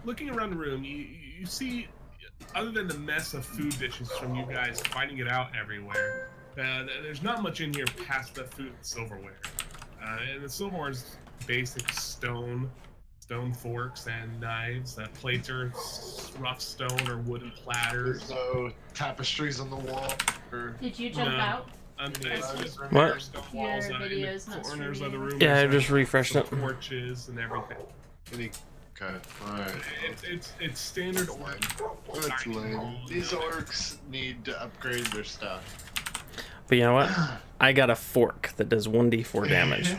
looking around the room, you see, other than the mess of food dishes from you guys finding it out everywhere, there's not much in here past the food and silverware. And the silverware is basic stone forks and knives. Plates are rough stone or wooden platters. There's no tapestries on the wall. Did you jump out? It's just what? stone walls in the corners of the room. Yeah, I just refreshed it. Porches and everything. Okay, alright. It's standard orc. That's lame. These orcs need to upgrade their stuff. But you know what? I got a fork that does 1d4 damage.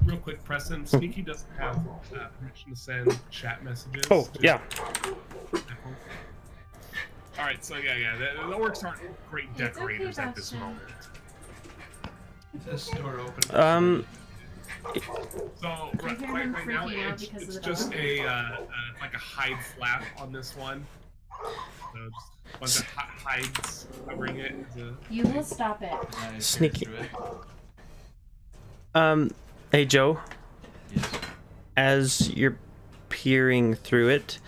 Real quick, Preston, Sneaky doesn't have permission to send chat messages. Oh, yeah. Alright, so yeah, the orcs aren't great decorators at this moment. Is this door open? So right now it's just a like a hide flap on this one. So just a bunch of hides covering it. You will stop it. Sneaky. Hey Joe. Yes. As you're peering through it,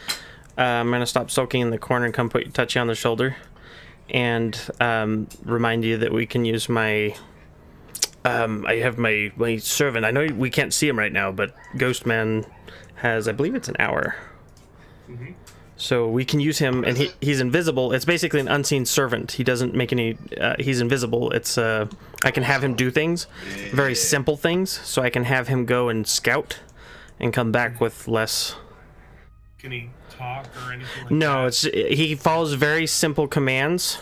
I'm gonna stop soaking in the corner and come touch you on the shoulder, and remind you that we can use my. I have my servant. I know we can't see him right now, but Ghostman has, I believe it's an hour. Mm-hmm. So we can use him, and he's invisible. It's basically an unseen servant. He doesn't make any. He's invisible. It's I can have him do things, very simple things. So I can have him go and scout, and come back with less. Can he talk or anything like No, that? he follows very simple commands,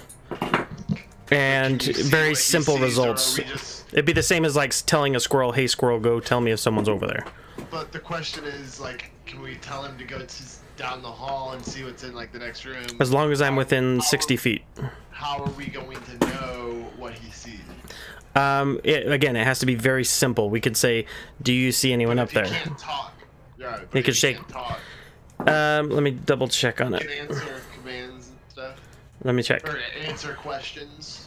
and very simple results. It'd be the same as like telling a squirrel, "Hey squirrel, go tell me if someone's over there." But the question is, like, can we tell him to go down the hall and see what's in like the next room? As long as I'm within 60 feet. How are we going to know what he sees? Again, it has to be very simple. We could say, "Do you see anyone up there?" He can't talk. Yeah, He could shake. Can't talk. Let me double check on He it. can answer commands and stuff. Let me check. Or answer questions.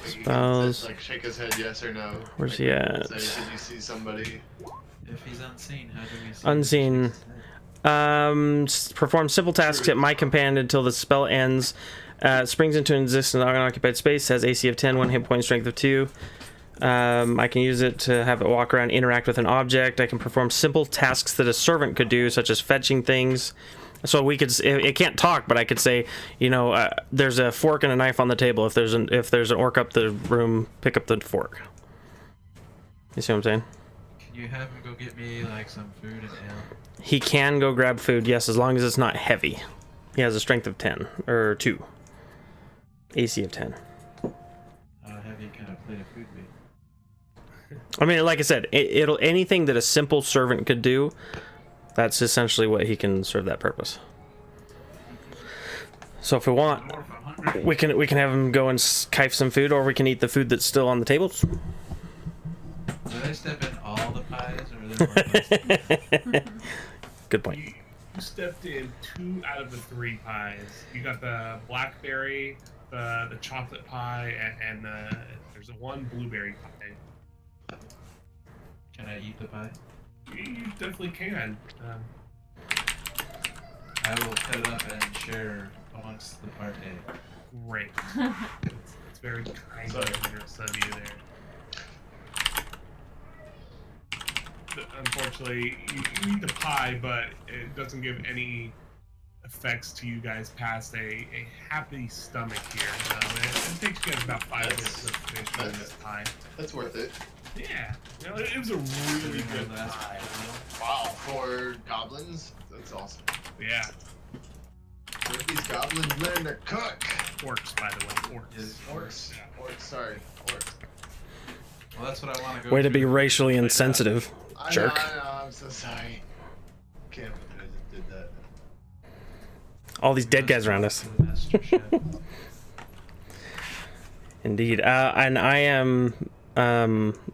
Like, he can Spells. like shake his head yes or no. Where's like, he at? Say, did you see somebody? If he's unseen, how do we see? Unseen. Perform simple tasks at my command until the spell ends. Springs into existence in unoccupied space. Has AC of 10, 1 hit point, strength of 2. I can use it to have it walk around, interact with an object. I can perform simple tasks that a servant could do, such as fetching things. So we could. It can't talk, but I could say, there's a fork and a knife on the table. If there's an orc up the room, pick up the fork. You see what I'm saying? Can you have him go get me like some food and ale? He can go grab food, yes, as long as it's not heavy. He has a strength of 10 or 2, AC of 10. How heavy can a plate of food be? I mean, like I said, it'll anything that a simple servant could do. That's essentially what he can serve that purpose. So if we want, we can have him go and kife some food, or we can eat the food that's still on the tables. Do they step in all the pies, or are there Good point. You stepped in 2 out of the 3 pies. You got the blackberry, the chocolate pie, and there's a 1 blueberry pie. Can I eat the pie? You definitely can. I will cut it up and share amongst the party. Great. It's very kind and generous of you there. Unfortunately, you eat the pie, but it doesn't give any effects to you guys past a happy stomach here. It takes you guys about 5 minutes to finish this pie. That's worth it. Yeah, it was a really good pie. Wow, for goblins, that's awesome. Yeah, Where these goblins learn to cook? orcs, by the way, orcs. Is Orcs. Yeah. Orcs. Sorry, orcs. Well, that's what I want to go. Way to be to. racially insensitive, jerk. I know, I'm so sorry. Can't believe I just did that. All these dead guys around us. Master Chef. Indeed. And I am.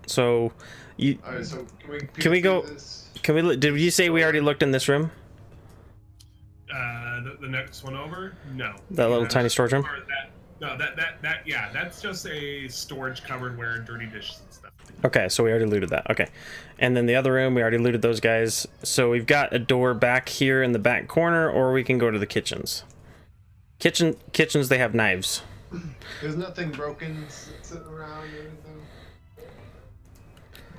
So you. Alright, so Can we go? This? Can we? Did you say we already looked in this room? The next one over? No. That little tiny storage room? Or No, yeah, that's just a storage cupboard where dirty dishes and stuff. Okay, so we already looted that. Okay. And then the other room, we already looted those guys. So we've got a door back here in the back corner, or we can go to the kitchens. Kitchens, they have knives. There's nothing broken sitting around or anything.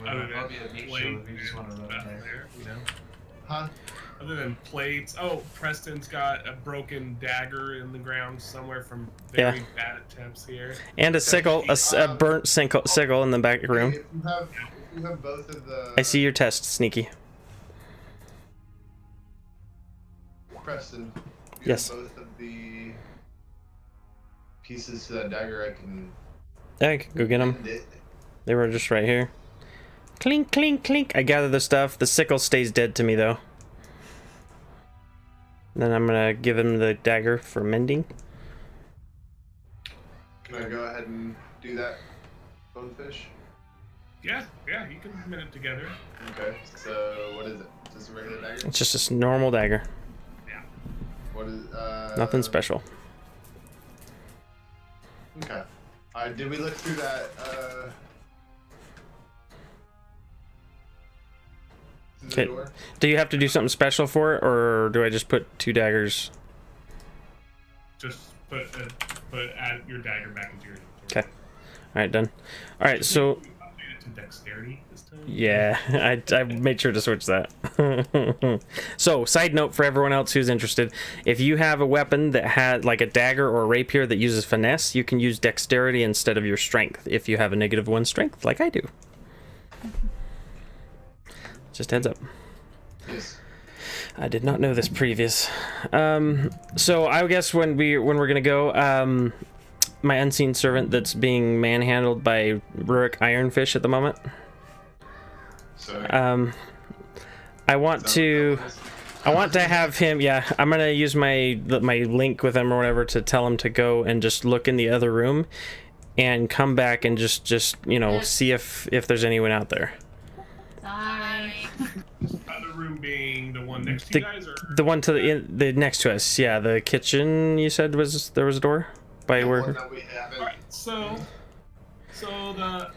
Well, it'll be a meat show if you just want to run there. You know? Huh? Other than plates. Oh, Preston's got a broken dagger in the ground somewhere from very bad attempts here. And a sickle, a burnt sickle in the back room. If you have both of the... I see your test, Sneaky. Preston, you Yes. have both of the pieces to that dagger. I can... Yeah, I can go get them. They were just right here. Clink, clink, clink. I gather the stuff. The sickle stays dead to me, though. Then I'm gonna give him the dagger for mending. Can I go ahead and do that, Bonefish? Yeah, you can mend it together. Okay, so what is it? Just a regular dagger? It's just a normal dagger. Yeah. What is Nothing special. Okay. Did we look through that, through the Okay. door? Do you have to do something special for it, or do I just put 2 daggers? Just add your dagger back into your inventory. Okay. Alright, done. Alright, so... You update it to dexterity this time? Yeah, I made sure to switch that. So, side note for everyone else who's interested, if you have a weapon that had like a dagger or a rapier that uses finesse, you can use dexterity instead of your strength if you have a -1 strength, like I do. Just heads up. Yes. I did not know this previous. So I guess when we're gonna go, my unseen servant that's being manhandled by Rurik Ironfish at the moment. Sorry. I want to have him. Yeah, I'm gonna use my link with him or whatever to tell him to go and just look in the other room, and come back and just see if there's anyone out there. Sorry. Other room being the one next to you guys, or The one to the next to us. Yeah, the kitchen. You said there was a door by The where. one that we haven't- all right. So the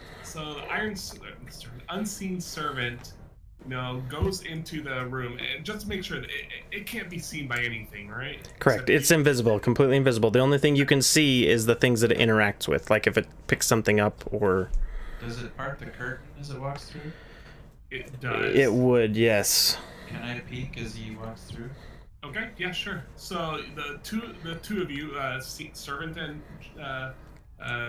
unseen servant, goes into the room and just to make sure that it can't be seen by anything, right? Correct. Except It's invisible, completely invisible. The only thing you can see is the things that it interacts with, like if it picks something up or. Does it part the curtain as it walks through? It does. It would, yes. Can I peek as he walks through? Okay, yeah, sure. So the two of you, servant and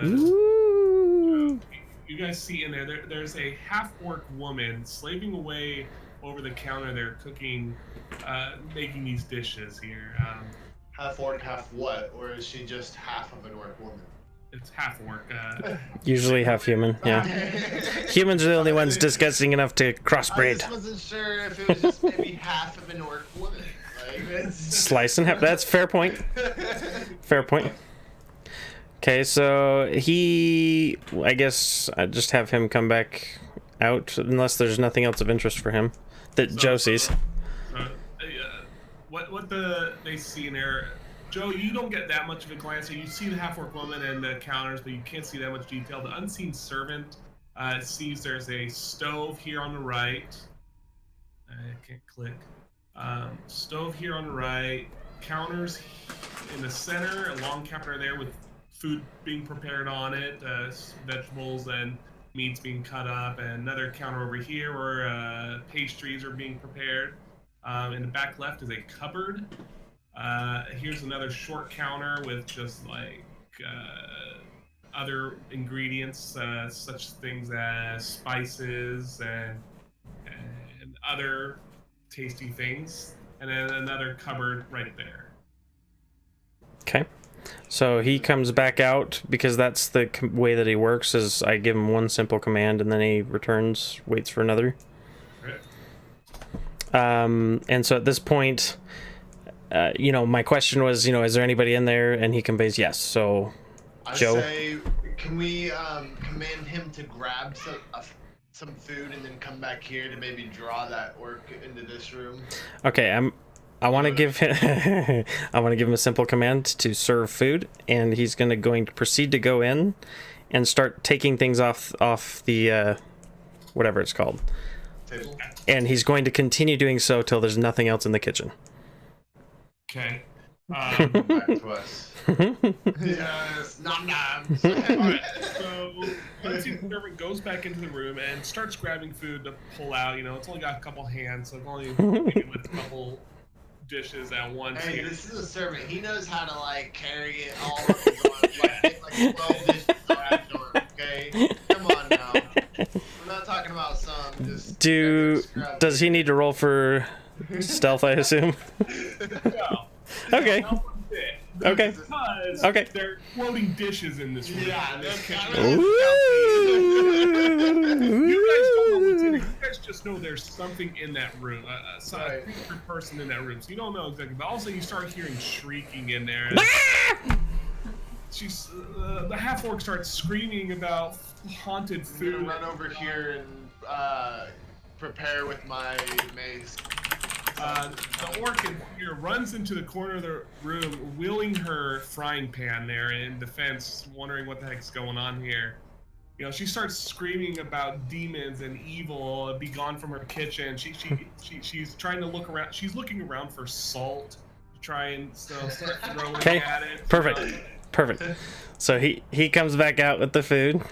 Ooh. you guys see in there's a half-orc woman slaving away over the counter there, cooking, making these dishes here. Half orc, half what? Or is she just half of an orc woman? It's half-orc. Usually half human, yeah. Humans are the only ones disgusting enough to I crossbreed. just wasn't sure if it was just maybe half of an orc woman. Like, it's... Slice and half. That's fair point. Fair point. Okay, so I guess I just have him come back out unless there's nothing else of interest for him that Joe sees. What they see in there, Joe, you don't get that much of a glance. You see the half-orc woman and the counters, but you can't see that much detail. The unseen servant sees there's a stove here on the right. I can't click. Stove here on the right. Counters in the center. A long counter there with food being prepared on it. Vegetables and meats being cut up. And another counter over here where pastries are being prepared. In the back left is a cupboard. Here's another short counter with just like other ingredients, such things as spices and other tasty things, and then another cupboard right there. Okay. So he comes back out because that's the way that he works. Is I give him one simple command and then he returns, waits for another. Right. And so at this point, my question was, is there anybody in there? And he conveys yes. So, I Joe? say, can we command him to grab some food and then come back here to maybe draw that orc into this room? Okay, I want to give him I want to give him a simple command to serve food, and he's going to proceed to go in and start taking things off the whatever it's called. Table. And he's going to continue doing so till there's nothing else in the kitchen. Okay. Back to us. Yes, nom-noms. Alright, so once the servant goes back into the room and starts grabbing food to pull out, you know, it's only got a couple hands, so it's only maybe with a couple dishes at once. Hey, here. this is a servant. He knows how to like carry it all of his arms, like 12 dishes around the door, okay? Come on now. I'm not talking about some just Does he need to roll for stealth, I assume? No. Okay. Not one bit. Okay. Because Okay. there are floating dishes in this room. Yeah, in this that's kitchen. kinda- You guys don't know what's in it. You guys just know there's something in that room, a Right. creature person in that room. So you don't know exactly. But also, you start hearing shrieking in there. She's the half orc starts screaming about haunted I'm food. gonna run over here and prepare with my mace. The orc in here runs into the corner of the room, wheeling her frying pan there in defense, wondering what the heck's going on here. You know, she starts screaming about demons and evil, be gone from her kitchen. She's trying to look around. She's looking around for salt to try and start throwing Okay, at it. perfect. So he comes back out with the food.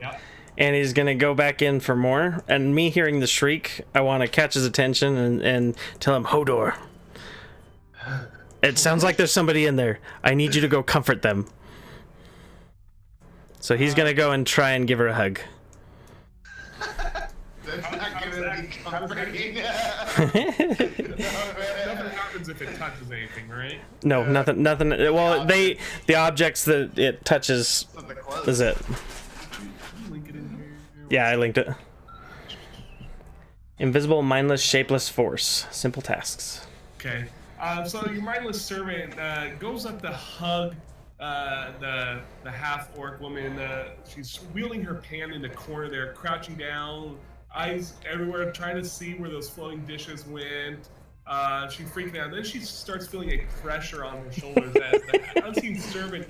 Yep. And he's gonna go back in for more. And me hearing the shriek, I want to catch his attention and tell him, Hodor, it sounds like there's somebody in there. I need you to go comfort them. So he's gonna go and try and give her a hug. That's not gonna be comforting. Nothing happens if it touches anything, right? No, nothing. Well, the objects that it touches is it. Link it in here. Yeah, I linked it. Invisible, mindless, shapeless force. Simple tasks. Okay. So your mindless servant goes up to hug the half orc woman. She's wheeling her pan in the corner there, crouching down, eyes everywhere, trying to see where those floating dishes went. She's freaking out. Then she starts feeling a pressure on her shoulders as the unseen servant.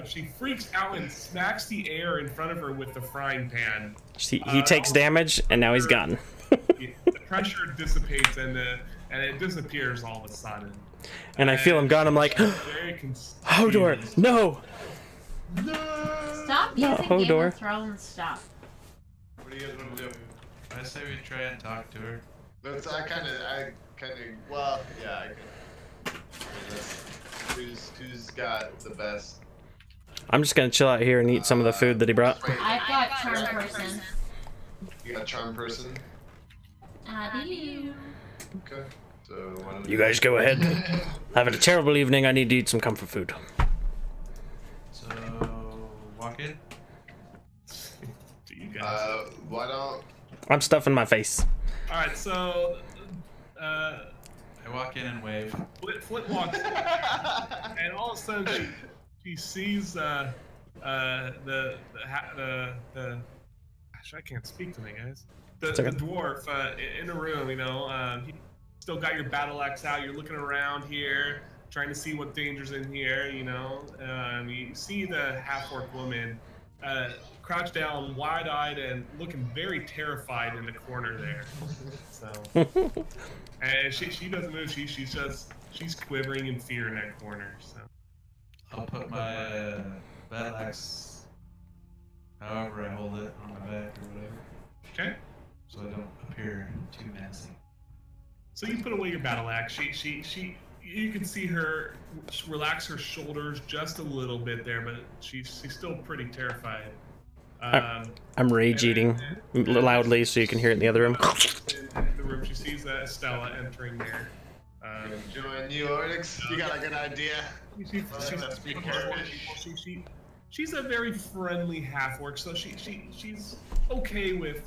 She freaks out and smacks the air in front of her with the frying pan. He takes damage, and now he's gone. The pressure dissipates and it disappears all of a sudden. And I feel him gone. I'm like, Very Hodor, no! Stop No, using Game Hodor. of Thrones stuff. What do you guys want to do? I say we try and talk to her. I kind of, well, yeah, I can. Who's got the best? I'm just gonna chill out here and eat some of the food that he brought. I've got Charm Person. You got charm person? I do. Okay. So why don't You guys go ahead. Having a terrible evening. I need to eat some comfort food. So, walk in. Do you guys? Why don't? I'm stuffing my face. All right, so I walk in and wave. Flint walks, in, and all of a sudden she sees the gosh, I can't speak tonight, guys. The dwarf in the room. You know, he still got your battle axe out. You're looking around here, trying to see what danger's in here. You know, you see the half-orc woman crouched down, wide-eyed, and looking very terrified in the corner there. So, and she doesn't move. She's quivering in fear in that corner. So, I'll put my battle axe, however I hold it, on my back or whatever, okay. so I don't appear too menacing. So you put away your battle axe. You can see her relax her shoulders just a little bit there, but she's still pretty terrified. I'm rage eating loudly so you can hear it in the other room. In the room, she sees Stella entering there. Join New Orix? You got a good idea? She's a very friendly half-orc, so she's okay with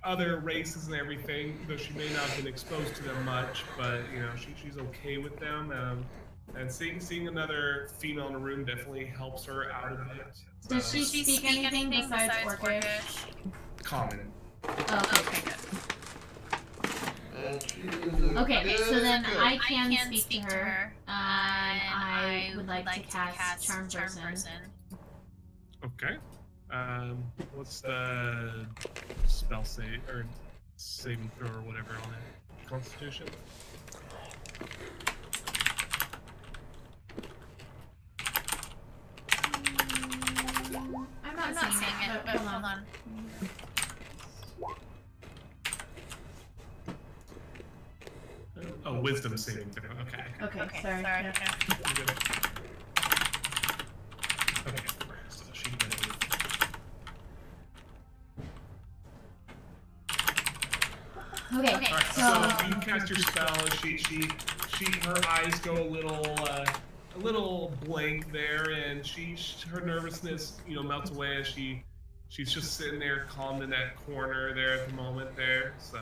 other races and everything, though she may not have been exposed to them much, but you know she's okay with them. And seeing another female in the room definitely helps her out of it. Does she speak anything besides Orcish? Common. Oh, okay, good. Okay, so then I can speak to her. I would like to cast Charm Person. Okay. What's the spell save or saving throw or whatever on it? Constitution. I'm not seeing it, but hold on. Oh, wisdom saving throw. Okay. Okay, sorry. You're good. Okay. So she can get Okay, Alright, so you cast your spell. Her eyes go a little blank there, and her nervousness, melts away as she's just sitting there, calm in that corner there at the moment there. So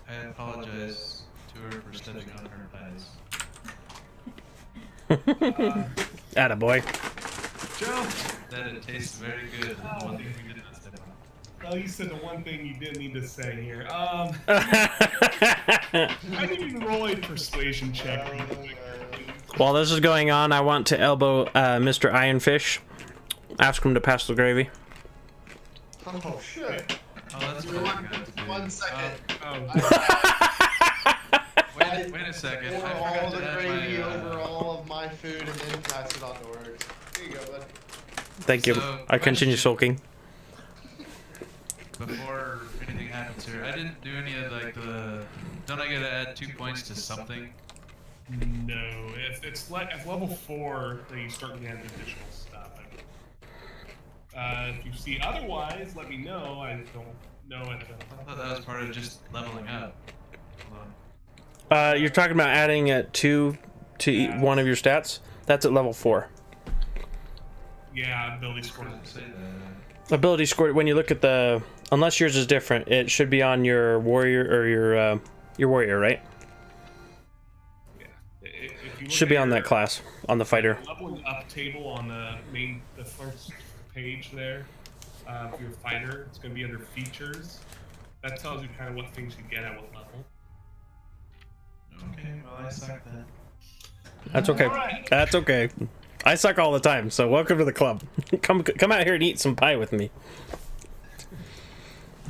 I apologize to her for stepping on her pies. Attaboy. Joe, That it tastes very good. One thing we did not step on. well, you said the one thing you didn't need to say here. I need you to roll a persuasion check. Real quick. While this is going on, I want to elbow Mr. Ironfish. Ask him to pass the gravy. Oh shit. Oh, that's what I got to do. 1 second. Wait a second. I Pour forgot all to the add gravy my, over all of my food and then pass it on to Words. Here you go, bud. Thank you. So, I continue sulking. Before anything happens here, I didn't do any of the. Don't I get to add 2 points to something? No, it's like at level 4 that you start getting additional stuff. If you see otherwise, let me know. I don't know it. I thought that was part of just leveling up. Hold on. You're talking about adding it to one of your stats? That's at level 4. Yeah, ability score. Doesn't say that. Ability score, when you look at the... Unless yours is different, it should be on your warrior, or your warrior, right? Yeah. If you look Should at be on your that class, on the fighter. leveling up table on the first page there. For your fighter, it's going to be under features. That tells you kind of what things you get at what level. Okay, well I suck then. That's okay. Alright. That's okay. I suck all the time, so welcome to the club. Come out here and eat some pie with me.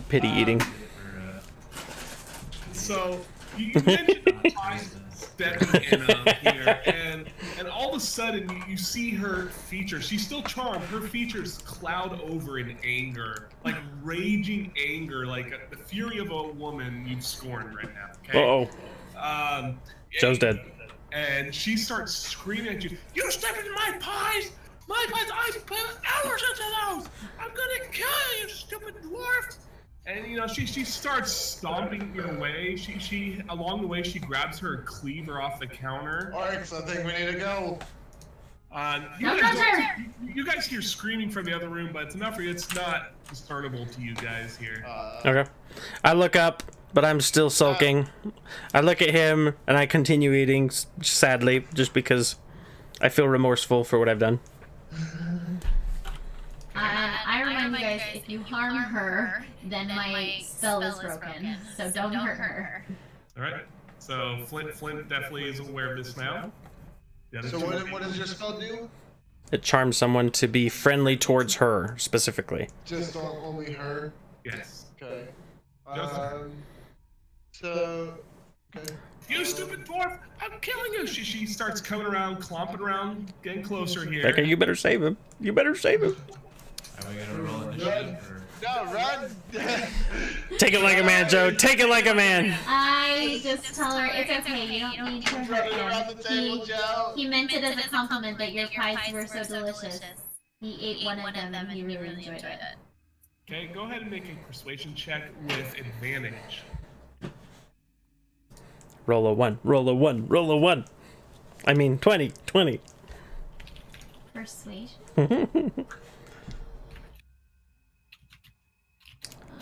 Pity eating. So you mentioned pie stepping in here, and all of a sudden you see her features. She's still charmed. Her features cloud over in anger, like raging anger, like the fury of a woman you'd scorn right now. Okay? Uh-oh. Joe's dead. And she starts screaming at you. You stepped into my pies! My pies! I put hours into those! I'm gonna kill you, stupid dwarf! And she starts stomping your way. She along the way she grabs her cleaver off the counter. Alright, so I think we need to go. You guys hear screaming from the other room, but it's enough for you. It's not discernible to you guys here. Okay. I look up, but I'm still sulking. I look at him, and I continue eating, sadly, just because I feel remorseful for what I've done. I remind you guys, if you harm her, then my spell is broken. So don't hurt her. All right. So Flint definitely is aware of this now. The other So two- what does your spell do? It charms someone to be friendly towards her, specifically. Just on only her? Yes. Okay. Just- So... Okay. You stupid dwarf! I'm killing you! She starts coming around, clomping around, getting closer here. Becca, you better save him. You better save him. Are we gonna roll initiative or? No, run! Take it like a man, Joe. Take it like a man. I just tell her it's okay. You don't need to hurt Running around him. the table, Joe. He meant it as a compliment that your pies were so delicious. He ate one of them and he really enjoyed it. Okay, go ahead and make a persuasion check with advantage. Roll a 1. Roll a 1. Roll a 1. I mean, 20. 20. Persuasion?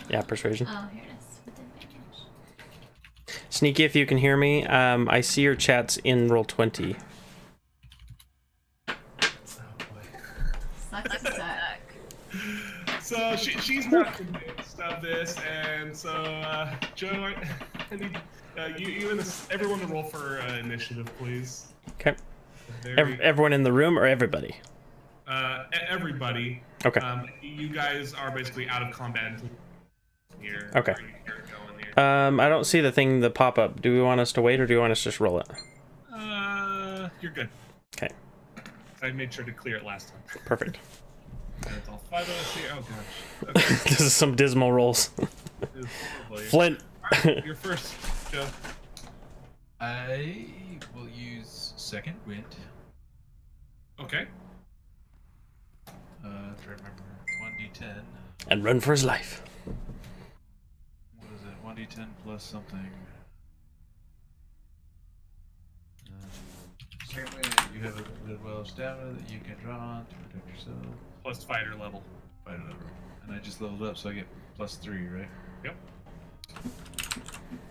Yeah, persuasion. Oh, here it is. With advantage. Sneaky, if you can hear me, I see your chats in roll 20. Sucks to suck. So she's not convinced. of this, and so Joe, I need you and everyone to roll for initiative, please. Okay. Everyone in the room or everybody? Everybody. Okay. You guys are basically out of combat here. Okay. Going here. I don't see the pop-up. Do we want us to wait or do you want us to just roll it? You're good. Okay. I made sure to clear it last time. Perfect. That's all 5 of us here. Oh gosh. Okay. This is some dismal rolls. Flint. Alright, you're first, Joe. I will use second wind. Okay. To remember 1d10. And run for his life. What is it? 1d10 plus something. Second wind, you have a limited well of stamina that you can draw on to protect yourself. Plus fighter level. Fighter level. And I just leveled up, so I get +3, right? Yep.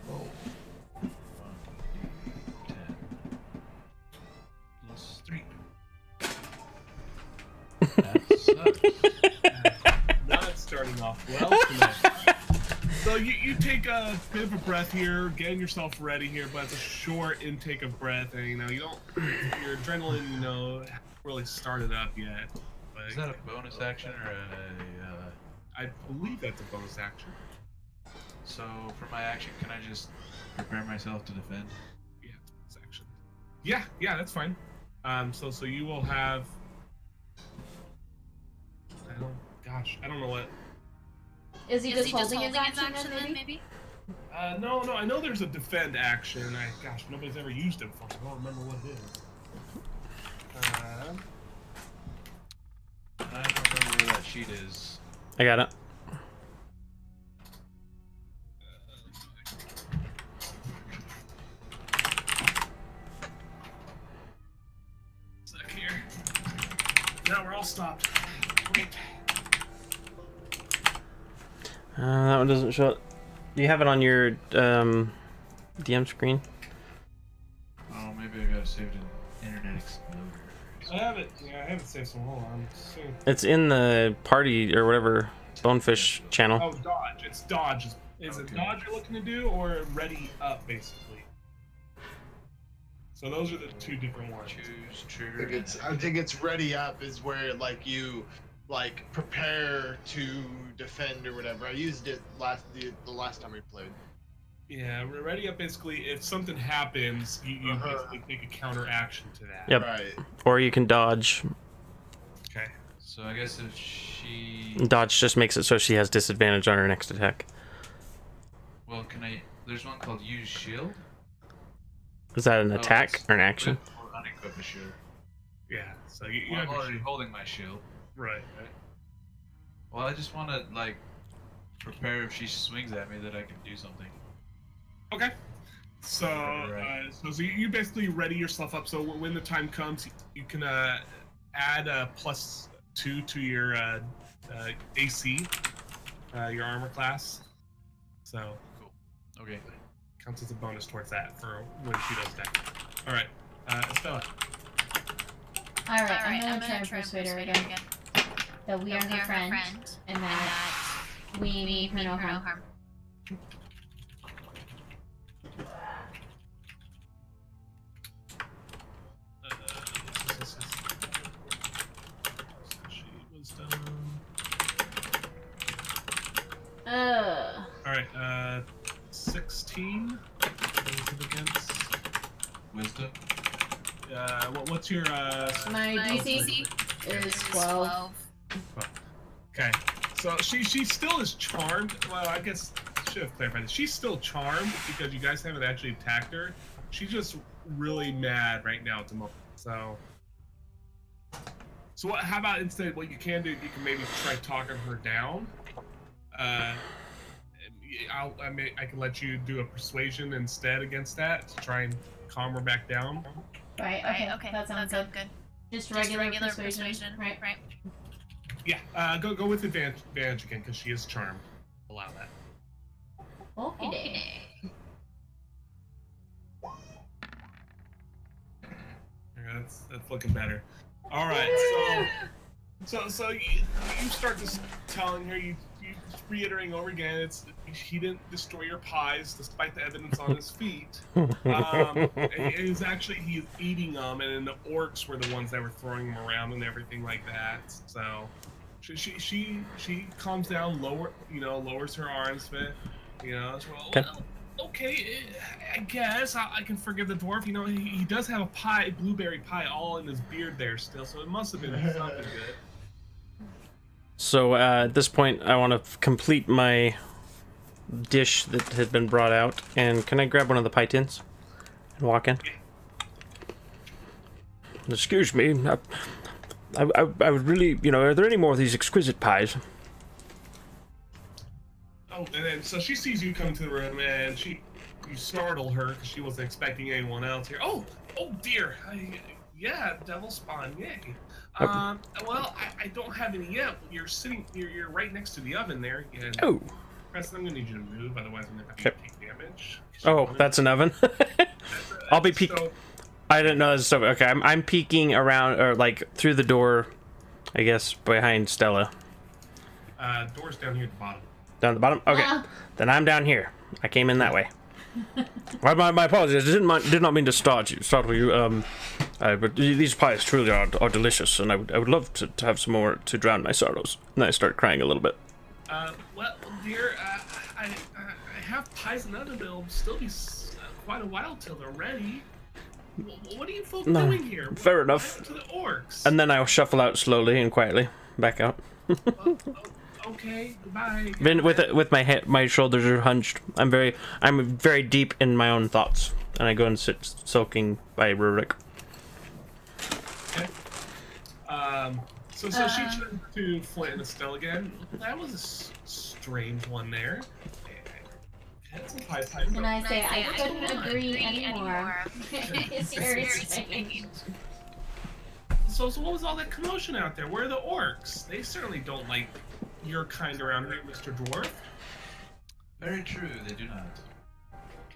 Roll. 1d10 plus 3. That sucks. Not starting off well tonight. So you take a bit of a breath here, getting yourself ready here, but it's a short intake of breath, and you don't, your adrenaline, hasn't really started up yet. But, Is that a bonus action or a? I believe that's a bonus action. So for my action, can I just prepare myself to defend? Yeah, it's bonus action. Yeah, that's fine. So you will have. I don't know what. Is he just holding his action then, maybe? No, I know there's a defend action. Gosh, nobody's ever used it before, so I don't remember what it is. I don't remember where that sheet is. I got it. Sec here. Now we're all stopped. Wait. That one doesn't show it. You have it on your DM screen? Oh, maybe I gotta save it in Internet Explorer. I have it. Yeah, I have it saved. So hold on. It's in the party or whatever Bonefish channel. Oh, dodge. It's dodge. Is it Okay. dodge you're looking to do, or ready up, basically? So those are the two different ones. Choose I trigger. think it's ready up is where you prepare to defend or whatever. I used it the last time we played. Yeah, ready up basically. If something happens, you basically take a counter action to that. Yep. Right. Or you can dodge. Okay. So I guess if she. Dodge just makes it so she has disadvantage on her next attack. Well, can I? There's one called use shield. Is that an Oh, attack it's or an action? equip or unequip a shield. Yeah. So you Well, have I'm your already shield. holding my shield. Right. Well, I just want to prepare if she swings at me that I can do something. Okay. So, Right. so you basically ready yourself up. So when the time comes, you can add a +2 to your AC, your armor class. So Cool. Okay. counts as a bonus towards that for when she does that. All right, Estella. Alright, I'm gonna try and persuade her again that we are her friend and that we mean her no harm. She was done. All right, 16. What is it against? Wisdom. What's your My DC is 12. Okay, so she still is charmed. Well, I guess I should have clarified this. She's still charmed because you guys haven't actually attacked her. She's just really mad right now at the moment. So what? How about instead, what you can do? You can maybe try talking her down. I can let you do a persuasion instead against that to try and calm her back down. Right, okay, that sounds good. Just regular persuasion, right? Yeah, go with advantage again because she is charmed. Allow that. Okay. Yeah, that's looking better. All right, so you start just telling her you reiterating over again, he didn't destroy your pies despite the evidence on his feet. He's eating them, and the orcs were the ones that were throwing them around and everything like that. So she calms down, lowers her arms a bit. Well, okay, I guess I can forgive the dwarf. He does have a blueberry pie, all in his beard there still, so it must have been something good. So at this point, I want to complete my dish that had been brought out. And can I grab one of the pie tins and walk in? Excuse me, I would really, are there any more of these exquisite pies? Oh, and then so she sees you come to the room, and you startle her because she wasn't expecting anyone else here. Oh dear, yeah, devil spawn, yay. Well, I don't have any yet. You're right next to the oven there. And Oh. Preston, I'm gonna need you to move, otherwise I'm gonna have you take damage. Oh, that's an oven. I'll be peeking. So, I didn't know this. So okay, I'm peeking around, or like through the door, I guess behind Stella. door's down here at the bottom. Down at the bottom. Okay, then I'm down here. I came in that way. My apologies. I did not mean to startle you. But these pies truly are delicious, and I would love to have some more to drown my sorrows. And I start crying a little bit. Well, dear, I have pies and oven, but it'll still be quite a while till they're ready. What are you folks doing here? Fair enough. To the orcs. And then I'll shuffle out slowly and quietly, back out. Okay, goodbye. Then with my shoulders are hunched. I'm very deep in my own thoughts, and I go and sit sulking by Rurik. Okay. So she turned to Flint and Estelle again. That was a strange one there. And I say I couldn't agree anymore. It's very strange. So what was all that commotion out there? Where are the orcs? They certainly don't like your kind around here, Mr. Dwarf. Very true, they do not.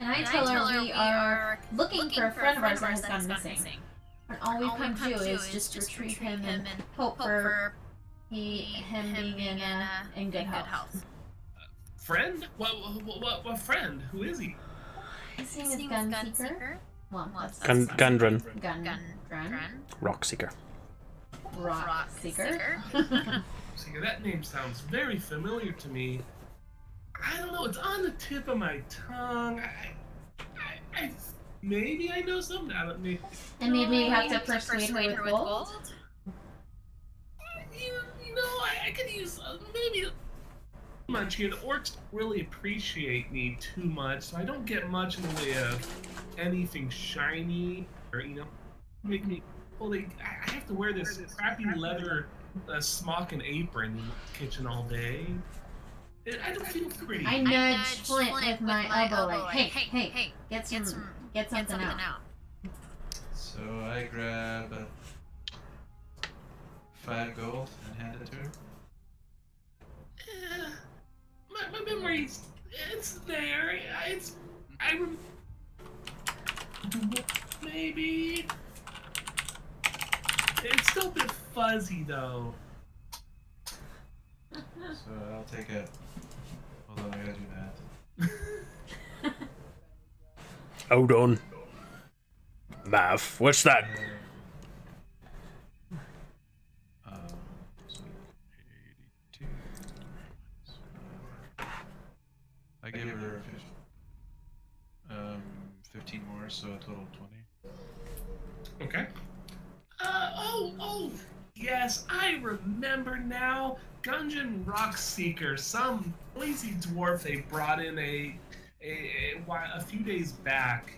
And I tell her we are looking for a friend of ours that has gone missing. And all we've come to do is just retrieve him and hope for him being in good health. Friend? What friend? Who is he? His name is Gunseeker. Well, that's Gundren. Gundren. Rockseeker. Rockseeker. See, that name sounds very familiar to me. I don't know, it's on the tip of my tongue. I maybe I know something about it. And maybe you have to persuade her with gold? You know, I could use maybe much here. The orcs really appreciate me too much, so I don't get much in the way of anything shiny or make me. Well, I have to wear this crappy leather smock and apron in the kitchen all day. I don't feel pretty. I nudge Flint with my elbow, like, hey, get something out. So I grab 5 gold and hand it to her. My memory's, it's there. Maybe. It's still a bit fuzzy though. So I'll take it. Hold on, I gotta do that. Hold on. Mav, what's that? So 82. I gave her 15 more, so a total of 20. Okay. Oh, yes, I remember now. Gungeon Rockseeker, some lazy dwarf they brought in a few days back.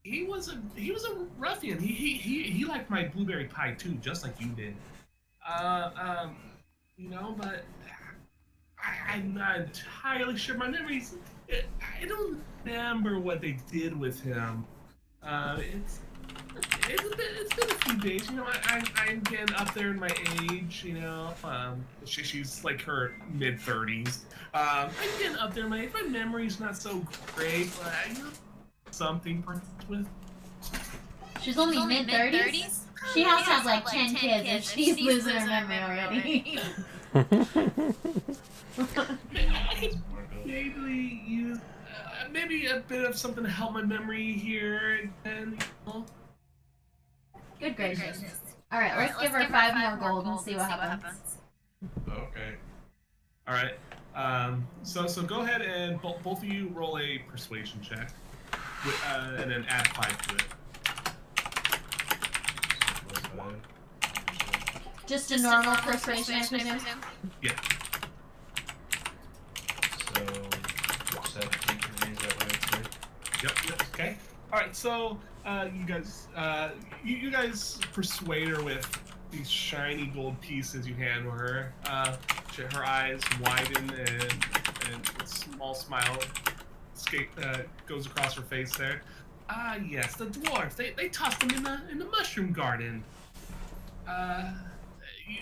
He was a ruffian. He liked my blueberry pie too, just like you did. But I'm not entirely sure. My memories, I don't remember what they did with him. It's been a few days, I'm getting up there in my age, she's like her mid-30s. I'm getting up there in my age. My memory's not so great, but something with. She's only mid-30s? She has to have like 10 kids if she's losing her memory already. Maybe use maybe a bit of something to help my memory here, and Good gracious. Alright, let's give her 5 more gold and see what happens. Okay. all right. So go ahead and both of you roll a persuasion check, and then add 5 to it. Plus 5. Just a normal persuasion, I presume? Yeah. So 17 for me, is that what I'd say? Yep. Okay. All right. So you guys persuade her with these shiny gold pieces you hand her. Her eyes widen and a small smile goes across her face there. Ah, yes, the dwarves. They tossed them in the mushroom garden.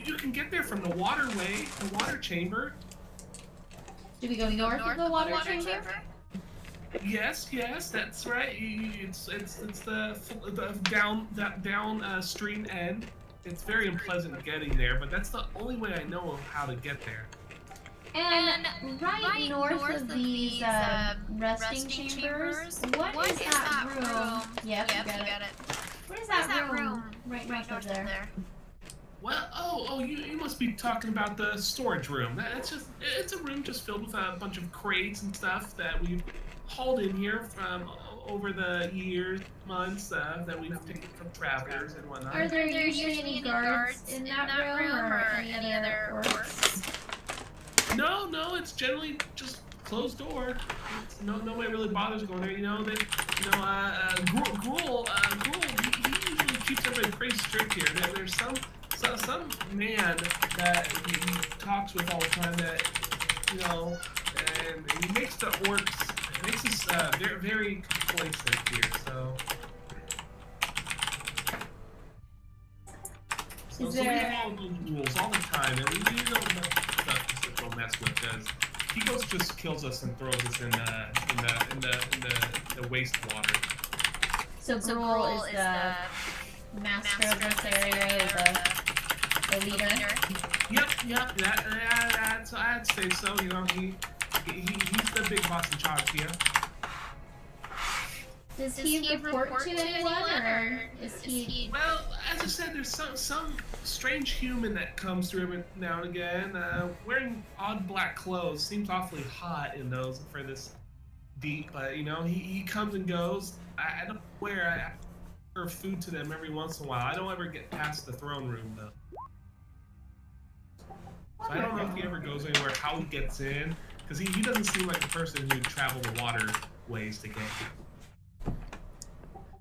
You can get there from the waterway, the water chamber. Do we go north of the water chamber? Yes, that's right. It's the down stream end. It's very unpleasant getting there, but that's the only way I know of how to get there. And right north of these resting chambers, what is that room? Yep, you got it. What is that room right north of there? Well, you must be talking about the storage room. It's a room just filled with a bunch of crates and stuff that we've hauled in here from over the years, months that we've taken from travelers and whatnot. Are there usually any guards in that room or any other orcs? No, it's generally just closed door. Nobody really bothers going there. Gruel, he usually keeps everybody pretty strict here. There's some man that he talks with all the time that, and he makes the orcs, makes us very, very complacent here, so we follow those rules all the time, and we don't let stuff to go mess with, because he just kills us and throws us in the wastewater. So Gruel is the master of this area, the leader? Yep, that's, I'd say so, he's the big boss in charge here. Does he report to anyone, or is he... Well, as I said, there's some strange human that comes through every now and again, wearing odd black clothes. Seems awfully hot in those for this deep, but, he comes and goes. I don't know where. I serve food to them every once in a while. I don't ever get past the throne room, though. So I don't know if he ever goes anywhere, how he gets in, because he doesn't seem like a person who'd travel the waterways to get here.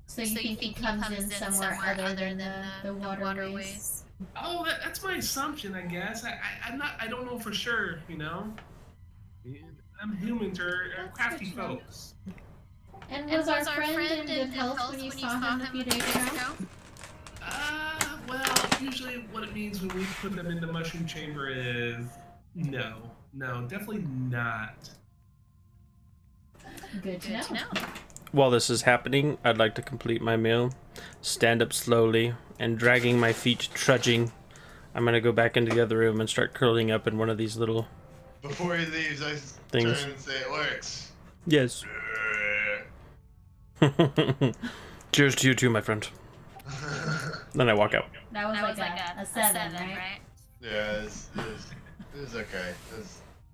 So you think he comes in somewhere other than the waterways? Oh, that's my assumption, I guess. I don't know for sure, Humans are crafty folks. And was our friend in good health when you saw him a few days ago? Well, usually what it means when we put them in the mushroom chamber is no, definitely not. Good to know. While this is happening, I'd like to complete my meal, stand up slowly, and dragging my feet trudging, I'm gonna go back into the other room and start curling up in one of these little Before he leaves, I things. turn and say, it works. Yes. Cheers to you too, my friend. Then I walk out. That was like a 7, right? Yeah, it was okay. It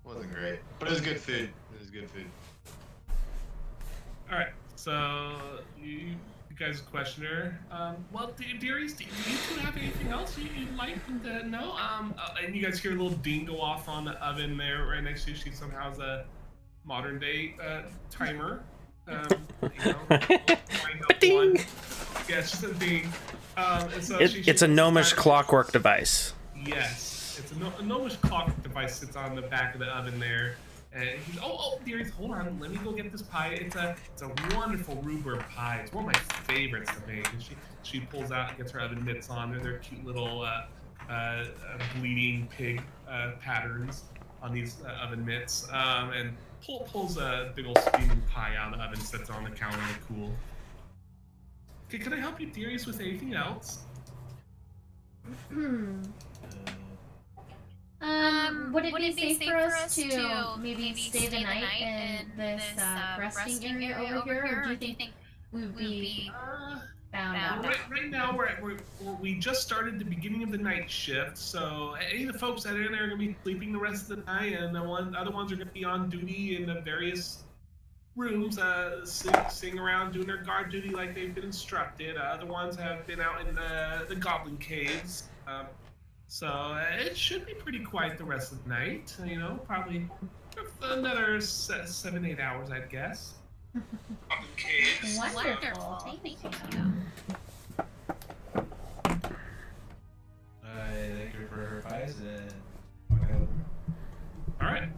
wasn't great. But it was good food. Alright, so you guys question her. Well, dearies, do you two have anything else you'd like to know? And you guys hear a little ding go off on the oven there right next to you. She somehow has a modern day timer. Ding! Yeah, it's just a ding. And so It's a gnomish clockwork device. Yes, it's a gnomish clock device sits on the back of the oven there. And he's, dearies, hold on, let me go get this pie. It's a wonderful rhubarb pie. It's one of my favorites to make. And she pulls out and gets her oven mitts on. They're cute little bleeding pig patterns on these oven mitts. And pulls a big old steaming pie out of the oven, sets it on the counter to cool. Okay, can I help you, dearies, with anything else? Would it be safe for us to maybe stay the night in this resting area over here, or do you think we would be found out? Right now, we just started the beginning of the night shift, so any of the folks that are in there are going to be sleeping the rest of the night, and the other ones are going to be on duty in the various rooms, sitting around doing their guard duty like they've been instructed. Other ones have been out in the goblin caves. So it should be pretty quiet the rest of the night. You know, probably another 7-8 hours, I'd guess. Goblin caves. Wonderful. Thank you. Thank you for her advice and. All right.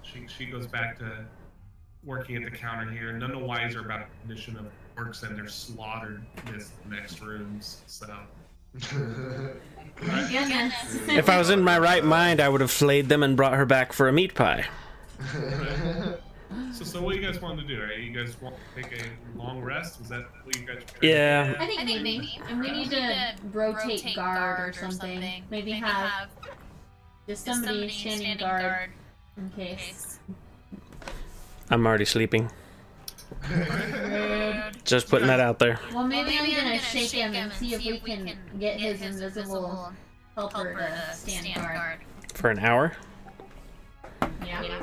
She goes back to working at the counter here. None the wiser about the condition of orcs and their slaughtered this next rooms. So. Goodness. If I was in my right mind, I would have flayed them and brought her back for a meat pie. So what do you guys want to do? Right? You guys want to take a long rest? Is that what you guys? Yeah. I think maybe. And we need to rotate guard or something. Maybe have just somebody standing guard in case. I'm already sleeping. Just putting that out there. Well, maybe I'm gonna shake him and see if we can get his invisible helper to stand guard. For an hour? Yeah.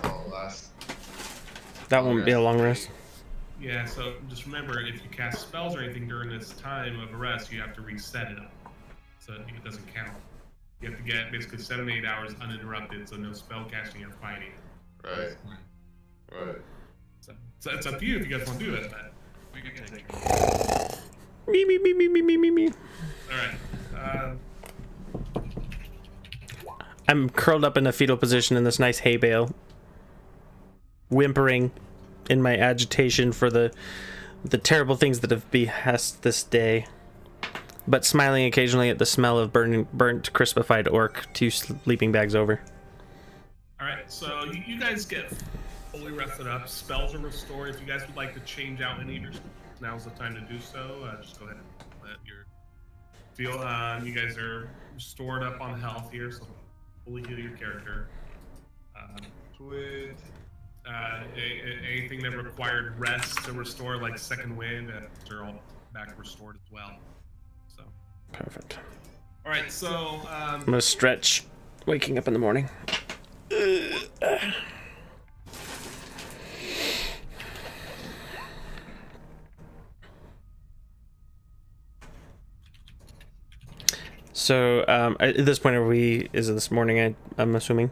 That won't be a long rest. Yeah, so just remember, if you cast spells or anything during this time of rest, you have to reset it up. So it doesn't count. You have to get basically 7 to 8 hours uninterrupted, so no spell casting or fighting. Right. Right. So it's up to you if you guys want to do it, but We can take it. Me. alright. I'm curled up in a fetal position in this nice hay bale, whimpering in my agitation for the terrible things that have behest this day, but smiling occasionally at the smell of burnt crispified orc 2 sleeping bags over. Alright, so you guys get fully rested up. Spells are restored. If you guys would like to change out any of your spells, now's the time to do so. Just go ahead and let your feel. You guys are restored up on health here, so fully heal your character. Sweet. Anything that required rest to restore, like second wind, they're all back restored as well. So. Perfect. All right, so I'm gonna stretch, waking up in the morning. So at this point, is it this morning? I'm assuming.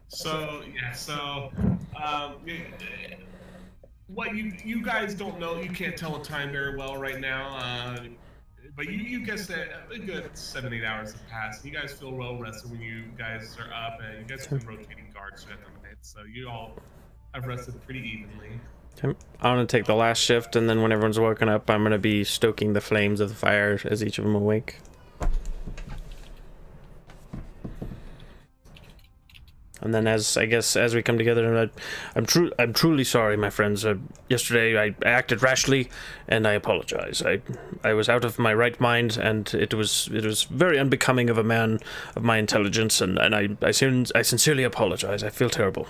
So what you guys don't know, you can't tell the time very well right now, but you guess that a good 7-8 hours have passed. You guys feel well rested when you guys are up, and you guys have been rotating guards at the minute, so you all have rested pretty evenly. I'm gonna take the last shift, and then when everyone's woken up, I'm gonna be stoking the flames of the fire as each of them awake. And then, as we come together, I'm truly sorry, my friends. Yesterday I acted rashly, and I apologize. I was out of my right mind, and it was very unbecoming of a man of my intelligence, and I sincerely apologize. I feel terrible.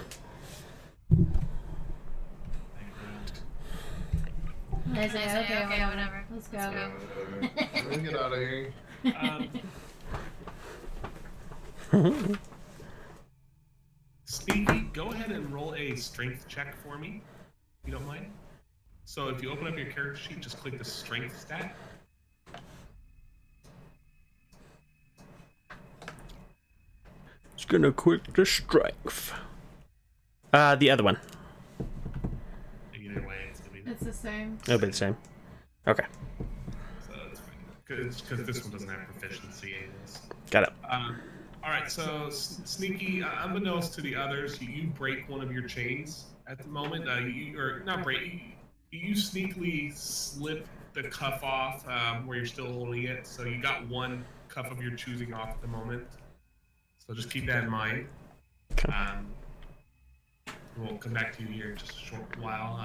Okay, whatever. Let's go. Let me get out of here. Sneaky, go ahead and roll a strength check for me, if you don't mind. So if you open up your character sheet, just click the strength stat. Just gonna click the strength. The other one. Either way, it's gonna be It's the same. It'll be the same. Okay. so it's fine. Because this one doesn't have proficiency in this. Got it. All right, so Sneaky, unbeknownst to the others, you break one of your chains at the moment. You sneakily slip the cuff off where you're still holding it. So you got one cuff of your choosing off at the moment. So just keep that in mind. We'll come back to you here in just a short while.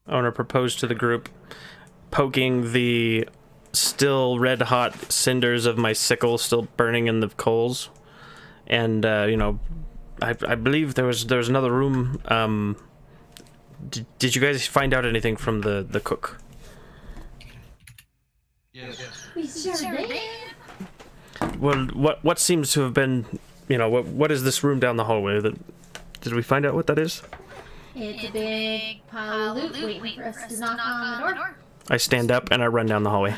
I want to propose to the group, poking the still red hot cinders of my sickle still burning in the coals, and you know, I believe there was another room. Did you guys find out anything from the cook? Yes. We sure did. Well, what seems to have been, you know, what is this room down the hallway? Did we find out what that is? It's a big pile of loot waiting for us to knock on the door. I stand up and I run down the hallway.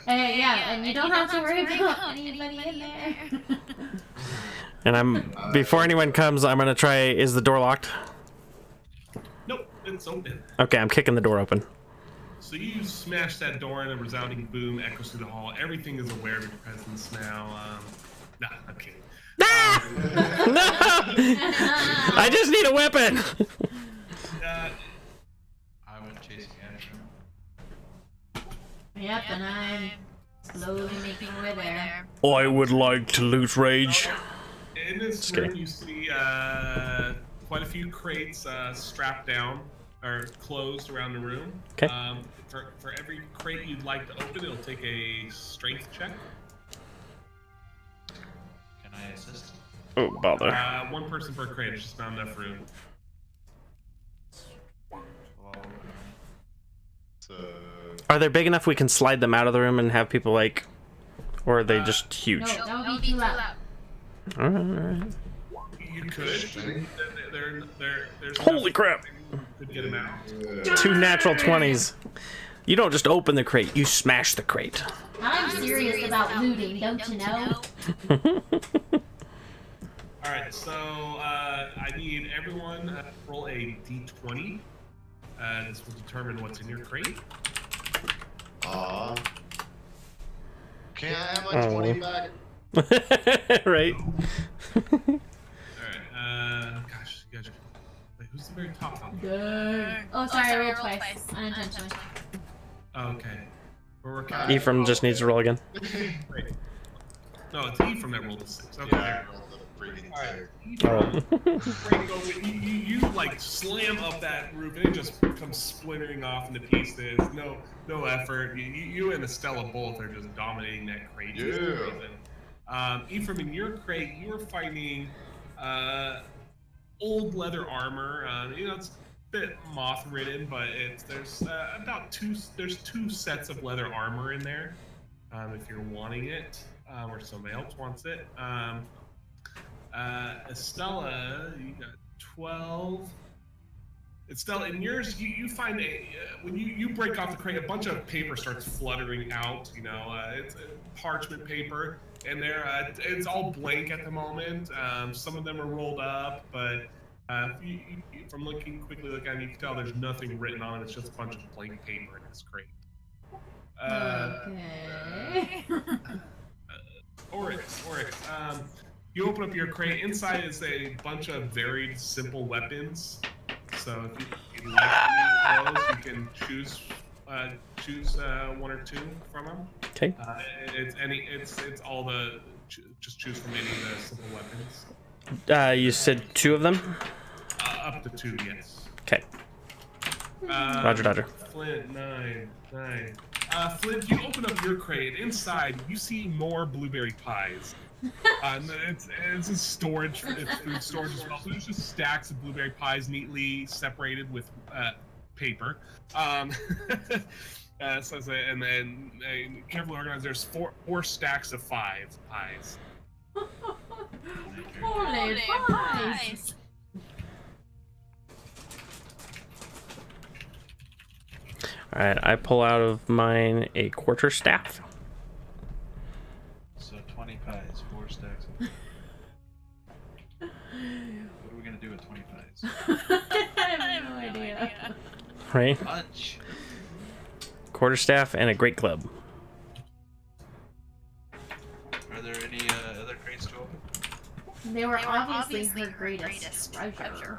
Yeah, and you don't have to worry about anybody in there. And before anyone comes, I'm gonna try. Is the door locked? Nope, it's open. Okay, I'm kicking the door open. So you smash that door and a resounding boom echoes through the hall. Everything is aware of your presence now. Nah, I'm kidding. No! I just need a weapon! I went chasing after him. Yep, and I'm slowly making my way there. I would like to loot rage. In this Just room, kidding. you see quite a few crates strapped down or closed around the room. Okay. For every crate you'd like to open, it'll take a strength check. Can I assist? Oh, bother. One person per crate. It's just not enough room. Are they big enough we can slide them out of the room and have people like... Or are they just huge? No, that would be too loud. Alright. You could. There's Holy enough crap! you could get them out. 2 natural 20s. You don't just open the crate, you smash the crate. I'm serious about looting, don't you know? Alright, so I need everyone to roll a d20. This will determine what's in your crate. Can I have my 20 back? Right? Alright, gosh, you guys are... Wait, who's the very top one? Oh, sorry, I rolled twice. Unintentionally. Okay. We're working Ephraim just needs to roll again. Wait. No, it's Ephraim that rolled a 6. Okay. Yeah, I rolled a freaking Alright. Oh. You like slam up that roof and it just comes splintering off into pieces. No effort. You and Estella both are just dominating that crate. Ephraim, in your crate, you are finding old leather armor. You know, it's a bit moth-ridden, but there's there's 2 sets of leather armor in there. If you're wanting it, or somebody else wants it. Estella, you got 12. Estella, in yours, you find when you break off the crate, a bunch of paper starts fluttering out. You know, it's parchment paper, and it's all blank at the moment. Some of them are rolled up, but from quickly looking at it, you can tell there's nothing written on it. It's just a bunch of blank paper in this crate. Okay. Oryx. You open up your crate. Inside is a bunch of varied, simple weapons. So if you like any of those, you can choose 1 or 2 from them. Okay. It's all the just choose from any of the simple weapons. You said 2 of them? Up to 2, yes. Okay. Roger, Dodger. Flint, 9. Flint, you open up your crate. Inside, you see more blueberry pies. It's a storage, it's food storage as well. So there's just stacks of blueberry pies neatly separated with paper. And then carefully organized. There's four stacks of 5 pies. Holy pies! Alright, I pull out of mine a quarterstaff. So 20 pies, 4 stacks. What are we gonna do with 20 pies? I have no idea. Right? Lunch. Quarterstaff and a great club. Are there any other crates to open? They were obviously her greatest treasure.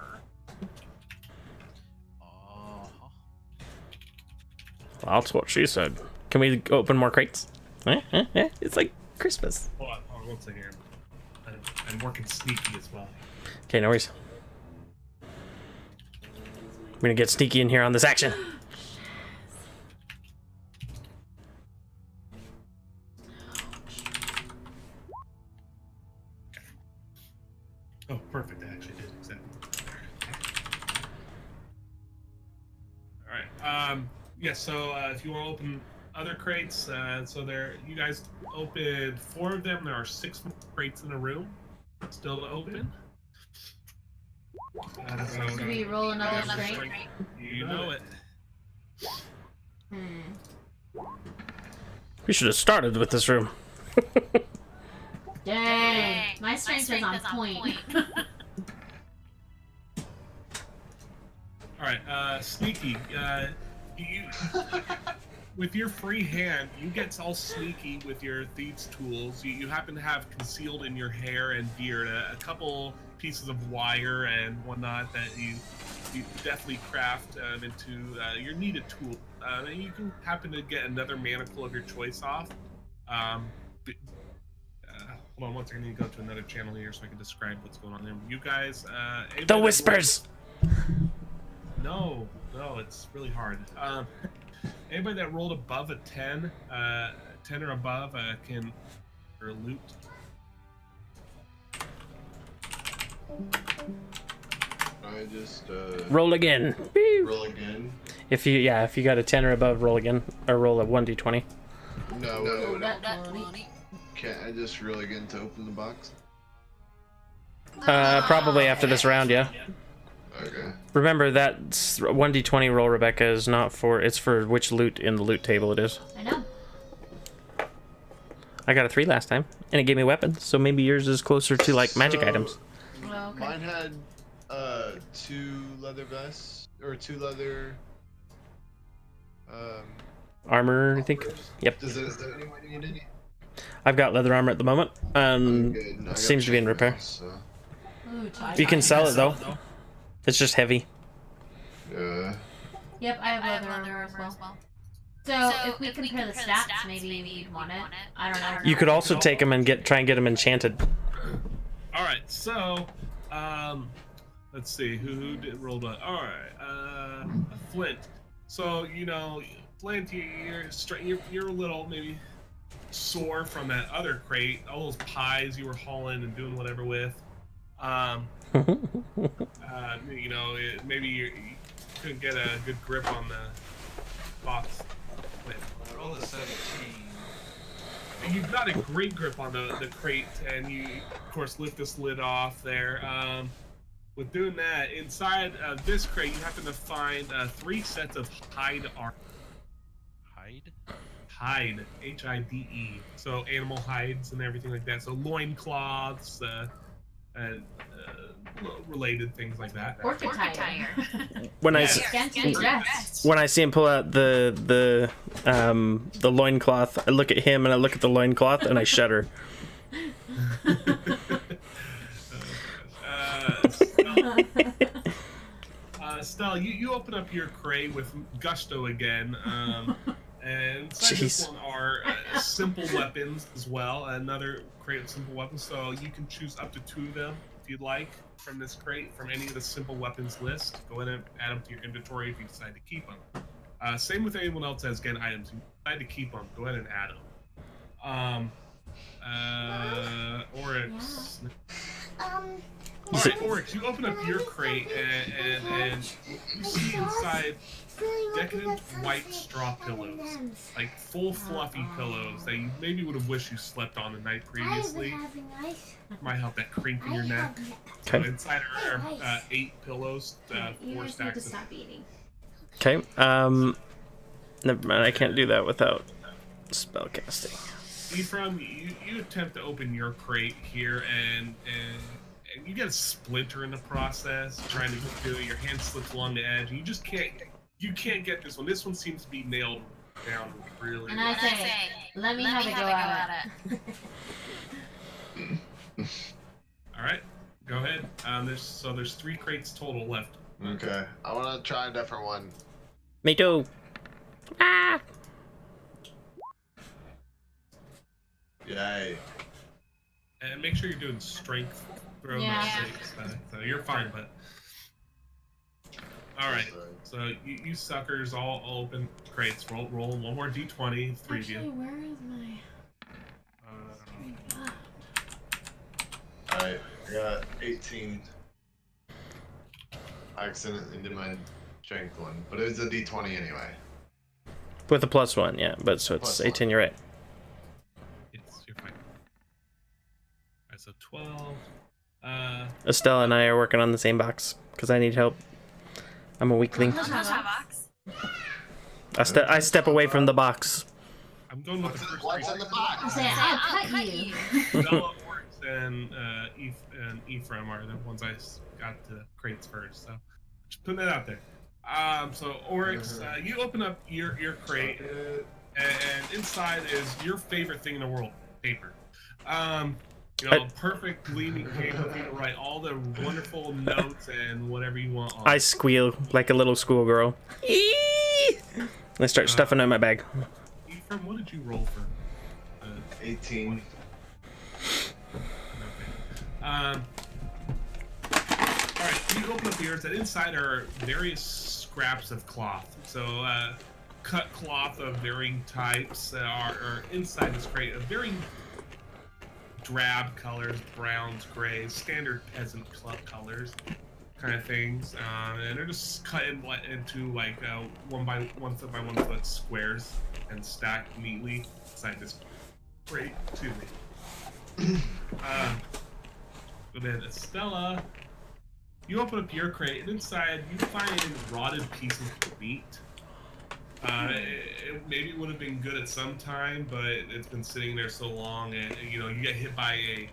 That's what she said. Can we open more crates? It's like Christmas. Hold on 1 second here. I'm working sneaky as well. Okay, no worries. We're gonna get sneaky in here on this action. Yeah. So if you want to open other crates, so there, you guys opened 4 of them. There are 6 more crates in the room still to open. Do we roll another strength? You know it. We should have started with this room. Dang, my strength is on point. All right, Sneaky. You with your free hand, you get all sneaky with your thieves' tools. You happen to have concealed in your hair and beard a couple pieces of wire and whatnot that you definitely craft into your needed tool. You can happen to get another manacle of your choice off. Hold on one second. I need to go to another channel here so I can describe what's going on there. You guys, The whispers. No, it's really hard. Anybody that rolled above a 10, 10 or above, can or loot. I just Roll again. roll again. If you got a 10 or above, roll again, or roll a 1d20. No. That 20. Can't I just roll again to open the box? Probably after this round, yeah. Okay. Remember that 1d20 roll, Rebecca, is not for, it's for which loot in the loot table it is. I know. I got a 3 last time, and it gave me weapons, so maybe yours is closer to like magic So, items. Oh, okay. Mine had 2 leather vests or 2 leather Armor, I think. armors. Yep. Does anyone need any? I've got leather armor at the moment. Good. I got Seems to be in chainmail, repair. So. Ooh, tie You can dye. sell it though. It's just heavy. Yeah. Yep, I have leather armor as well. So if we compare the stats, maybe we'd want it. I don't know. You could also take them and try and get them enchanted. All right, so let's see who did roll the. All right, Flint. So Flint, you're a little maybe sore from that other crate, all those pies you were hauling and doing whatever with. Maybe you couldn't get a good grip on the box. I rolled a 17. You've got a great grip on the crate, and you, of course, lift this lid off there. With doing that, inside this crate, you happen to find 3 sets of hide armor. Hide? Hide, H-I-D-E. So animal hides and everything like that. So loincloths, and related things like that. Orchid tire. When I Fancy dress. when I see him pull out the loincloth, I look at him and I look at the loincloth and I shudder. Stella, you open up your crate with gusto again, and inside this one are simple weapons as well. Another crate of simple weapons, so you can choose up to 2 of them if you'd like from this crate, from any of the simple weapons list. Go ahead and add them to your inventory if you decide to keep them. Same with anyone else that has again items. If you decide to keep them, go ahead and add them. Oryx. Alright, Oryx, you open up your crate and you see inside decadent white straw pillows. Like full fluffy pillows that you maybe would have wished you slept on the night previously. Might help that creep in your neck. So Okay. inside are 8 pillows, 4 You guys need to stacks of. stop eating. Okay. Never mind. I can't do that without spell casting. Ephraim, you attempt to open your crate here and you get a splinter in the process, trying to do it. Your hand slips along the edge, and you just can't get this one. This one seems to be nailed down really And well. I say, let me have a go at it. All right, go ahead. There's 3 crates total left. Okay. I want to try a different one. Me too. Ah! Yay. And make sure you're doing strength throw Yeah. mistakes. So you're fine, but all right. So you suckers all open crates. Roll one more d20. 3 of Actually, you. where is my... Alright, I got 18. I accidentally did my strength one, but it was a D20 anyway. With a +1, yeah. But so it's +1. 18. You're right. You're fine. Alright, so 12. Estella and I are working on the same box because I need help. I'm a weakling. I step away from the box. I'm going with the first What's in the box? I'll say, I'll cut you. Bella, Oryx, and Ephraim are the ones I got the crates first. So just putting that out there. So Oryx, you open up your crate, and inside is your favorite thing in the world: paper. You know, perfect gleaming paper for you to write all the wonderful notes and whatever you want on. I squeal like a little schoolgirl. I start stuffing it in my bag. Ephraim, what did you roll for? 18. Alright, you open up yours, and inside are various scraps of cloth. So, cut cloth of varying types are inside this crate of varying drab colors, browns, grays, standard peasant club colors kind of things. And they're just cut into like 1 by 1 foot by 1 foot squares and stacked neatly inside this crate. Excuse me. But then Estella, you open up your crate, and inside you find rotted pieces of meat. It maybe would have been good at some time, but it's been sitting there so long, and you know, you get hit by a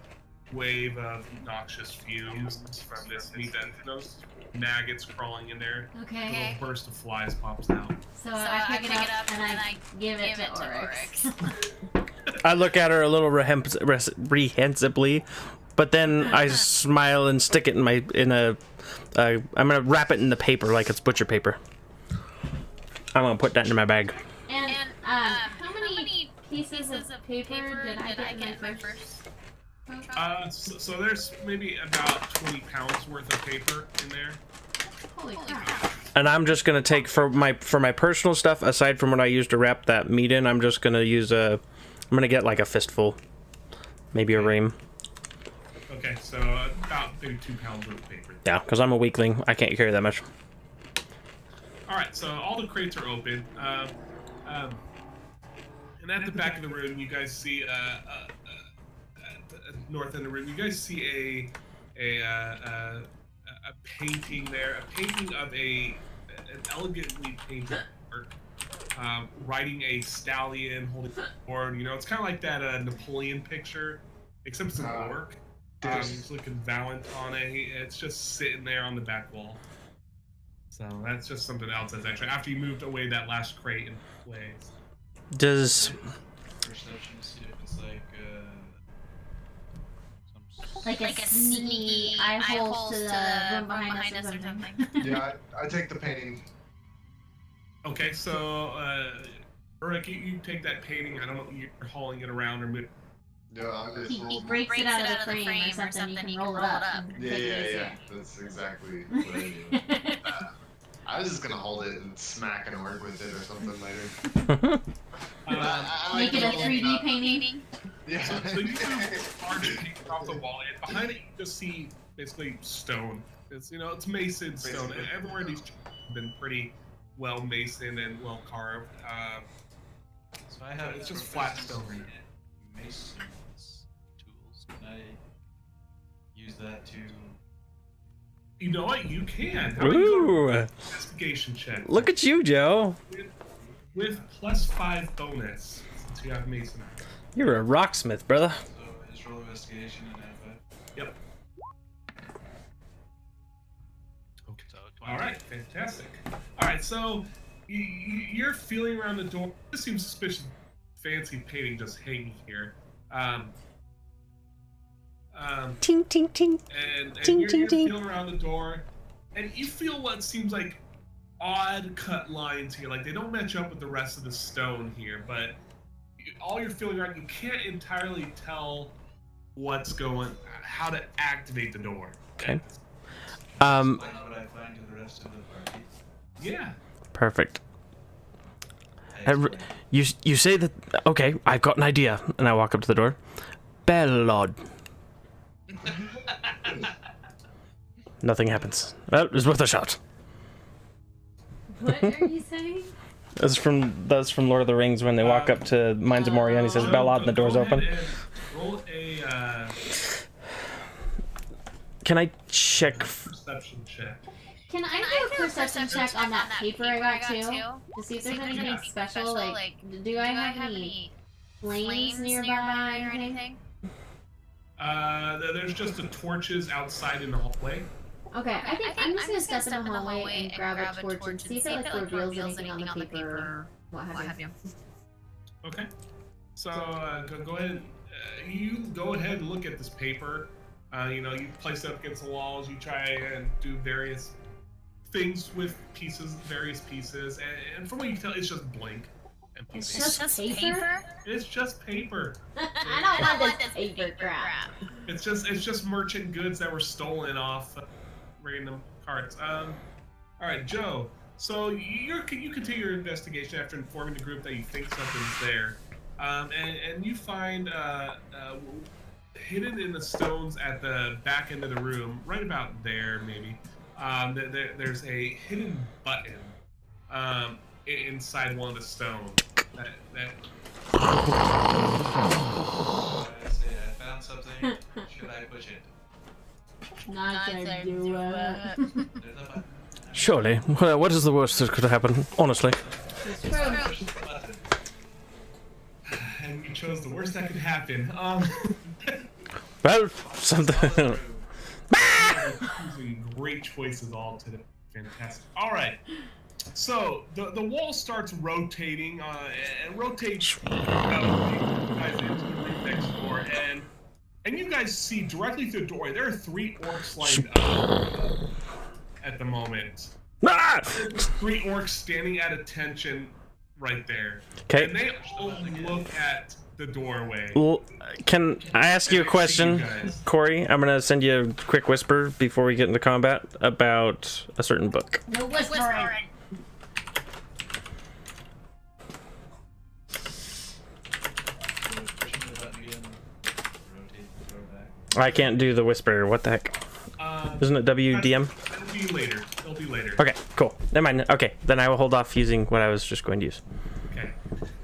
wave of noxious fumes from this meat that those maggots crawling in there. Okay. A little burst of flies pops out. So I pick it up and I give it to Oryx. I look at her a little reprehensibly, but then I smile and stick it I'm gonna wrap it in the paper like it's butcher paper. I'm gonna put that in my bag. And how many pieces of paper did I get in my first? So there's maybe about 20 pounds worth of paper in there. Holy crap. And I'm just gonna take for my personal stuff, aside from what I used to wrap that meat in, I'm just gonna use I'm gonna get like a fistful, maybe a ream. Okay, so about maybe 2 pounds worth of paper. Yeah, because I'm a weakling. I can't carry that much. All right, so all the crates are open, and at the back of the room, you guys see at the north end of the room, you guys see a painting there, a painting of an elegantly painted work, riding a stallion, holding a sword. You know, it's kind of like that Napoleon picture, except it's an orc. He's looking valiant on it. It's just sitting there on the back wall. So that's just something else that's extra. After you moved away that last crate in place. Does Perception to see if it's Like a sneaky eye holes to the room behind us or something. Yeah, I take the painting. Okay, so Rick, you take that painting. I don't know, you're hauling it around or moving. Yeah, I'm just He breaks it out of the frame or something, you can roll it up. And take it easy. Yeah. That's exactly what I do. I was just gonna hold it and smack an orc with it or something later. Make it a 3D painting. Yeah. So you do large painting off the wall, and behind it you just see basically stone. It's it's masoned stone. And everywhere these have been pretty well masoned and well carved. So I have It's just flat stone. Mason's tools. Can I use that to? You know what? You can. How about you go to ooh, an investigation check look at you, Joe. with +5 bonus since you have masonry. You're a rocksmith, brother. So I just roll investigation and have Yep. Okay. So All right, fantastic. All right, so you're feeling around the door. This seems suspicious. Fancy painting just hanging here. Ting, ting, ting. And Ting, you're ting, ting. feeling around the door, and you feel what seems like odd cut lines here. Like they don't match up with the rest of the stone here, but all you're feeling around, you can't entirely tell how to activate the door. Okay. explain what I find to the rest of the party. Yeah. Perfect. I explain. You say that. Okay, I've got an idea, and I walk up to the door. Bellod. Nothing happens. Well, it's worth a shot. What are you saying? That's from Lord of the Rings when they walk up to Mines of Moria and he says Belad and the door's go open. ahead and roll a Can I check? perception check. Can I do a perception check on that paper I got too? To see if there's anything special? Like, do I have any flames nearby or anything? There's just the torches outside in the hallway. Okay, I think I'm just gonna step in the hallway and grab a torch and see if it like reveals anything on the paper or what have you. Okay. So go ahead. You go ahead and look at this paper. You know, you place it up against the walls. You try and do various things with various pieces, and from what you can tell, it's just blank. It's just paper? It's just paper. I don't want this paper crap. It's just merchant goods that were stolen off random carts. All right, Joe. So you continue your investigation after informing the group that you think something's there, and you find hidden in the stones at the back end of the room, right about there maybe. There's a hidden button inside one of the stones. I found something. Should I push it? Not gonna do it. There's a button. Surely. What is the worst that could happen? Honestly. It's true. Push the button. And you chose the worst that could happen. Well, something. Using great choices all today. Fantastic. All right. So the wall starts rotating and rotates guys into the room next door, and you guys see directly through the doorway there are 3 orcs lined up at the moment. Ah! 3 orcs standing at attention right there. Okay. And they all look at the doorway. Well, can I ask you a question, Corey? I'm gonna send you a quick whisper before we get into combat about a certain book. No whispering. Pushing the button again. Rotate the door back. I can't do the whisper. What the heck? Isn't it WDM? It'll be later. It'll be later. Okay, cool. Never mind. Okay, then I will hold off using what I was just going to use. Okay.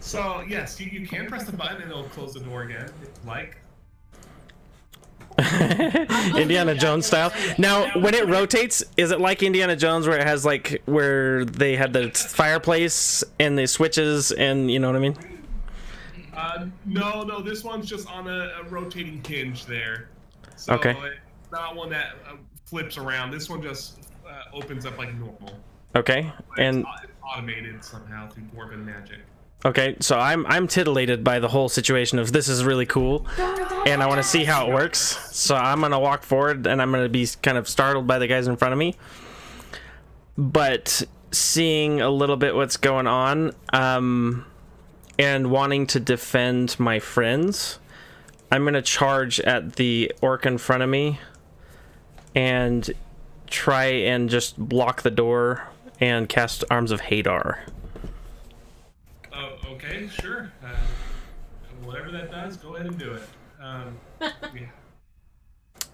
So yes, you can press the button and it'll close the door again, if you like. Indiana Jones style. Now, when it rotates, is it like Indiana Jones where it has like where they had the fireplace and the switches and you know what I mean? No, this one's just on a rotating hinge there. So Okay. It's not one that flips around. This one just opens up like normal. Okay, But and it's automated somehow through dwarven magic. okay, so I'm titillated by the whole situation of this is really cool, and I want to see how it works. So I'm gonna walk forward, and I'm gonna be kind of startled by the guys in front of me, but seeing a little bit what's going on, and wanting to defend my friends, I'm gonna charge at the orc in front of me, and try and just block the door and cast Arms of Hadar. Oh, okay, sure. Whatever that does, go ahead and do it. Yeah.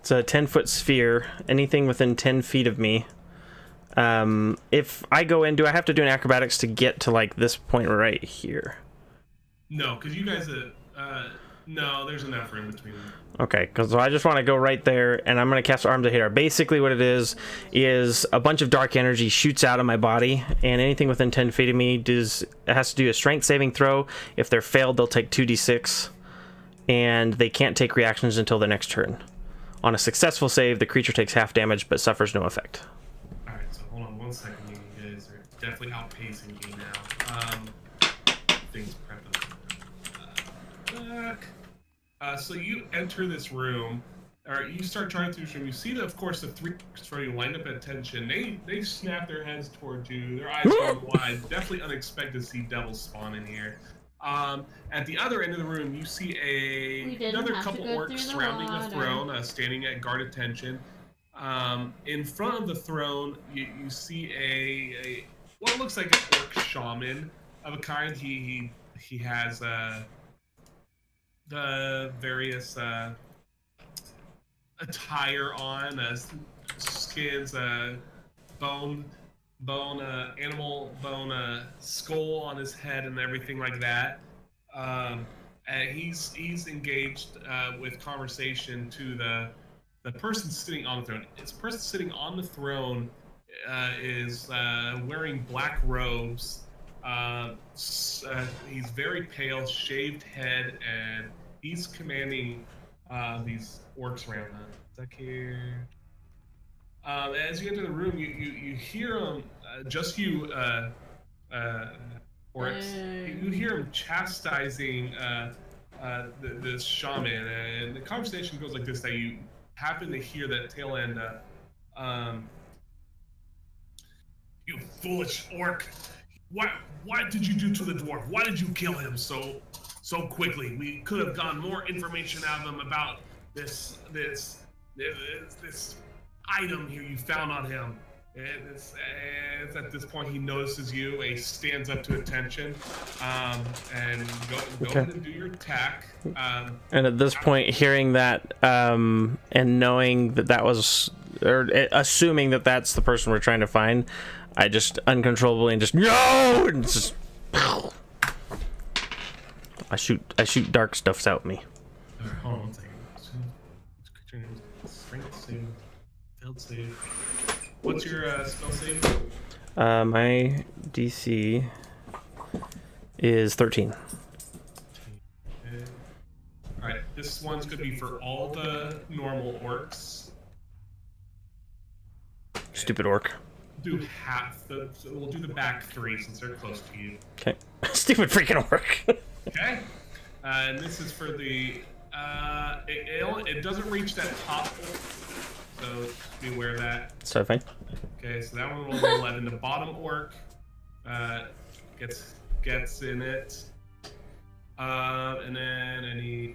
It's a 10-foot sphere. Anything within 10 feet of me. If I go in, do I have to do an acrobatics to get to like this point right here? No, because you guys, no, there's enough room between them. Okay, because I just want to go right there, and I'm going to cast Arms of Hadar. Basically what it is a bunch of dark energy shoots out of my body, and anything within 10 feet of me it has to do a strength saving throw. If they're failed, they'll take 2d6, and they can't take reactions until the next turn. On a successful save, the creature takes half damage, but suffers no effect. Alright, so hold on 1 second. You guys are definitely outpacing me now. Things prep up. So you enter this room, or you start trying through this room. You see that, of course, the 3 orcs you lined up at attention. They snap their heads towards you. Their eyes go wide. Definitely unexpected to see devils spawn in here. At the other end of the room, you see another couple orcs surrounding the throne, standing at guard attention. In front of the throne, you see a what looks like an orc shaman of a kind. He has the various attire on, skins, bone bone, animal bone skull on his head and everything like that. And he's engaged with conversation to the person sitting on the throne. This person sitting on the throne is wearing black robes. He's very pale, shaved head, and he's commanding these orcs around him. It's here. As you enter the room, you hear him, just you, orcs, you hear him chastising this shaman, and the conversation goes like this: that you happen to hear that tail end. You foolish orc! What did you do to the dwarf? Why did you kill him so quickly? We could have gotten more information out of him about this item here you found on him. It's at this point he notices you. He stands up to attention, and go ahead and do your attack. And at this point, hearing that and knowing that was, or assuming that that's the person we're trying to find, I just uncontrollably and just no, and just I shoot dark stuffs out me. Hold on one second. Strength save, failed save. What's your spell save? My DC is 13. Okay. All right, this one's gonna be for all the normal orcs. Stupid orc. Do half the. So we'll do the back three since they're close to you. Okay. Stupid freaking orc. Okay. And this is for the. It doesn't reach that top, so just be aware of that. So fine. Okay, so that one will be 11. The bottom orc gets in it. And then any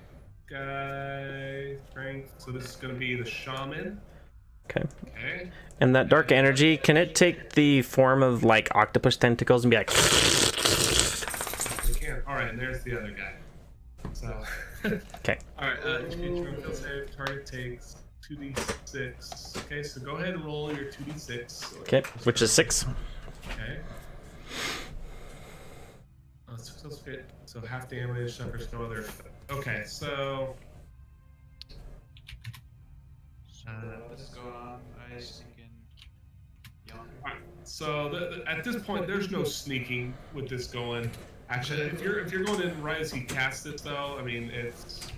guy strength. So this is going to be the shaman. Okay. Okay. And that dark energy, can it take the form of like octopus tentacles and be like? We can. All right, and there's the other guy. So. Okay. All right. Field save. Target takes 2d6. Okay, so go ahead and roll your 2d6. Okay, which is 6. Okay. So half damage, suffers no other. Okay, so. What's going on? I sneaking young. Alright, so at this point, there's no sneaking with this going. Actually, if you're going in right as he casts it, though, I mean it's.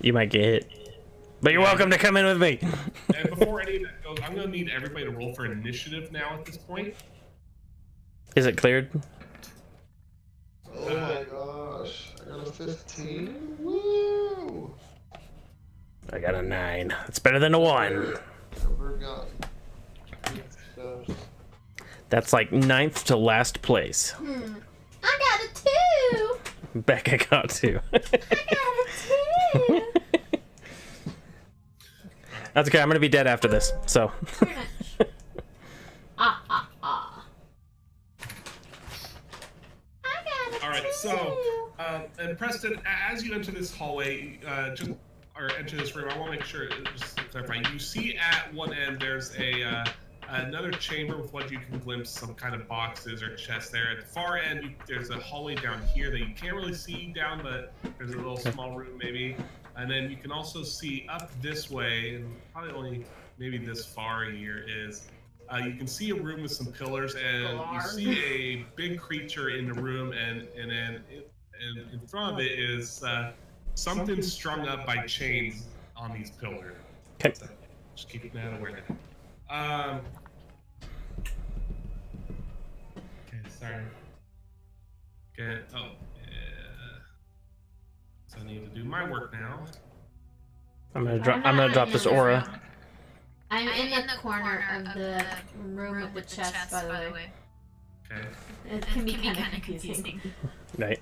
You might get hit, but you're welcome to come in with me. And before any of that goes, I'm gonna need everybody to roll for initiative now at this point. Is it cleared? Oh my gosh, I got a 15. Woo! I got a 9. It's better than a 1. Never got stuff. That's like 9th to last place. I got a 2. Becca got 2. I got a 2. That's okay. I'm gonna be dead after this. So. Pretty much. Ah. I got a 2. All right, so and Preston, as you enter this hallway, or enter this room, I want to make sure, just to clarify, you see at one end there's another chamber with what you can glimpse some kind of boxes or chests there. At the far end, there's a hallway down here that you can't really see down, but there's a little small room maybe. And then you can also see up this way, and probably only maybe this far here is, you can see a room with some pillars, and you see a big creature in the room, and then in front of it is something strung up by chains on these pillars. Okay. So just keep that aware. Okay, sorry. Okay. Oh, yeah. So I need to do my work now. I'm gonna drop this aura. I'm in the corner of the room with the chest, by the way. Okay. It can be kind of confusing. Right.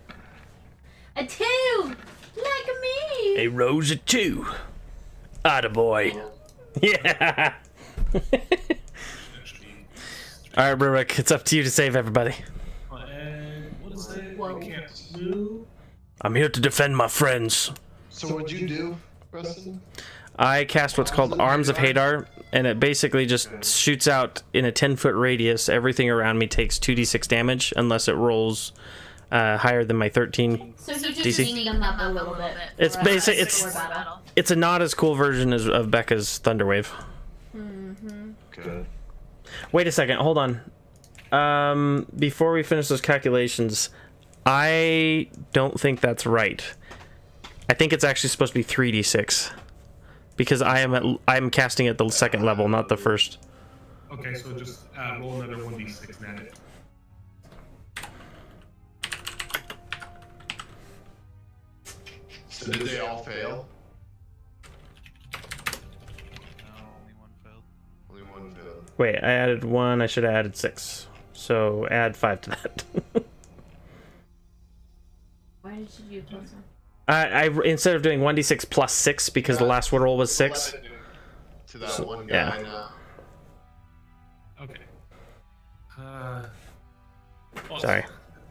A 2! Like me! A rose of 2. Attaboy. Yeah. All right, Rurik, it's up to you to save everybody. And what is it? Whoa. I can't move. I'm here to defend my friends. So what'd you do, Preston? I cast what's called Arms of Hadar, and it basically just shoots out in a 10-foot radius. Everything around me takes 2d6 damage unless it rolls higher than my 13. So he just DC. zinged them up a little bit. It's basic. It's a not as cool version of Becca's Thunderwave. Good. Wait a second. Hold on. Before we finish those calculations, I don't think that's right. I think it's actually supposed to be 3d6 because I'm casting at the second level, not the first. Okay, so just roll another 1d6 and add it. So did they all fail? No, only one failed. Only one failed. Wait, I added 1. I should have added 6. So add 5 to that. Why did you do plus one? I instead of doing 1d6 plus 6 because the last roll was 6. To that one guy yeah. now. Okay. Sorry.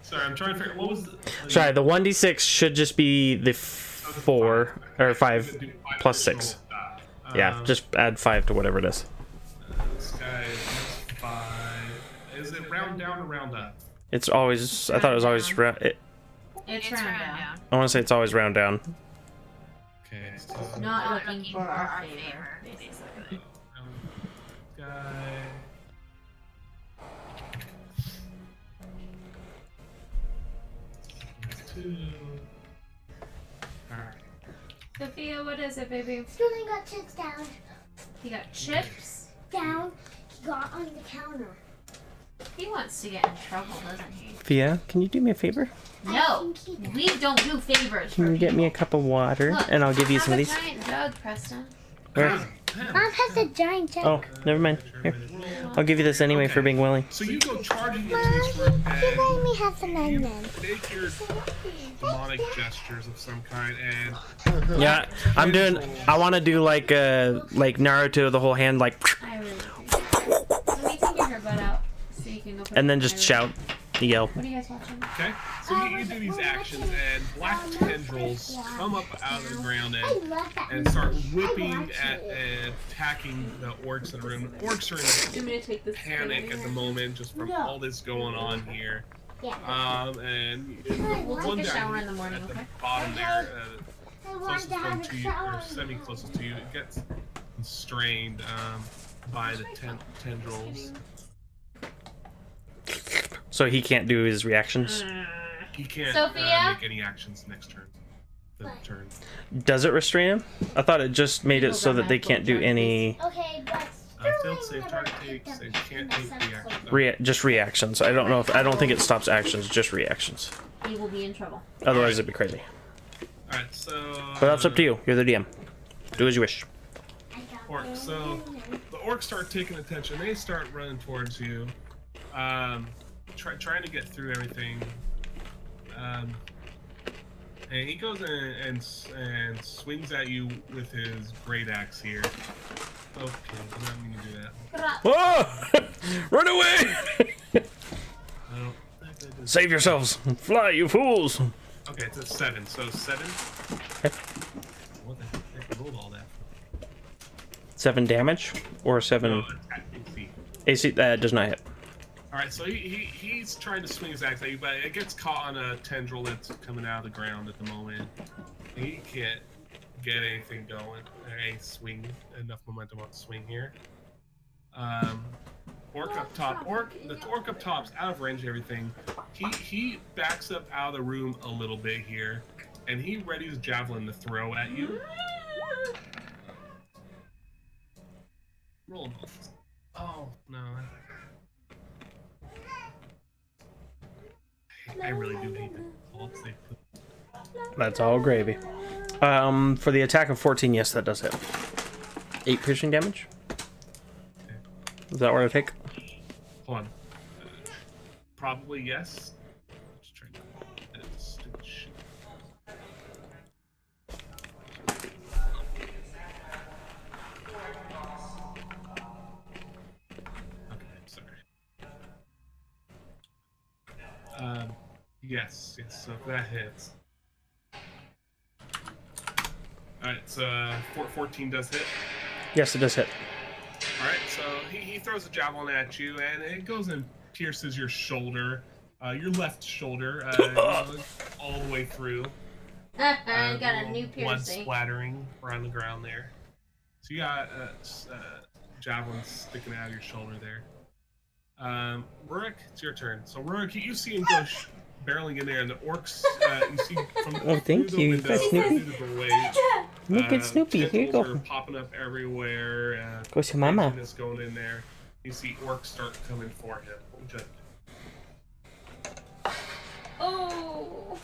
Sorry, I'm trying to figure. What was the? Sorry, the 1d6 should just be the 4 or 5 plus 6. Yeah, just add 5 to whatever it is. This guy is 5. Is it round down or round up? It's always. I thought it was always round. It's round down. I want to say it's always round down. Okay. So Not looking for our favor, basically. guy. Two. Alright. Sophia, what is it, baby? Sterling got chips down. You got chips? Down. He got on the counter. He wants to get in trouble, doesn't he? Fia, can you do me a favor? No, we don't do favors. Can you get me a cup of water Look, and I'll give you have some of a these? giant jug, Preston. Where? Mom has a giant jug. Oh, never mind. Here, I'll give you this anyway for being willing. So you go charging into Mom, this room you let and me have some you onions. make your demonic gestures of some kind and Yeah, I'm doing. I want to do like Naruto, the whole hand like, I really Let me take her butt out so you can go put and it then in just my shout, yell. room. What are you guys watching? okay. So you do these actions and black tendrils come up out of the ground I love that. and start whipping at and attacking the orcs in the room. The orcs are in I'm gonna take this. panic at the moment just from all this going on here. Yeah. And We'll one take a guy shower in the morning, at the okay? bottom there, I want closest to one have to a you, shower. or semi-closest to you, it gets constrained by the tendrils. So he can't do his reactions. He can't Sophia? make any actions next turn. The turn. Does it restrain him? I thought it just made it so that they can't do any Okay, but Failed Sterling save never target picked takes. up It can't take reactions. just reactions. I don't know if I don't think it stops actions, just reactions. He will be in trouble. Otherwise, it'd be crazy. Alright, so. But that's up to you. You're the DM. Do as you wish. Orcs. So the orcs start taking attention. They start running towards you, trying to get through everything. And he goes in and swings at you with his great axe here. Okay, I'm not gonna do that. Oh! Run away! I don't think I did. Save yourselves! Fly, you fools! Okay, it's a 7. So 7. Okay. What the heck? I rolled all that. 7 damage or 7 No, attack AC. AC. That does not hit. Alright, so he's trying to swing his axe at you, but it gets caught on a tendril that's coming out of the ground at the moment. He can't get anything going. Swing, enough momentum on the swing here. Orc up top. The orc up top's out of range of everything. He backs up out of the room a little bit here, and he readies javelin to throw at you. Roll him. Oh, no. I really do hate that. That's all gravy. For the attack of 14, yes, that does hit. 8 piercing damage. Is that what I take? Hold on. Probably yes. Just trying to edit this stupid shit. Okay, sorry. Yes, so that hits. Alright, so 14 does hit. Yes, it does hit. Alright, so he throws a javelin at you, and it goes and pierces your shoulder, your left shoulder, all the way through. I got a new Blood piercing. splattering around the ground there. So you got javelin sticking out of your shoulder there. Rurik, it's your turn. So Rurik, you see him go barreling in there, and the orcs, you see from Oh, thank through the you. window, That's Snoopy. through the doorway, Look at Snoopy. Here you tentacles go. are popping up everywhere. Goes your mama. Is going in there. You see orcs start coming for him. Just, Oh.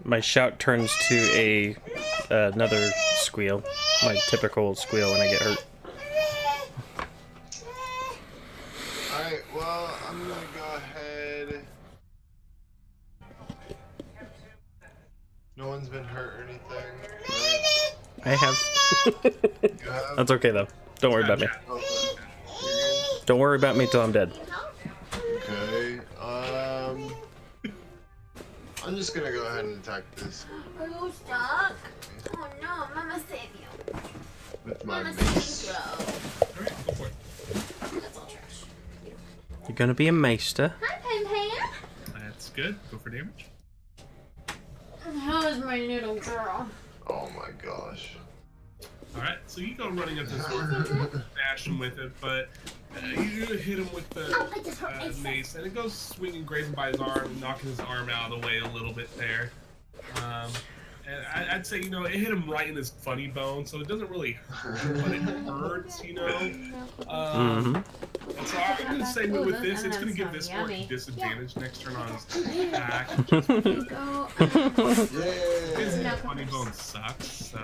My shout turns to another squeal. My typical squeal when I get hurt. Alright, well, I'm gonna go ahead. No one's been hurt or anything. Right? I have. You have? That's okay though. Don't worry about me. Okay. Don't worry about me till I'm dead. Okay. I'm just gonna go ahead and attack this Are you stuck? Oh no, Mama save you. with my Mama mace. save you. alright, go for it. That's all trash. You're gonna be a maester. Hi, Pan Pan. That's good. Go for damage. How is my little girl? Oh my gosh. Alright, so you go running up this bash him with it, but you hit him with the Oh, I just hurt myself. mace, and it goes swinging, grazing by his arm, knocking his arm out of the way a little bit there. And I'd say, it hit him right in his funny bone, so it doesn't really hurt, but it hurts, And so I'm going to say with this, it's going to give this orc disadvantage next turn on his attack. Go. His Yeah. funny bone sucks, so...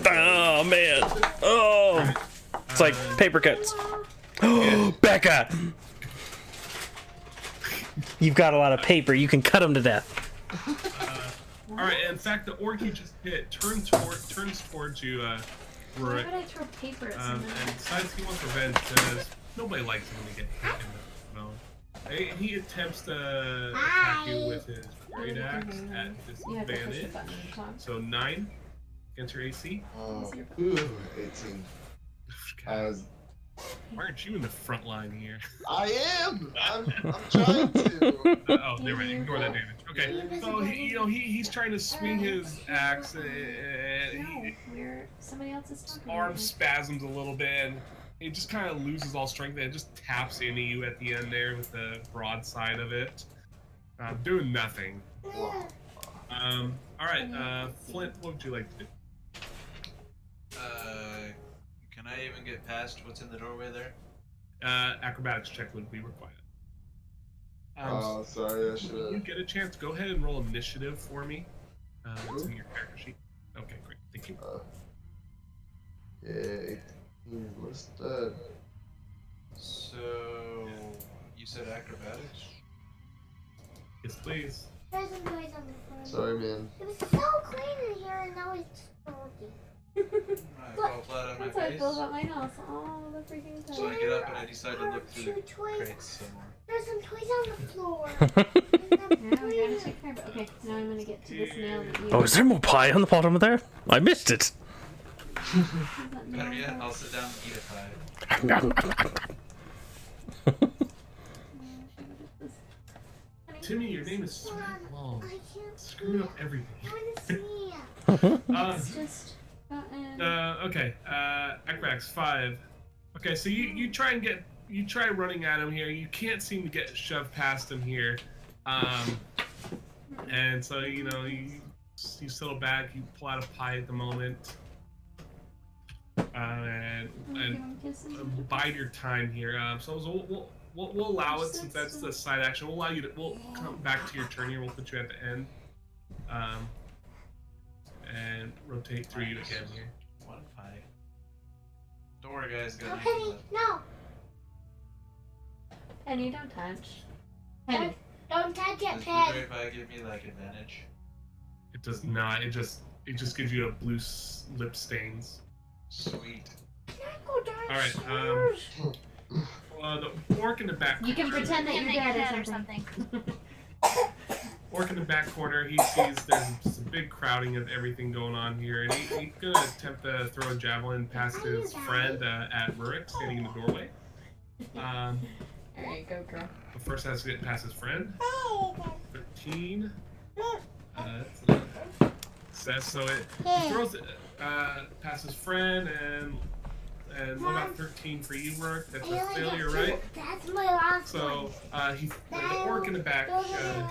Yeah. Oh man. Oh. It's like paper cuts. Oh, Becca. You've got a lot of paper. You can cut them to death. Alright, in fact, the orc you just hit turns towards you, Why Rurik, would I throw paper at and someone? decides he wants revenge because nobody likes him when they get hit in the bone. He attempts to attack you with his great axe at You have to push the disadvantage. button at the top. So 9 against your AC. Oh, ooh, 18. As Why aren't you in the front line here? I am! I'm trying to. Oh, never mind. Ignore that damage. Okay, so he's trying to swing his axe, and No, we're somebody else is talking. arm spasms a little bit, and it just kind of loses all strength, and it just taps into you at the end there with the broadside of it. Doing nothing. Alright, Flint, what would you like to do? Can I even get past what's in the doorway there? Acrobatics check would be required. Oh, sorry, I You should've. get a chance, go ahead and roll initiative for me. It's in your character sheet. Okay, great. Thank you. Yeah, 18. What's that? So you said acrobatics? Yes, please. There's a noise on the floor. Sorry, man. It was so clean in here and now it's smoky. I fall flat on my That's how I face. feel about my house all the freaking So time. I get up and I decide to look through the Two toys. crates some more. There's some toys on the floor. Yeah, we gotta take care of it. Okay, now I'm gonna get to this nail that you. Oh, is there more pie on the bottom of there? I missed it. Better yet, I'll sit down and eat a pie. Timmy, your name is so long. I can't Screwing up everything. I want to see it. It's just gotten. Okay, Acrobatics 5. Okay, so you try running at him here. You can't seem to get shoved past him here. And so, you settle back, you pull out a pie at the moment. And bide your time here. So we'll allow it since that's the side action. We'll allow you to. We'll come back to your turn here. We'll put you at the end, and rotate through you again here. One pie. Don't worry, guys. No, Got Penny, anything left. no. Penny, don't touch. Penny. Don't touch it, Does Penny. blueberry pie give me like advantage? It does not. It just gives you a blue lip stains. Sweet. Can I go All right. downstairs? The orc in the back. You can pretend that you're dead or something. orc in the back corner, he sees there's some big crowding of everything going on here, and he's gonna attempt to throw a javelin past his friend at Rurik, standing in the doorway. Alright, go girl. But first has to get past his friend. 13. Says so he throws it past his friend, and what about 13 for you, Rurik? That's a failure, right? That's my last So one. the orc in the back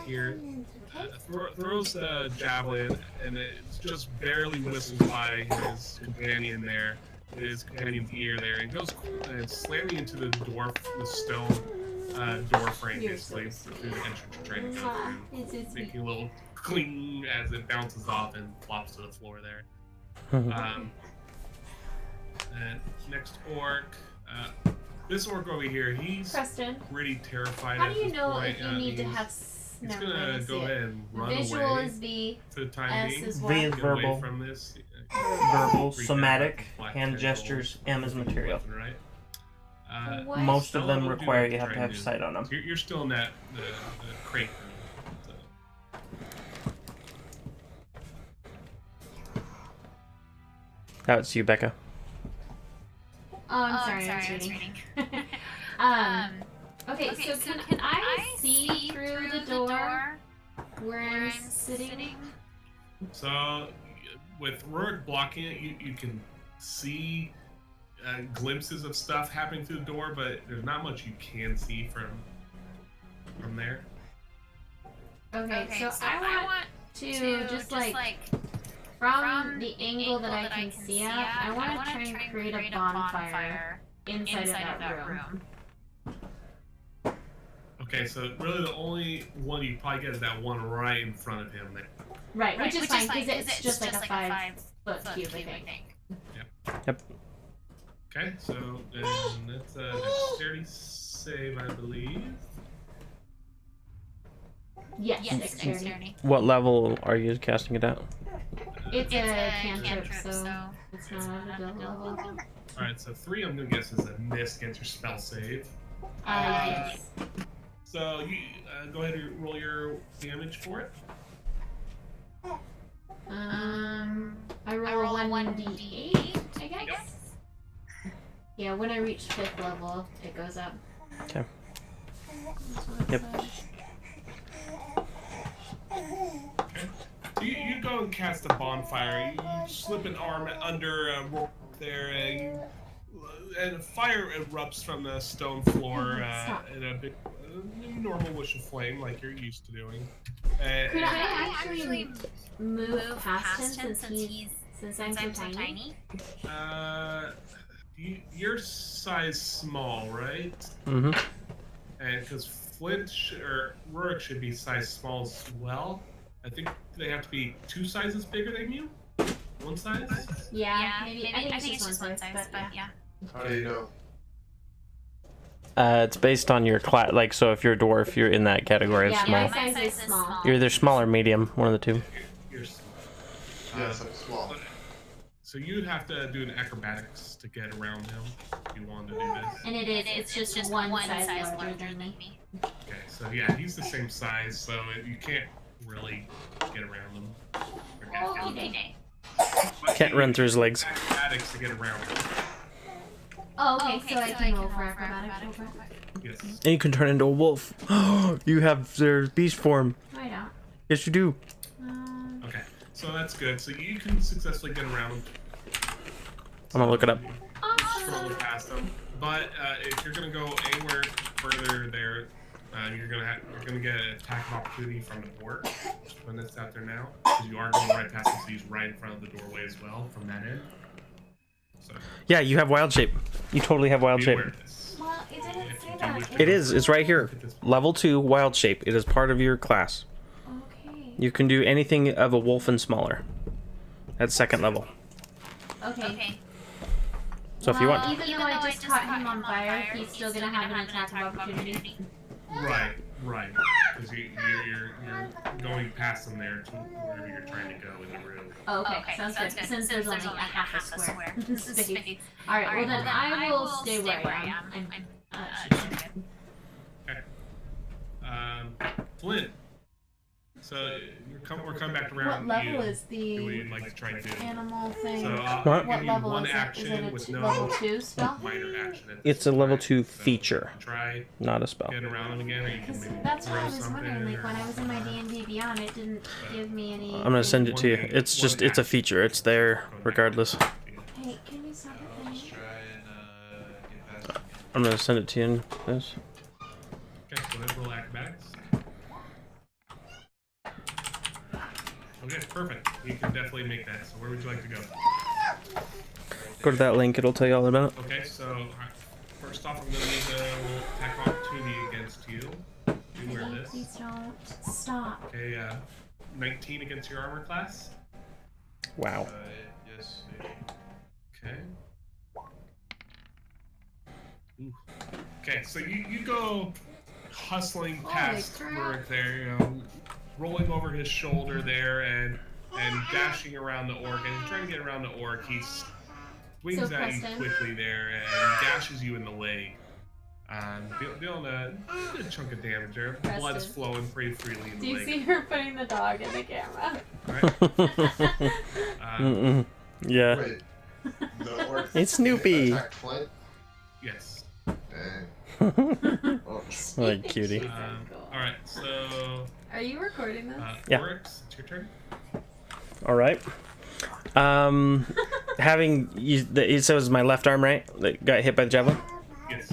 here throws the javelin, and it just barely whistles by his companion there, his companion's ear there, and goes slamming into the stone door frame, You're basically, so through the entrance you're trying to go through, It's so sweet. making a little cling as it bounces off and flops to the floor there. And next orc, this orc over here, he's Preston, pretty terrified how at do you this know point. if you need to he's- have... He's Never mind, gonna I go see it. ahead and run Visual away is B, for the time S being. is V Y. is Get away verbal. from this. Verbal, Freak out, somatic, black hand tentacles, gestures, M is material. Right? What? Most Stella, of them what would you require like you to have to try have and do? sight on them. So you're still in that the crate room. Now it's you, Becca. Oh, I'm sorry, I was reading. Okay, so can I see through the door where I'm sitting? So with Rurik blocking it, you can see glimpses of stuff happening through the door, but there's not much you can see from there. Okay, so I want to just like from the angle that I can see at, I want to try and create a bonfire inside of that room. Okay, so really the only one you probably get is that one right in front of him there. Right, which is fine because it's just like a 5-foot cube, I think. Okay, so then that's a dexterity save, I believe. Yes, dexterity. What level are you casting it at? It's a cantrip, so it's not at a double level. Alright, so 3 I'm gonna guess is a miss against your spell save. Yes. So you go ahead and roll your damage for it. I roll 1d8, I guess? Yeah, when I reach 5th level, it goes up. Okay. That's what it Yep. says. Okay. So you go and cast a bonfire. You slip an arm under a rope there, and fire erupts from the stone floor in a big, normal wish of flame, like you're used to doing. Could I actually move past him since I'm so tiny? Your size small, right? Mm-hmm. And because Flint or Rurik should be size small as well. I think they have to be 2 sizes bigger than you. 1 size. Yeah, maybe. I think it's just one size, but yeah. How do you know? It's based on your class. Like, so if you're a dwarf, you're in that category of Yeah, small. my size is small. You're either small or medium, one of the two. You're small. Yes, I'm small. So you'd have to do an acrobatics to get around him if you wanted to do this. And it's just one size larger than me. Okay, so yeah, he's the same size, so you can't really get around him. Okay. But Can't you run through his use legs. Acrobatics to get around him. Oh, okay, so I can roll for acrobatics. Yes. And you can turn into a wolf. You have their beast form. I don't. Yes, you do. Okay, so that's good. So you can successfully get around. I'm gonna look it up. Scroll past them. But if you're gonna go anywhere further there, you're gonna get an attack of opportunity from the dwarf when it's out there now, because you are going right past him, so he's right in front of the doorway as well from that end. So Yeah, you have wild shape. You totally have wild be shape. aware of this. Well, it didn't If say you do that. wish to It is. It's right here. Level 2 wild shape. It is part of your class. Okay. You can do anything of a wolf and smaller. At 2nd level. Okay. So if you want. Even though I just caught him on fire, he's still gonna have an attack of opportunity. Right. Because you're going past them there to wherever you're trying to go in the room. Oh, okay, sounds good. Since there's only a half a square space. Alright, well then I will stay where I am. Okay. Flint. So we're coming back What around. level you. is What would the you like to try and do? animal thing? So What? I'll What give you level one is it? Is action it a with level 2 spell? minor action. at It's this a level time. 2 So feature, try not a spell. getting around them again, or you can Because maybe that's what throw I was something. wondering. Like when or- I was in my D&D Beyond, it didn't give me any. I'm gonna send it to you. It's just, it's a feature. It's there regardless. Hey, can you stop it? Let's try and get past him. I'm gonna send it to you in this. Okay, so let's roll acrobatics. Okay, perfect. You can definitely make that. So where would you like to go? Go to that link. It'll tell you all about it. Okay, so first off, I'm going to need a little attack opportunity against you. Beware this. Please don't stop. Okay, 19 against your armor class. Wow. Yes. Okay. Ooh. Okay, so you go hustling past crap. Rurik there, you know, rolling over his shoulder there and dashing around the orc, and he's trying to get around the orc. He swings So, at Preston. you quickly there and gashes you in the leg. Dealing a good chunk of damage there. Preston. Blood's flowing pretty freely in Do the you leg. see her putting the dog in the camera? Right? Mm-mm. Yeah. Wait. The orc It's Snoopy. attacked Flint? Yes. Dang. Oh, Like cutie. She's so cool. Alright, so Are you recording this? Yeah. Oryx, it's your turn. All right. Having so it was my left arm, right? That got hit by the javelin. Yes.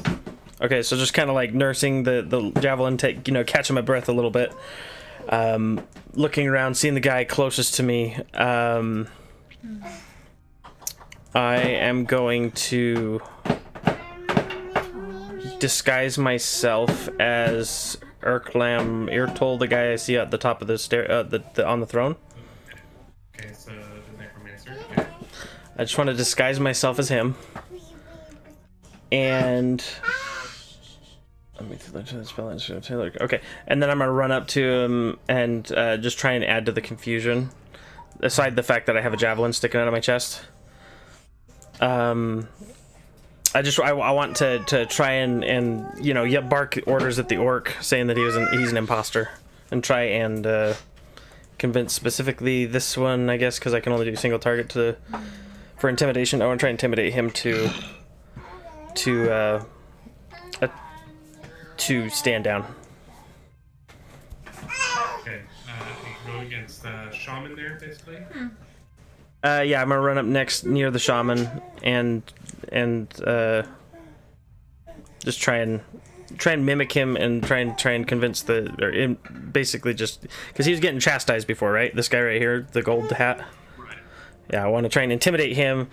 Okay, so just kind of like nursing the javelin, catching my breath a little bit. Looking around, seeing the guy closest to me. I am going to disguise myself as Erklam Irtol, the guy I see at the top of the stair, on the throne. Okay, so the necromancer. Okay. I just want to disguise myself as him. And let me to the spell. Okay, and then I'm gonna run up to him and just try and add to the confusion. Aside the fact that I have a javelin sticking out of my chest. I want to try and bark orders at the orc, saying that he's an imposter, and try and convince specifically this one, I guess, because I can only do single target for intimidation. I want to try and intimidate him to stand down. Okay, you go against shaman there, basically. Yeah, I'm gonna run up next near the shaman and just try and mimic him and try and convince basically just because he was getting chastised before, right? This guy right here, the gold hat. Right. Yeah, I want to try and intimidate him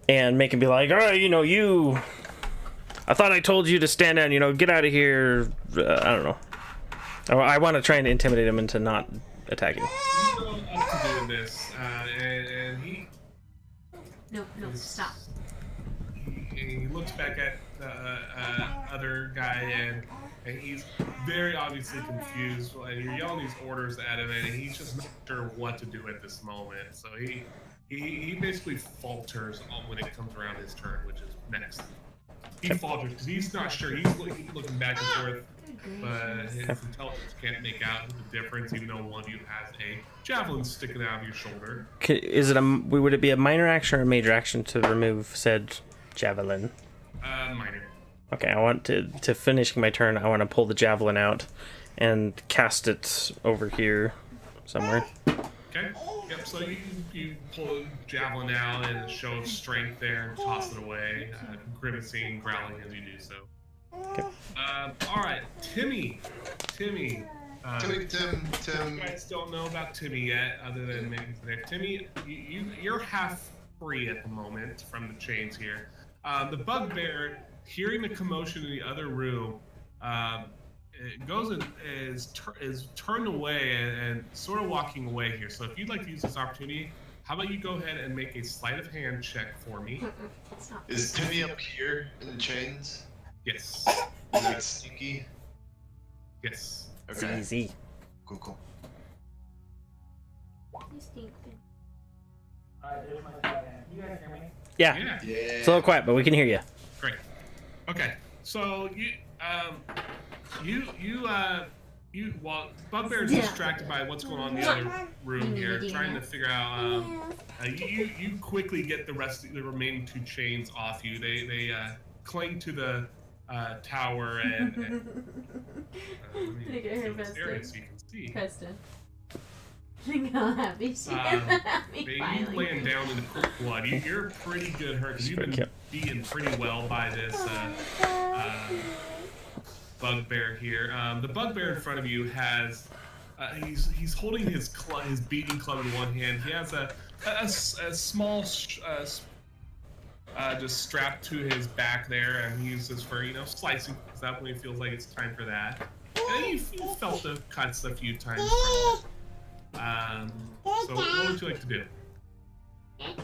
and make him be like, oh, you. I thought I told you to stand down. Get out of here. I don't know. I want to try and intimidate him into not attacking. You go up to doing this, and he No, stop. he looks back at the other guy, and he's very obviously confused. And you're yelling these orders at him, and he's just not sure what to do at this moment. So he basically falters when it comes around his turn, which is next. He falters because he's not sure. He's looking back and forth, but his intelligence can't make out the difference, even though one of you has a javelin sticking out of your shoulder. Would it be a minor action or a major action to remove said javelin? Minor. Okay, I want to finish my turn. I want to pull the javelin out and cast it over here somewhere. Okay. Yep. So you pull the javelin out and show strength there and toss it away, grimacing, growling as you do so. Okay. All right, Timmy. Tim. You guys don't know about Timmy yet, other than maybe there. Timmy, you're half free at the moment from the chains here. The bugbear, hearing the commotion in the other room, it goes and is turned away and sort of walking away here. So if you'd like to use this opportunity, how about you go ahead and make a sleight of hand check for me? Stop. Is Timmy up here in the chains? Yes. Is that sneaky? Yes. It's Okay. easy. Cool. You stink. Yeah. Yeah. Yeah. It's a little quiet, but we can hear you. While Bugbear is distracted by what's going on in the other room here, trying to figure out, you quickly get the remaining 2 chains off you. They cling to the tower and let me get this area so you can see. Preston. Look how happy she is. You laying down in the quick blood. You're pretty good hurt because you've been beaten pretty well by this Bugbear here. The Bugbear in front of you has he's holding his beating club in one hand. He has a small just strapped to his back there, and he uses for slicing stuff when he feels like it's time for that. And you've felt the cuts a few times. So what would you like to do? I'm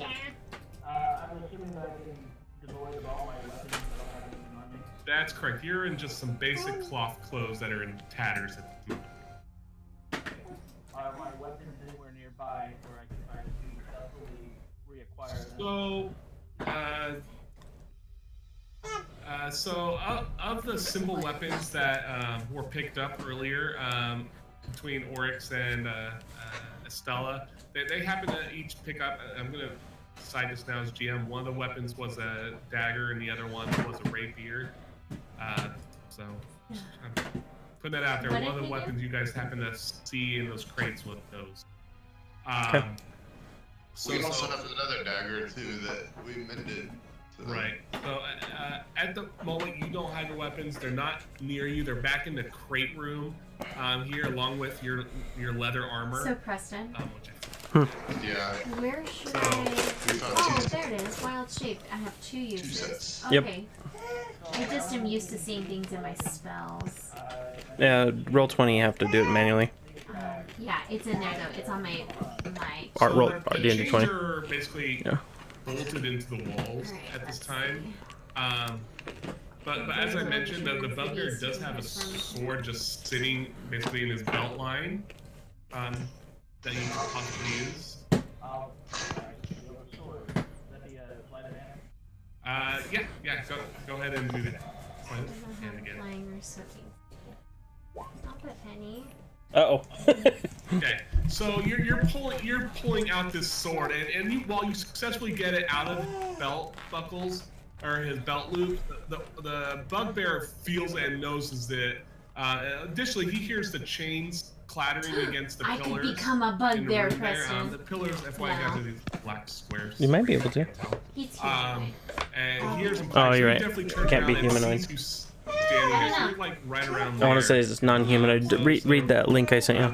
assuming that I can deploy all my weapons that I have on me. That's correct. You're in just some basic cloth clothes that are in tatters at the moment. Are my weapons anywhere nearby where I can try to successfully reacquire them? So of the simple weapons that were picked up earlier between Oryx and Estella, they happen to each pick up. I'm gonna decide this now as GM. One of the weapons was a dagger, and the other one was a rapier. So I'm putting that out there. One of the weapons you guys happen to see in those crates with those. Okay. We also have another dagger too that we mended. Right. So at the moment, you don't have your weapons. They're not near you. They're back in the crate room here, along with your leather armor. So Preston, Yeah. where should We I? found Oh, 2 there it is. Wild shape. I have 2 uses. sets. Yep. Okay. I just am used to seeing things in my spells. Yeah, roll 20. You have to do it manually. Yeah, it's in there though. It's on my. Art roll. The D&D chains 20. are basically bolted into the walls at this time. But as I mentioned, the Bugbear does have a sword just sitting basically in his belt line that you can possibly use. Yeah. Go ahead and do that. And again. Flying or soaking. Stop it, Penny. Uh-oh. Okay, so you're pulling out this sword, and while you successfully get it out of his belt buckles or his belt loop, the Bugbear feels and knows it. Additionally, he hears the chains clattering against the pillars. I could become a Bugbear, in the room there. Preston. The pillars, FYI, guys, are these black squares. You might be able to. He's here. And he hears him. Oh, you're right. Definitely turns Can't be around and humanoid. sees you standing there. So you're like right around there. I want to say it's non-humanoid. Read that link I sent you.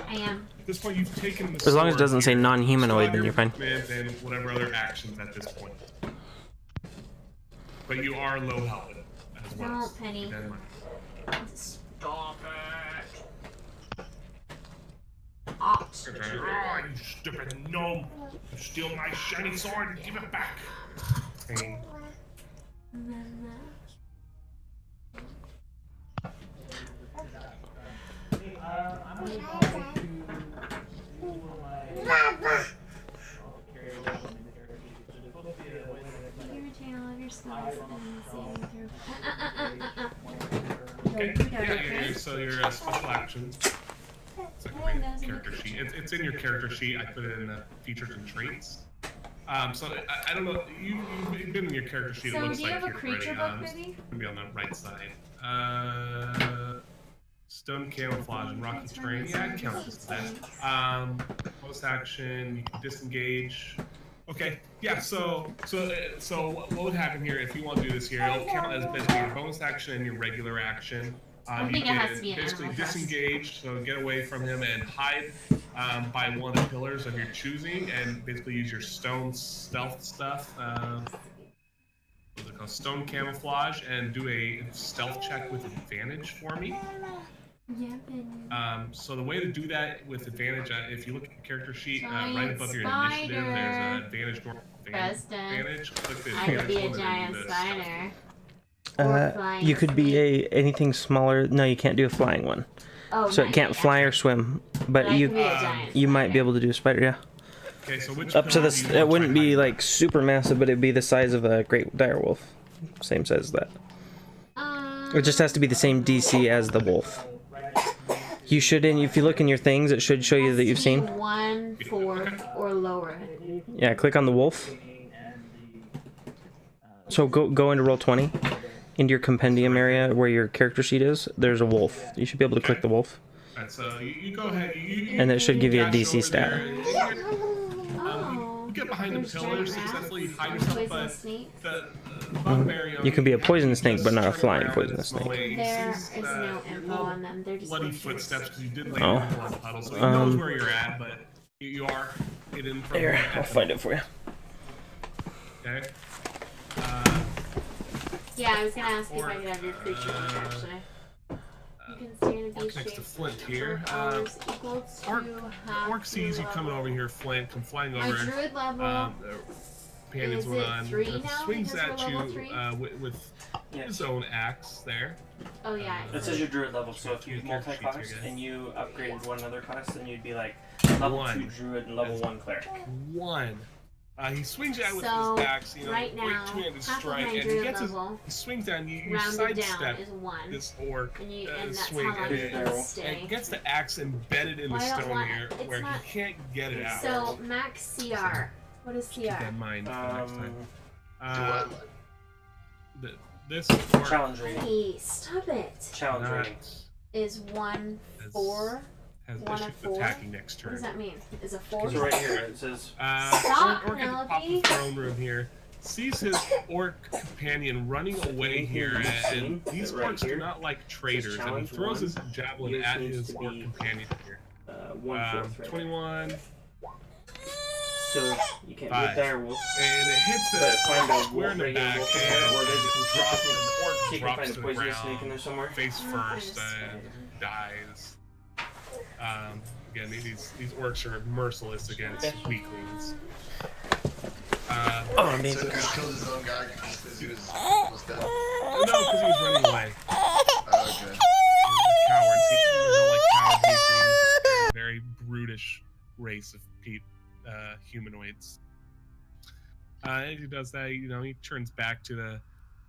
I am. At this point, you've taken the As long as it sword doesn't say here. non-humanoid, Still then you're fine. have your movement and whatever other actions at this point. But you are low health as well. Don't, Penny. Keep that in mind. Stop it. Oh, Oh, you stupid gnome! You steal my shiny sword and give it back! Pain. Okay, yeah, so your special action. It's like a character sheet. It's in your character sheet. I put it in the features and traits. So I don't know. You've been in your character sheet. So It looks do you like have a you're creature ready. book, It's maybe? gonna be on the right side. Stone camouflage and rocky terrain. Yeah, I'd count this as that. Post action. You can disengage. Okay. Yeah. So what would happen here if you want to do this here? It'll count as basically your bonus action and your regular action. I You think it has to can be an basically animal first. disengage, so get away from him and hide by one of the pillars of your choosing, and basically use your stone stealth stuff. What's it called? Stone camouflage, and do a stealth check with advantage for me. So the way to do that with advantage, if you look at your character sheet, right above your initiative, there's an advantage. Preston, Advantage. Click the I could be a advantage one and giant do the stealth. spider. Or flying You could be anything smaller. No, you can't do a flying one. Oh, So it not can't yet. fly or swim. But I could be a you giant might be spider. able to do a spider, yeah. Okay, so which Up to pillar this, do you it want to wouldn't try be hiding? like super massive, but it'd be the size of a great direwolf. Same size as that. It just has to be the same DC as the wolf. You should, if you look in your things, it should show you that you've seen. 1, 4, or lower. Yeah, click on the wolf. So go into Roll20, into your compendium area where your character sheet is. There's a wolf. You should be able to click the wolf. Alright, so you go ahead. And it should give you a dash DC over stat. there, and you get behind the There's pillars, giant successfully rats, hide yourself, poisonous but snakes. the bugbear, You can be a poisonous he snake, does but not a turn flying around poisonous in a small snake. way. He There sees, is no your info on them. They're just bloody little shapes. footsteps because you did lay Oh. in the blood puddle, so he knows where you're at, but you are hidden from Here, him. I'll find it for you. Okay. Yeah, I was gonna ask if I could have your creature image, actually. You can stand in Orc these next to shapes. Flint here. Hours equal Orc, to half Orc sees you your coming level. over here, Flint, come flying My over. druid level Companions is went it on. 3 now Swings because at we're you level 3? with Yeah. his own axe there. Oh yeah. It says your druid level, so if you Your character sheet's multi-class here, guys. and you upgraded one other class, then you'd be like level 2 druid and level 1 cleric. One. He swings at with So, his axe, right now, two-handed half of strike, my and he druid gets level, he swings down. You rounded down sidestep is 1. this orc And that's swing, how long and you it, can and stay. it gets the axe embedded in the Well, I don't stone want- here, it's where not- he can't get it out. So max CR. What is Keep that CR? in mind for next time. Do This Challenge rating. Hey, stop it. Challenge rating. Is 1 Has- 4? has One issue of 4? attacking next What turn. does that mean? Is it 4? So right here it says Stop, Orc at the top of the Penelope. throne room here sees his orc companion running away here, and these Right orcs do here. not like traitors, and he challenge throws his one. javelin Yours at needs his to orc be, companion here. 1/4 right? 21, So you can't do 5. a dire wolf. And it hits But the find a square in the regular back, wolf and in there, or there's a it drops, and the so orc you can drops find to a the poisonous snake in ground, there somewhere. face I'm not first, finding and it. dies. Again, these orcs are merciless against weaklings. Oh, I'm being So he killed his own guy because he was almost dead. No, because he was running away. Okay. Cowards. He don't like coward weaklings. They're a very brutish race of humanoids. And he does that, he turns back to the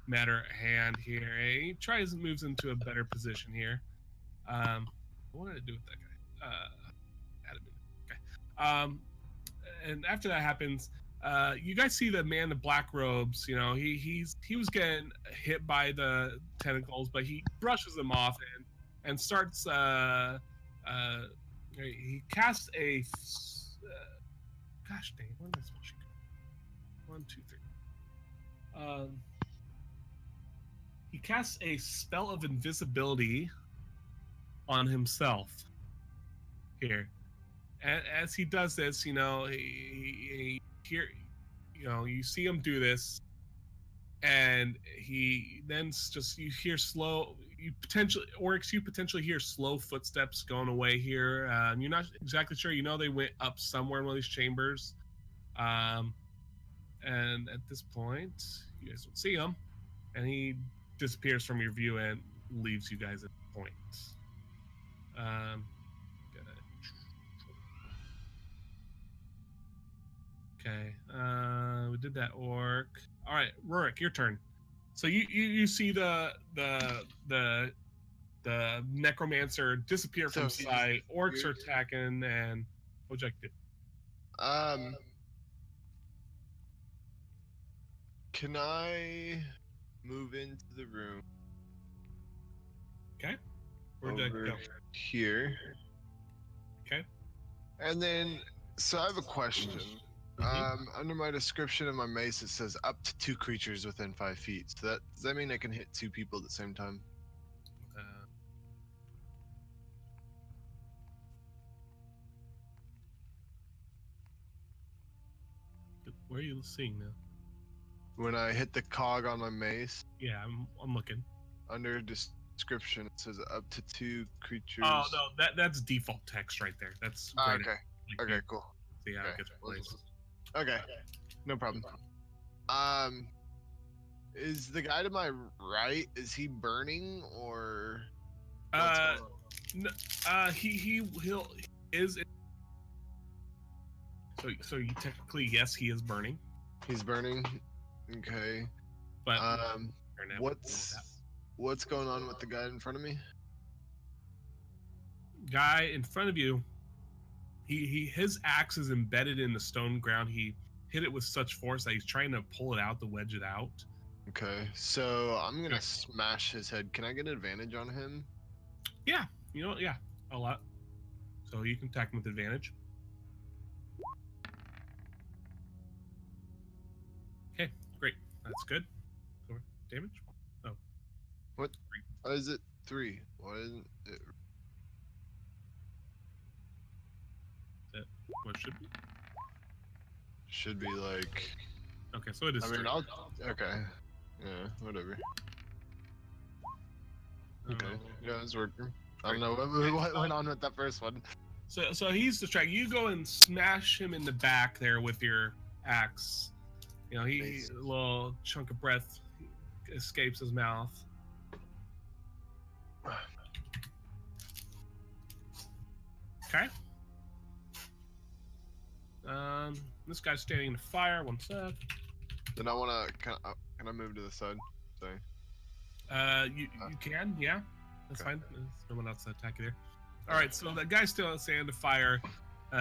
matter at hand here. He moves into a better position here. What did I do with that guy? Okay. And after that happens, you guys see the man in the black robes. He was getting hit by the tentacles, but he brushes them off and starts. He casts a. Gosh dang! Where am I supposed to go? 1, 2, 3. He casts a spell of invisibility on himself here. And as he does this, he you see him do this, and he then you hear you potentially hear slow footsteps going away here. You're not exactly sure. They went up somewhere in one of these chambers. And at this point, you guys don't see him, and he disappears from your view and leaves you guys at the point. Okay, we did that orc. All right, Rurik, your turn. So you see the necromancer disappear from So, sight. Orcs are attacking, and what would you like to do? Can I move into the room Okay, where'd you like to over go? here? Okay. And then, so I have a question. Under my description of my mace, it says up to 2 creatures within 5 feet. So does that mean I can hit 2 people at the same time? Where are you seeing now? When I hit the cog on my mace, Yeah, I'm looking. under description, it says up to 2 creatures. Oh no, that's default text right there. That's Ah, right okay. like, Okay, cool. See how it Okay. gets replaced. Okay, no problem. Is the guy to my right? Is he burning or? What's going on? He is. So you technically, yes, he is burning, He's burning. Okay. but What's going on with the guy in front of me? guy in front of you, his axe is embedded in the stone ground. He hit it with such force that he's trying to pull it out to wedge it out. Okay, so I'm gonna smash his head. Can I get advantage on him? Yeah, you know, yeah, a lot. So you can attack him with advantage. Okay, great. That's good. Go damage. Oh, What? Why is it 3? Why isn't it? that what should be? Should be like. Okay, so it is. I mean, 3. Okay. Yeah, whatever. Oh, Okay. Yeah, it's working. I don't know what went on with that first one. So he's distracted. You go and smash him in the back there with your axe. You know, Nice. a little chunk of breath escapes his mouth. Okay. This guy's standing in the fire. One sec. Then I wanna. Can I move to the side? Sorry. You can, yeah. That's Okay. fine. There's no one else to attack you there. All right, so that guy's still standing in the fire.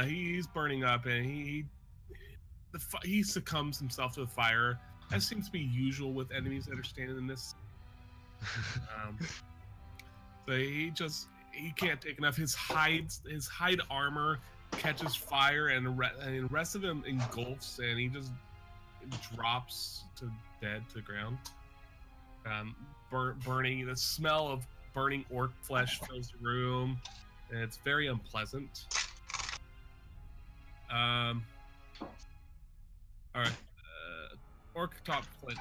He's burning up, and he succumbs himself to the fire. That seems to be usual with enemies that are standing in this. So he can't take enough. His hide armor catches fire, and the rest of him engulfs, and he just drops dead to the ground. Burning. The smell of burning orc flesh fills the room, and it's very unpleasant. All right. Orc top Flint.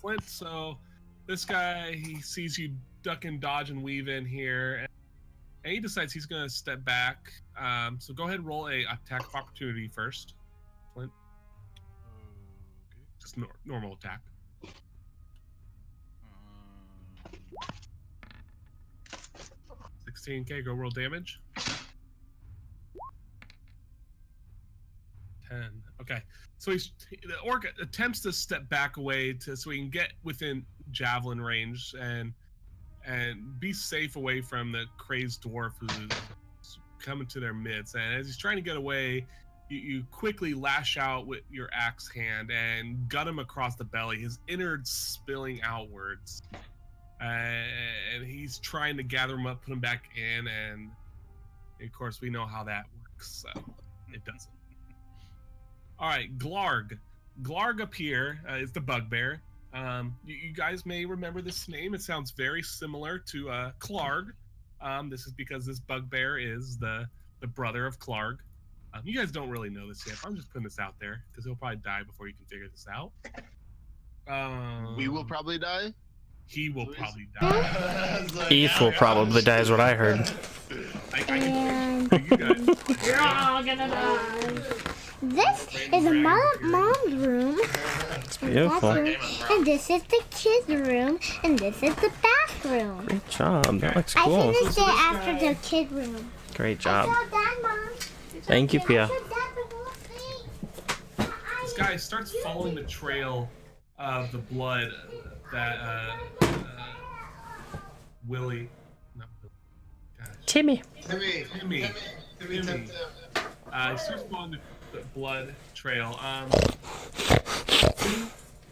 Flint. So this guy, he sees you duck and dodge and weave in here, and he decides he's gonna step back. So go ahead and roll a attack of opportunity first, Flint. Okay. Just normal attack. 16K. Go roll damage. 10. Okay. So the orc attempts to step back away so he can get within javelin range and be safe away from the crazed dwarf who's coming to their midst. And as he's trying to get away, you quickly lash out with your axe hand and gut him across the belly, his innards spilling outwards. And he's trying to gather him up, put him back in, and of course we know how that works, so it doesn't. All right, Glarg. Glarg up here is the bugbear. You guys may remember this name. It sounds very similar to Clarg. This is because this bugbear is the brother of Clarg. You guys don't really know this yet. I'm just putting this out there because he'll probably die before you can figure this out. We will probably die. He will probably die. Eve will probably die, is what I heard. I can you guys. You're all gonna die. This is mom's room. It's beautiful. And this is the kids' room. And this is the bathroom. Great job. That looks I cool. finished it after the kid room. Great I job. saw Dad, Mom. Thank you, Pia. I saw Dad the whole thing. This guy starts following the trail of the blood that Willie, not Willie, gosh, Timmy. Timmy. He starts following the blood trail.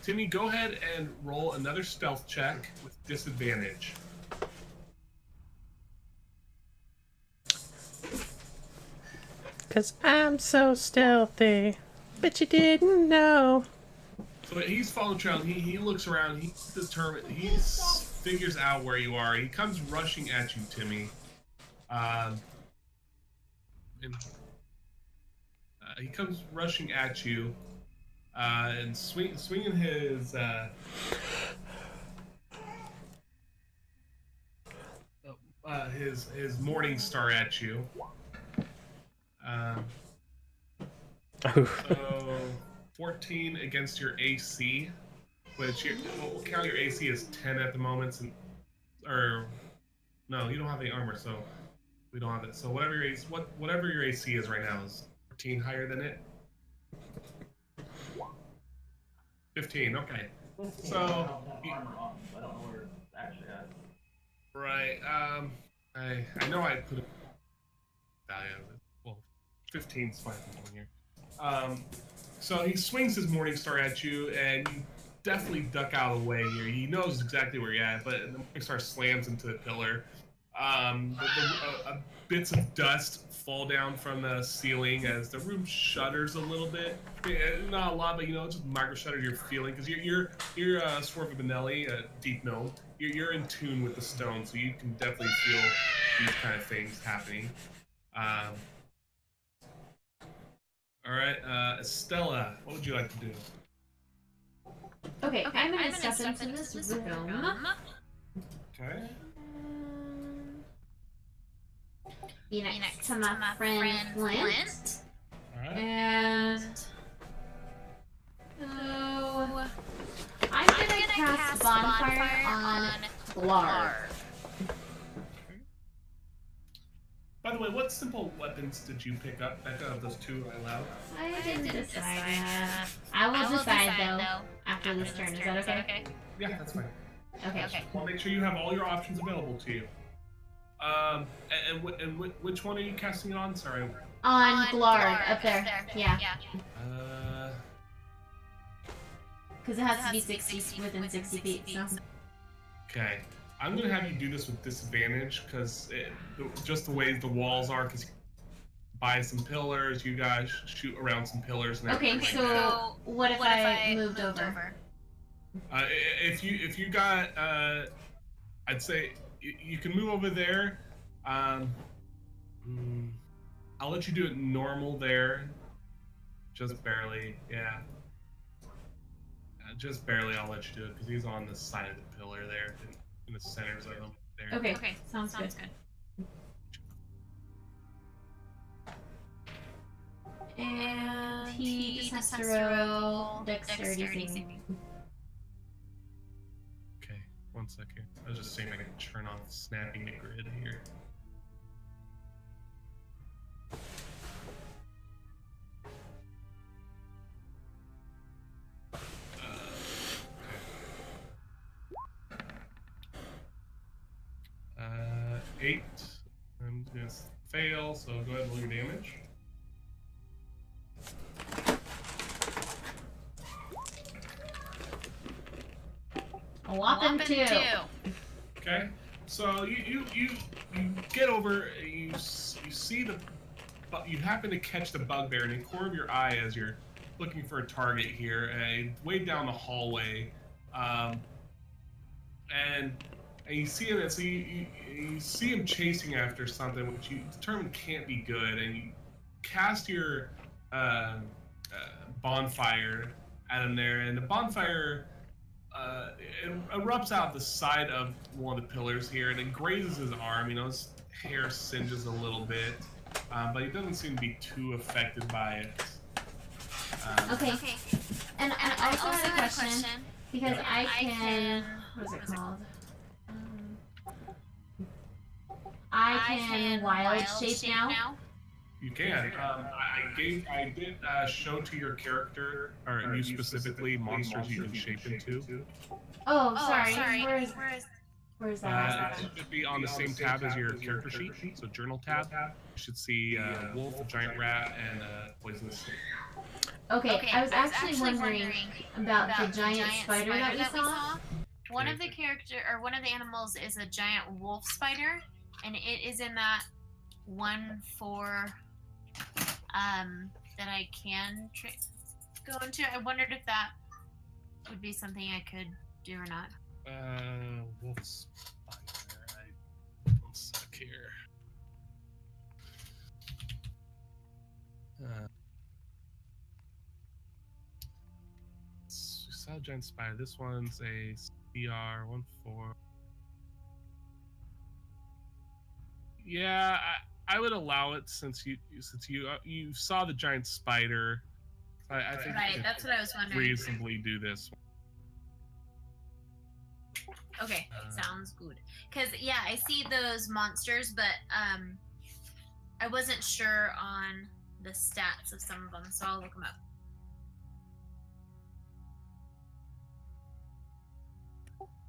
Timmy, go ahead and roll another stealth check with disadvantage. Cause I'm so stealthy, but you didn't know. So he's following the trail. He looks around. He's determined. He figures out where you are. He comes rushing at you, Timmy. He comes rushing at you, and swinging his morning star at you. So 14 against your AC, which we'll count your AC as 10 at the moment, or no, you don't have any armor, so we don't have it. So whatever your AC is right now is 14 higher than it. 15. Okay. So armor on, so I don't know where it's actually at. right. I know I put it value of it. Well, 15's fine for one here. So he swings his morning star at you, and you definitely duck out of the way here. He knows exactly where you're at, but the morning star slams into the pillar. Bits of dust fall down from the ceiling as the room shudders a little bit. Not a lot, but just micro shudder you're feeling because you're Swerve Benelli, a deep gnome. You're in tune with the stone, so you can definitely feel these kind of things happening. All right, Estella, what would you like to do? Okay, I'm gonna step into this room. Okay. Be next to my friend Flint. Alright. And so I'm gonna cast Bonfire on Glar. By the way, what simple weapons did you pick up? Back out of those two I allowed. I didn't decide yet. I will decide though after this turn. Is that okay? Yeah, that's fine. Okay. Well, make sure you have all your options available to you. And which one are you casting it on? Sorry. On Glarg, up there. Yeah. Because it has to be 60 within 60 feet. So. Okay. I'm gonna have you do this with disadvantage because just the way the walls are. Because by some pillars, you guys shoot around some pillars. And okay. So what if I moved over? If you got, I'd say you can move over there. I'll let you do it normal there. Just barely, yeah. Just barely, I'll let you do it because he's on the side of the pillar there, in the center zone there. Okay, sounds good. And he just has to roll dexterity saving. Okay, one second. I was just saying I can turn off snapping the grid here. Okay. 8. I'm gonna fail, so go ahead and roll your damage. A whopping 2. Okay, so you get over, you see you happen to catch the bugbear in the corner of your eye as you're looking for a target here, way down the hallway, and you see him, and so you see him chasing after something which you determine can't be good, and you cast your bonfire at him there, and the bonfire it erupts out the side of one of the pillars here, and it grazes his arm. His hair singes a little bit, but he doesn't seem to be too affected by it. Okay. And I also had a question because I can. What is it called? I can wild shape now. You can. I did show to your character, or you specifically, monsters you can shape into. Oh, sorry. Where's that? It should be on the same tab as your character sheet. So journal tab. You should see wolf, a giant rat, and a poisonous snake. Okay, I was actually wondering about the giant spider that we saw. One of the animals is a giant wolf spider, and it is in that 1/4 that I can go into. I wondered if that would be something I could do or not. Wolf spider. One sec here. We saw giant spider. This one's a CR 1/4. Yeah, I would allow it since you saw the giant spider. I think right, that's what I was wondering. Reasonably do this one. Okay, sounds good. Because yeah, I see those monsters, but I wasn't sure on the stats of some of them, so I'll look them up.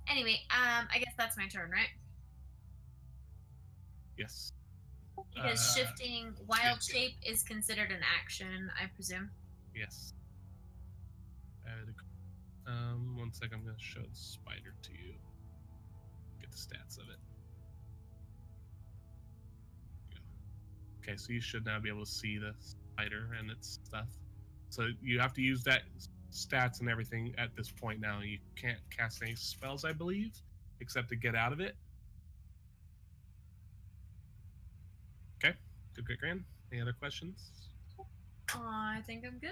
Anyway, I guess that's my turn, right? Yes. Because shifting wild shape is considered an action, I presume. Yes. One second, I'm going to show the spider to you. Get the stats of it. Okay, so you should now be able to see the spider and its stuff. So you have to use that stats and everything at this point now. You can't cast any spells, I believe, except to get out of it. Okay, good, great, grand. Any other questions? I think I'm good.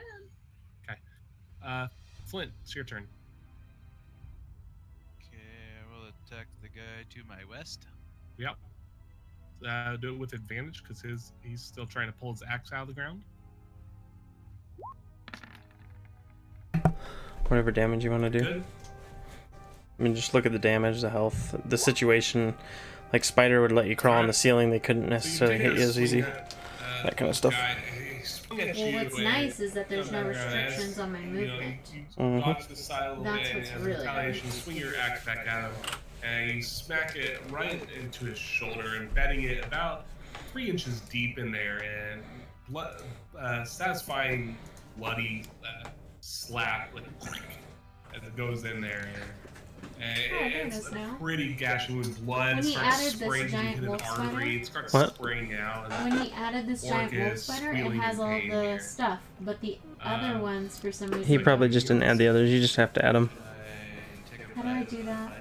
Okay. Flint, it's your turn. Okay, I will attack the guy to my west. Yep. Do it with advantage because he's still trying to pull his axe out of the ground. Whatever damage you want to do. Good. I mean, just look at the damage, the health, the situation. Like Spider would let you crawl on the ceiling, they couldn't necessarily hit you as easy. That kind of stuff. Well, what's nice is that there's no restrictions on my movement. Dodge the side a little That's bit, what's and really retaliation, nice. swing your axe back at him, and you smack it right into his shoulder, embedding it about 3 inches deep in there, and blood, satisfying bloody slap like, as it goes in there. And there it it's is a now. pretty gashing with blood. When he starts added this spraying giant into wolf the spider- artery. It starts What? spraying out. And When he added this giant wolf is spider, it squealing has in all pain the here. stuff, but the other ones, for some reason, He probably just didn't add the others, you just have to add them. How do I do that?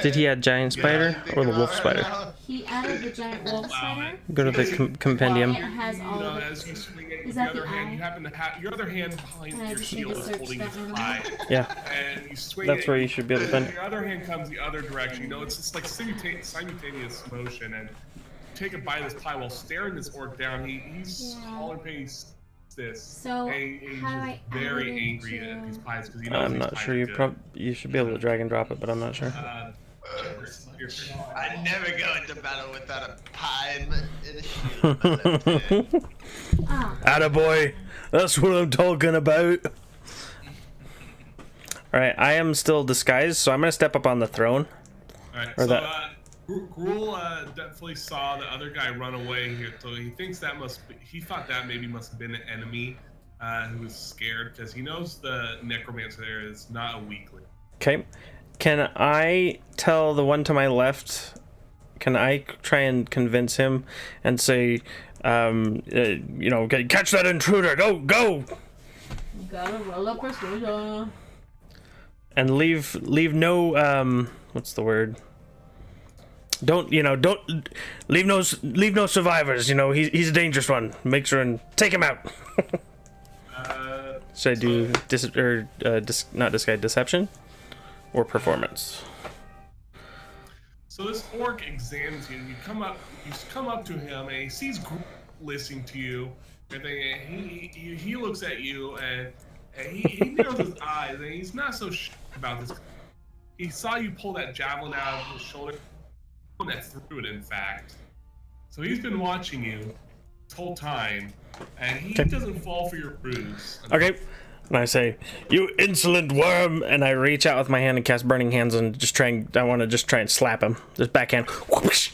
Did he add Giant Spider or the Wolf Spider? He added the giant wolf spider. Go to the compendium. It has all of as you it. swing it Is with that the the other hand, eye? you happen to have your other hand behind And I your just need shield to is search holding that its one. eye. Yeah. And you swing That's it, where you should be able to and find. your other hand comes the other direction. You know, it's just like simultaneous motion. And take a bite of this pie while staring this orc down. He's Yeah. hauling pace this. So, and he's how do just I very add it angry into- at these pies because he knows I'm these not pies sure. are You good. you should be able to drag and drop it, but I'm not sure. Your turn. I never go into battle without a pie in a shield. Ah, Attaboy! That's what I'm talking about. Alright, I am still disguised, so I'm gonna step up on the throne. Alright, Or so that- Gruul definitely saw the other guy run away here, so he thinks that he thought that maybe must have been an enemy who was scared because he knows the necromancer there is not a weakling. Okay. Can I tell the one to my left? Can I try and convince him and say, catch that intruder, go! gotta roll up persuasion. And leave no, what's the word? Don't leave no survivors. He's a dangerous one. Make sure and take him out. Should I do not disguise, deception, or performance? So this orc examines you. You come up to him, and he sees Gruul listening to you. And he looks at you, and he narrows his eyes, and he's not so sure about this. He saw you pull that javelin out of his shoulder. That threw it, in fact. So he's been watching you this whole time, and he doesn't fall for your ruse. Okay. And I say, "You insolent worm!" And I reach out with my hand and cast Burning Hands and I want to try and slap him. Just backhand. Whoosh.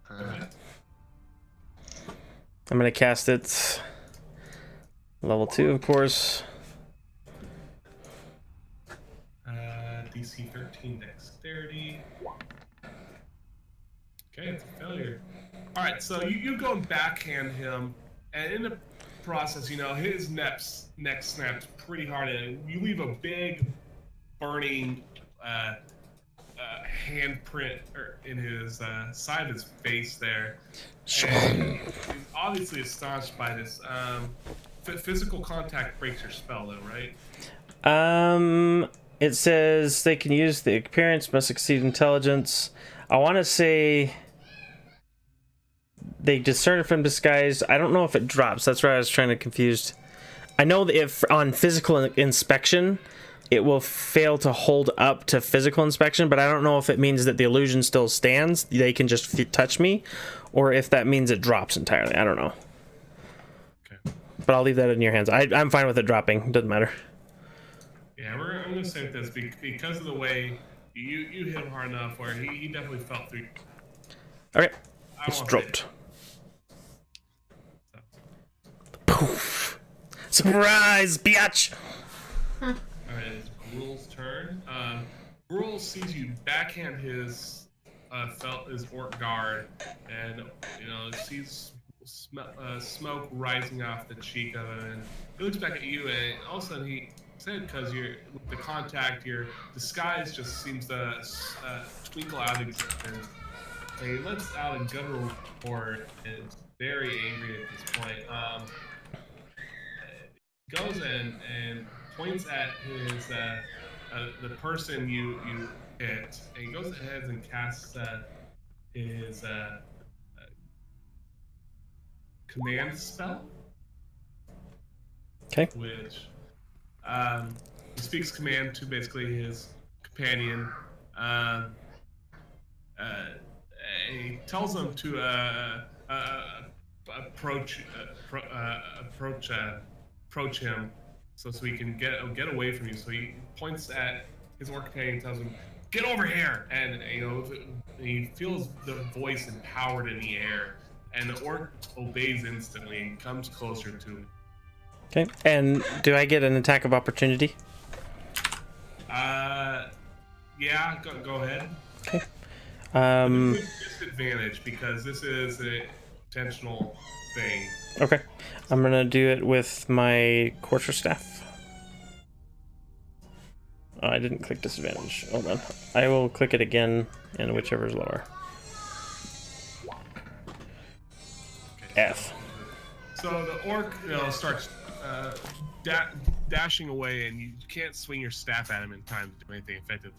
I'm gonna cast it. Level 2, of course. DC 13 dexterity. Okay, it's a failure. Alright, so you go and backhand him, and in the process, his neck snaps pretty hard, and you leave a big, burning handprint in his side of his face there. And he's obviously astonished by this. Physical contact breaks your spell, though, right? It says they can use the appearance, must exceed intelligence. I want to say they discern it from disguise. I don't know if it drops. That's where I was trying to confused. I know that if on physical inspection, it will fail to hold up to physical inspection, but I don't know if it means that the illusion still stands. They can just touch me, or if that means it drops entirely. I don't know. Okay. But I'll leave that in your hands. I'm fine with it dropping. Doesn't matter. Yeah, I'm gonna say this because of the way you hit him hard enough where he definitely felt through. Okay, I it's won't dropped. Poof! Surprise, biatch! Alright, it's Gruel's turn. Gruel sees you backhand his orc guard, and sees smoke rising off the cheek of him, and he looks back at you, and all of a sudden he said, because you're with the contact, your disguise just seems to twinkle out of existence. And he lets out a guttural report and is very angry at this point. Goes and points at his the person you hit, and he goes ahead and casts his command spell. Okay. Which he speaks command to basically his companion. He tells him to approach him, so he can get away from you. So he points at his orc companion and tells him, "Get over here!" And he feels the voice empowered in the air, and the orc obeys instantly and comes closer to him. Okay, and do I get an attack of opportunity? Yeah, go ahead. Okay. With disadvantage, because this is an intentional thing. Okay, I'm gonna do it with my quarter staff. Oh, I didn't click disadvantage. Hold on. I will click it again, and whichever is lower. Okay, F. So the orc, starts dashing away, and you can't swing your staff at him in time to do anything effective.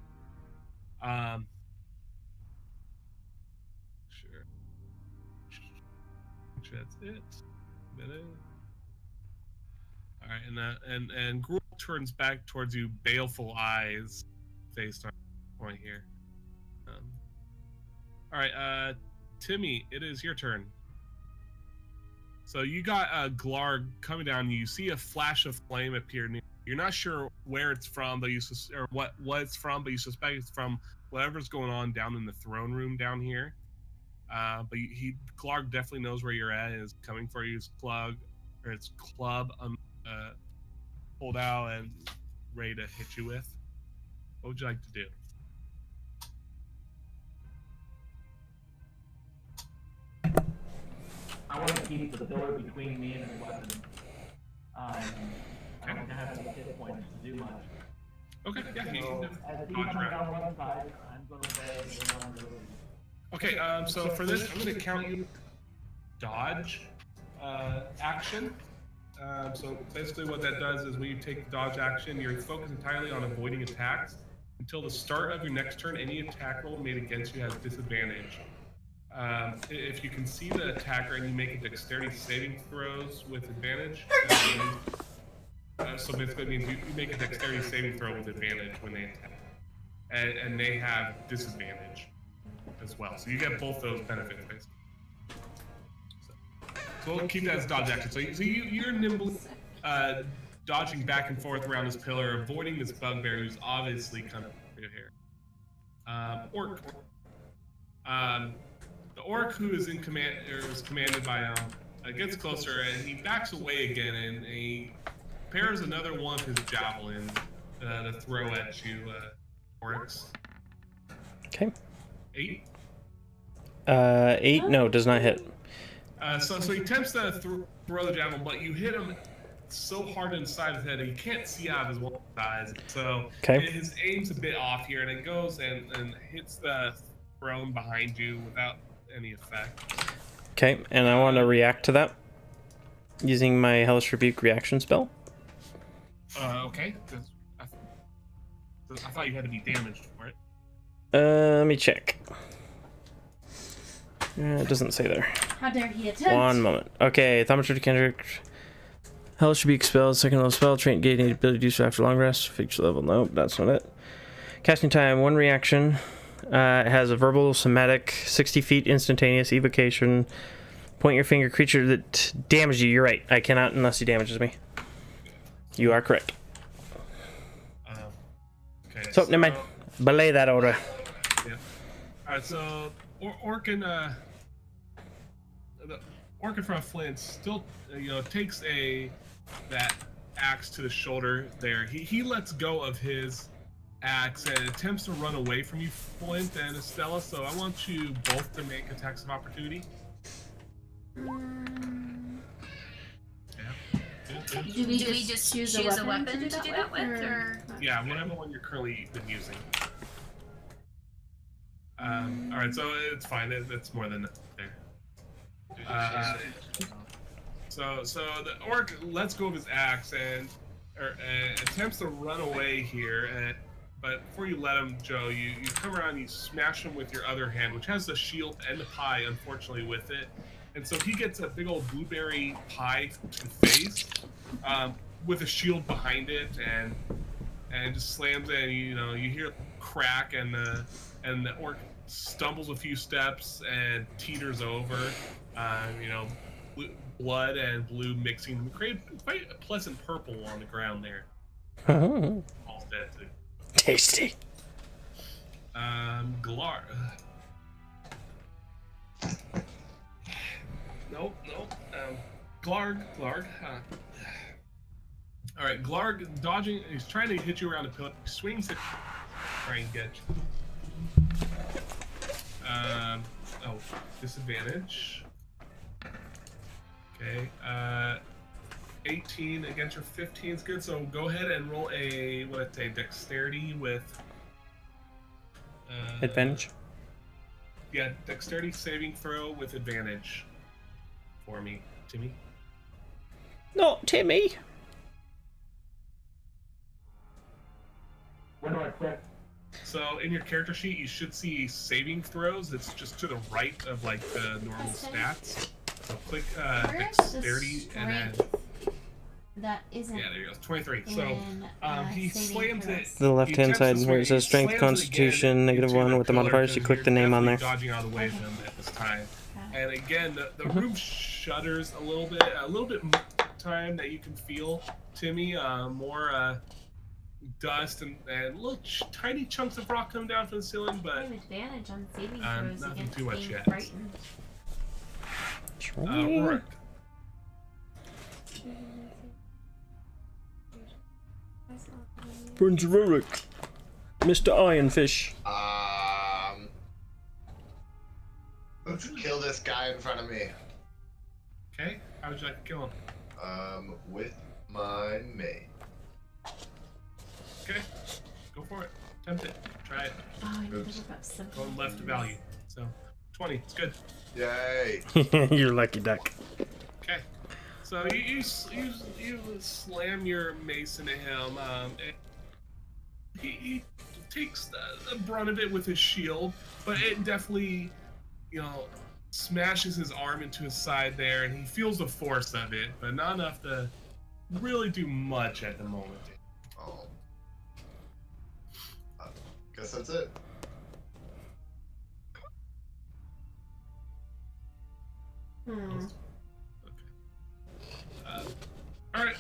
Sure, that's it. All right, and Gruel turns back towards you, baleful eyes, face on point here. All right, Timmy, it is your turn. So you got Glarg coming down. You see a flash of flame appear near. You're not sure where it's from, but what it's from, but you suspect it's from whatever's going on down in the throne room down here. But Glarg definitely knows where you're at and is coming for you. His club pulled out and ready to hit you with. What would you like to do? I want to keep the pillar between me and the weapon. I don't have enough hit points to do much. Okay, yeah, So, as he's coming down one side, I'm going to say one of Okay, so for this, I'm going to count you dodge action. So basically what that does is when you take dodge action, you're focused entirely on avoiding attacks. Until the start of your next turn, any attack roll made against you has disadvantage. If you can see the attacker and you make a dexterity saving throws with advantage, so basically it means you make a dexterity saving throw with advantage when they attack. And they have disadvantage as well. So you get both those benefits, basically. So we'll keep that as dodge action. So you're nimbly dodging back and forth around this pillar, avoiding this bugbear who's obviously coming for you here. Orc. The orc who is in command, or was commanded by gets closer and he backs away again, and he prepares another one of his javelins to throw at you, orcs. Okay. 8. 8? No, does not hit. So he attempts to throw the javelin, but you hit him so hard inside his head that he can't see out of his one eyes. So his aim's a bit off here, and it goes and hits the throne behind you without any effect. Okay, and I want to react to that using my Hellish Rebuke reaction spell. Okay. I thought you had to be damaged for it. Let me check. It doesn't say there. How dare he attempt? One moment. Okay, thaumaturgy cantrip. Hellish Rebuke spell, second level spell, trait gaining ability to do so after long rest. Feature level, nope, that's not it. Casting time, 1 reaction. It has a verbal, somatic, 60 feet, instantaneous, evocation. Point your finger, creature that damaged you. You're right. I cannot unless he damages me. You are correct. Okay. So, never mind. Belay that order. Yeah. Alright, so Orc and the Orc in front of Flint still, takes that axe to the shoulder there. He lets go of his axe and attempts to run away from you, Flint and Estella. So I want you both to make attacks of opportunity. Do we just choose a weapon to do that with, or? Yeah, whatever one you're currently been using. All right, so it's fine. It's more than there. So the orc lets go of his axe and attempts to run away here. But before you let him, Joe, you come around, you smash him with your other hand, which has the shield and the pie, unfortunately, with it. And so he gets a big old blueberry pie to face, with a shield behind it, and just slams it. And you hear a crack, and the orc stumbles a few steps and teeters over. Blood and blue mixing to create quite a pleasant purple on the ground there. All dead too. Tasty. Glar. Nope. Glarg. All right, Glarg dodging. He's trying to hit you around the pillar. Swings it. Try and get you. Disadvantage. Okay. 18 against your 15 is good. So go ahead and roll a dexterity with advantage. Yeah, dexterity saving throw with advantage for me, Timmy. Not Timmy. Where do I click? So in your character sheet, you should see saving throws. It's just to the right of like the normal stats. So click dexterity and then. That isn't. Yeah, there you go. 23. So he slams it. The left-hand side where it says Strength, Constitution, -1 with the modifiers. You click the name on there. Dodging out of the way of him at this time. And again, the room shudders a little bit more time that you can feel, Timmy. More dust and little tiny chunks of rock come down from the ceiling, but I have advantage on saving throws nothing against too much being yet. frightened. Rourke. Prince Rurik, Mr. Ironfish. Let's kill this guy in front of me. Okay, how would you like to kill him? With my mate. Okay, go for it. Attempt it. Try it. Oh, I need to look up simple. Going left value. So 20. It's good. Yay. You're lucky duck. Okay. So you slam your mace into him. He takes the brunt of it with his shield, but it definitely, smashes his arm into his side there, and he feels the force of it, but not enough to really do much at the moment. Oh. Guess that's it. Alright.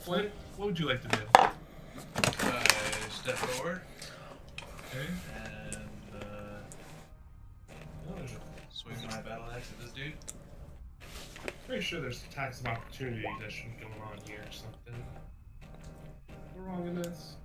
Flint, what would you like to do? I step forward. Okay. And swing my battle axe at this dude. Pretty sure there's attacks of opportunity that should be going on here or something. We're wrong in this.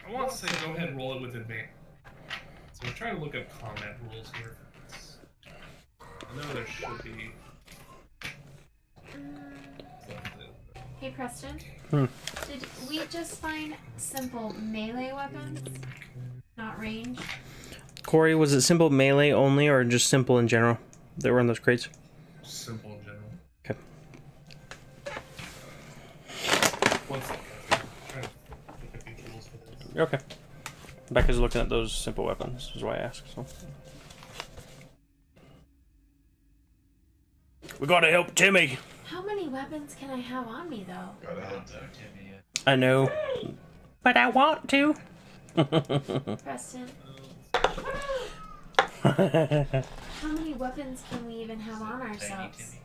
I want to say go ahead and roll it with advantage. So we're trying to look up combat rules here. I know there should be. Hey Preston, Hmm. did we just find simple melee weapons? Not range? Corey, was it simple melee only or just simple in general that were in those crates? Simple in general. Okay. One second. I'm trying to look at these rules for this. Okay. Becca's looking at those simple weapons, is why I asked. So. We gotta help Timmy. How many weapons can I have on me though? Gotta help I know, but I want to. Preston, How many weapons can we even have on ourselves?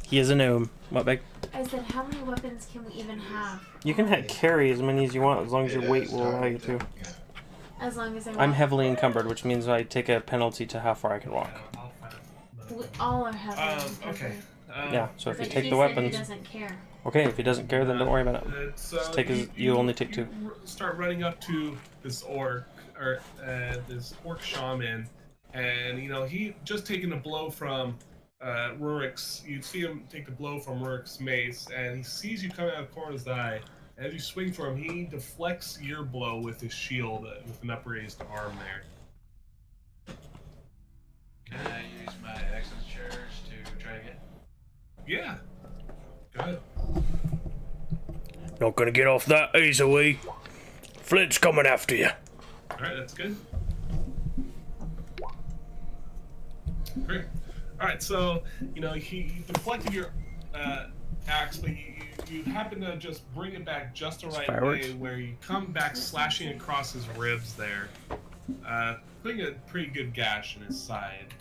He is a gnome. What, Beck? I said, how many weapons can we even have? You can carry as many as you want, as long as your weight will allow you to. As long as I I'm want. heavily encumbered, which means I take a penalty to how far I can walk. We all are heavily Okay. Yeah, so if you But take he the said weapons... He doesn't care. Okay, if he doesn't care, then don't worry about it. Just take you only take 2. Start running up to this orc, or this orc shaman, and he just taken a blow from Rurik's. You see him take a blow from Rurik's mace, and he sees you coming out of the corner of his eye. As you swing for him, he deflects your blow with his shield, with an upraised arm there. Can I use my action charge to try again? Yeah. Go ahead. Not gonna get off that easily. Flint's coming after you. Alright, that's good. Great. Alright, so, he deflected your axe, but you happen to just bring it back just the right way, where you come back slashing across his ribs there, putting a pretty good gash in his side.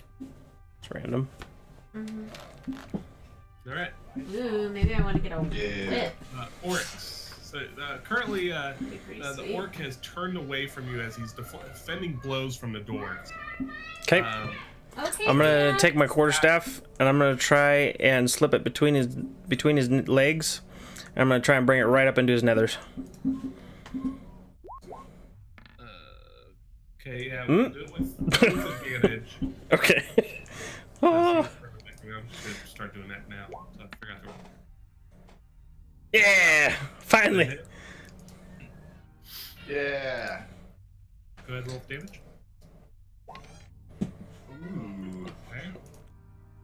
It's random. Alright. Ooh, maybe I want to get a whip. Orcs. So currently, the orc has turned away from you as he's defending blows from the doors. Okay. Okay. I'm gonna take my quarterstaff and I'm gonna try and slip it between his legs. And I'm gonna try and bring it right up into his nethers. Okay, yeah, we'll do it with advantage. Okay. I'm just gonna start doing that now. So I forgot to. Yeah! Finally! Yeah. Go ahead, roll damage. Ooh. Okay.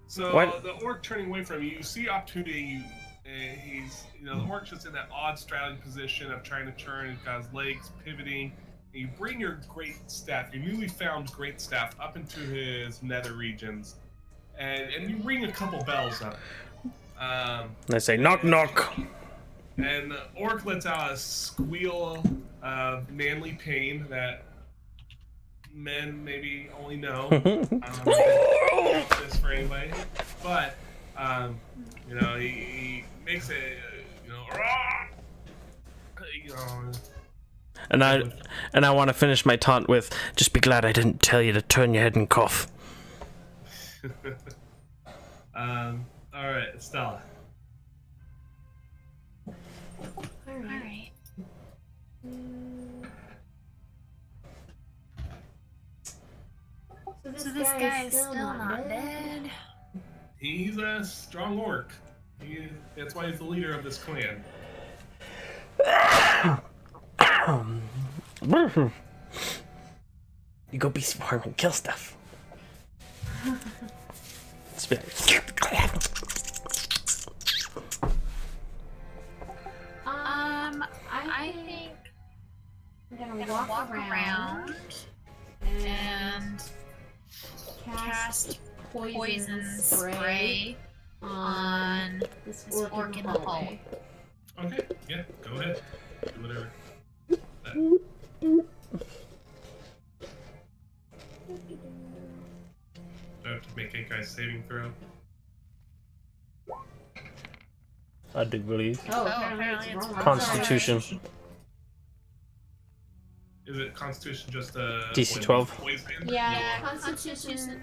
So What? the orc turning away from you, you see opportunity. He's, the orc's just in that odd straddling position of trying to turn. He's got his legs pivoting. And you bring your great staff, your newly found great staff, up into his nether regions, and you ring a couple bells up. I say knock knock. And the orc lets out a squeal of manly pain that men maybe only know. This for anybody, but he makes a And I want to finish my taunt with, just be glad I didn't tell you to turn your head and cough. All right, Stella. Alright. So this guy is still not dead. He's a strong orc. That's why he's the leader of this clan. You go beast farm and kill stuff. I think I'm gonna walk around and cast poison spray on this orc in the hallway. Okay, yeah, go ahead. Do whatever. Do I have to make a guy's saving throw? I do believe. Oh, apparently it's wrong. Constitution. Is it Constitution just a DC 12? Poison? Yeah, Constitution.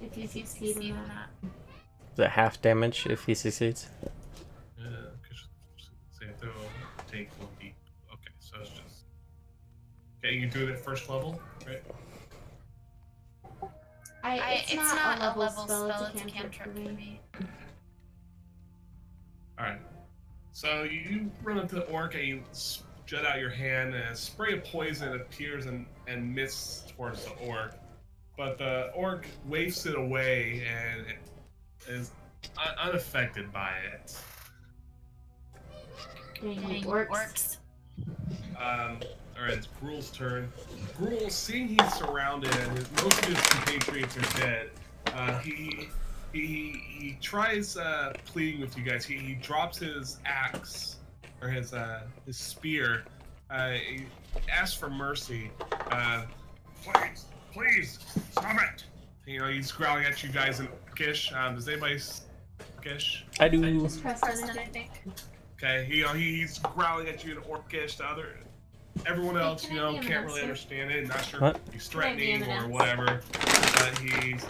If you succeed in that. Is it half damage if he succeeds? Save throw, take 1d. Okay, so it's just. Okay, you can do it at first level, right? It's not a level spell, it's a cantrip for me. Alright. So you run up to the orc and you jut out your hand and a spray of poison appears and mists towards the orc. But the orc wafts it away and it is unaffected by it. Orcs. Alright, it's Gruel's turn. Gruel, seeing he's surrounded and most of his compatriots are dead, he tries pleading with you guys. He drops his axe or his spear he asks for mercy. Please, stop it! You know, he's growling at you guys in Orcish. Does anybody Orcish? I do. Preston, I think. Okay, he's growling at you in Orcish. Everyone else, Can I be a can't really monster? understand it. Not sure What? if he's Can I be a threatening or monster? whatever. But he's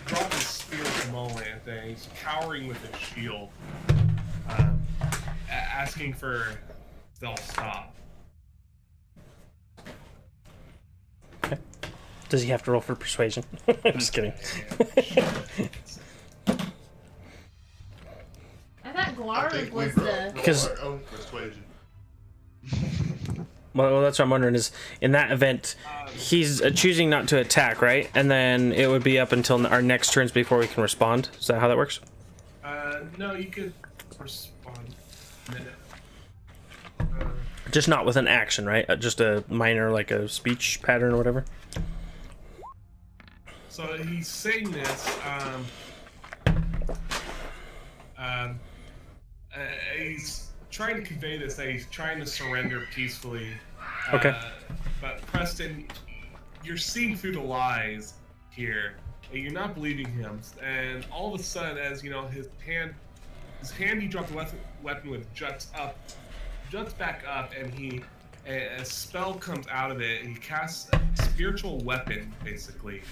dropping spear at Moland, and he's cowering with his shield, asking for they'll stop. Does he have to roll for persuasion? I'm just kidding. I thought I Glarg think we was roll the. Because- our own persuasion. Well, that's what I'm wondering is, in that event, he's choosing not to attack, right? And then it would be up until our next turns before we can respond. Is that how that works? No, you could respond. Just not with an action, right? Just a minor, like a speech pattern or whatever. So he's saying this. He's trying to convey this that he's trying to surrender peacefully. Okay. But Preston, you're seeing through the lies here, and you're not believing him. And all of a sudden, as you know, his hand he dropped the weapon with juts back up, and a spell comes out of it. He casts a spiritual weapon, basically.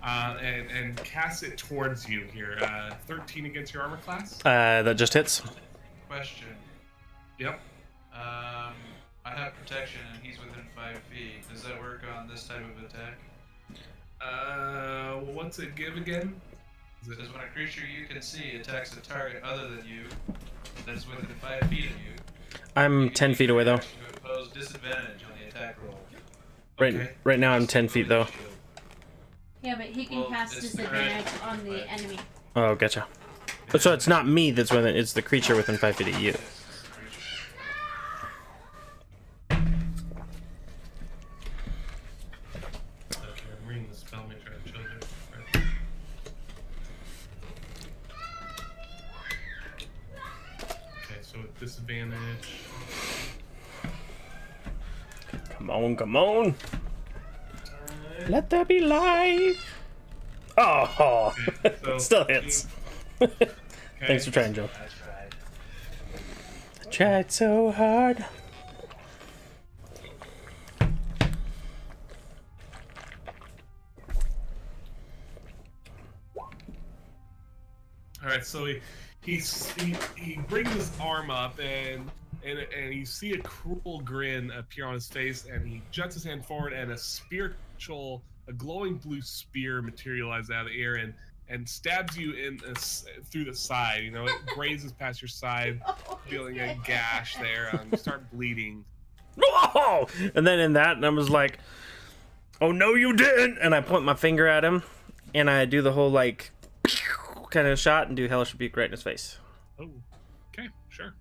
And casts it towards you here. 13 against your armor class? That just hits. Question. Yep. I have protection and he's within 5 feet. Does that work on this type of attack? What's it give again? It says when a creature you can see attacks a target other than you that is within 5 feet of you. I'm 10 feet away, though. To impose disadvantage on the attack roll. Right now I'm 10 feet, though. Yeah, but he can Well, cast it's disadvantage correct, on the but- enemy. Oh, gotcha. So it's not me that's within, it's the creature within 5 feet of you. Okay, I'm reading the spell, make sure I chose it. Right. Okay, so with disadvantage. Come on, come on. Let there be life. Oh, Okay, so still hits. Thanks for trying, Joe. I tried so hard. All right, so he brings his arm up and you see a cruel grin appear on his face, and he juts his hand forward, and a glowing blue spear materializes out of the air and stabs you through the side. You know, it grazes past your side, feeling a gash there. You start bleeding. Whoa! And then in that, I was like, "Oh no, you didn't!" And I point my finger at him, and I do the whole like kind of shot and do hellish rebuke right in his face. Oh, okay, sure.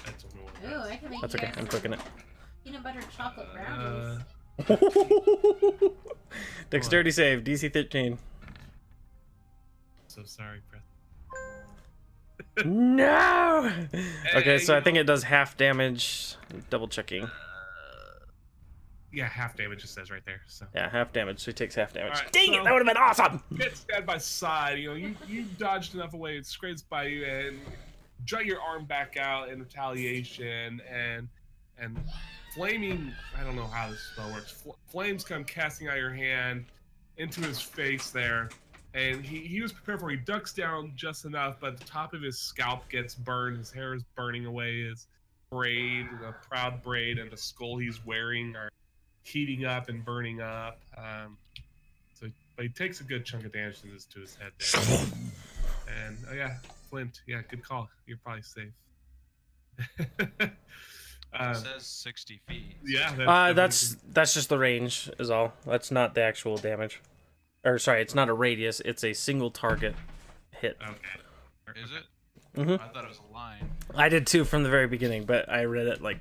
That's a Ooh, I can make That's you okay. guys I'm some cooking it. peanut butter chocolate brownies. Dexterity save, DC 13. So sorry, Preston. No. Okay, so I think you it does half damage. Double checking. Yeah, half damage it says right there. So Yeah, half damage. So he takes half damage. Alright, Dang it! so- That would have been awesome. get stabbed by side. You know, you dodged enough away. It scrapes by you and jut your arm back out in retaliation, and flaming. I don't know how this spell works. Flames come casting out your hand into his face there, and he was prepared for it. He ducks down just enough, but the top of his scalp gets burned. His hair is burning away. His braid, a proud braid, and the skull he's wearing are heating up and burning up. But he takes a good chunk of damage to his head there. And oh yeah, Flint. Yeah, good call. You're probably safe. It says 60 feet. Yeah. That's just the range is all. That's not the actual damage. Or sorry, it's not a radius. It's a single target hit. Okay. Is it? Mhm. I thought it was a line. I did too from the very beginning, but I read it like,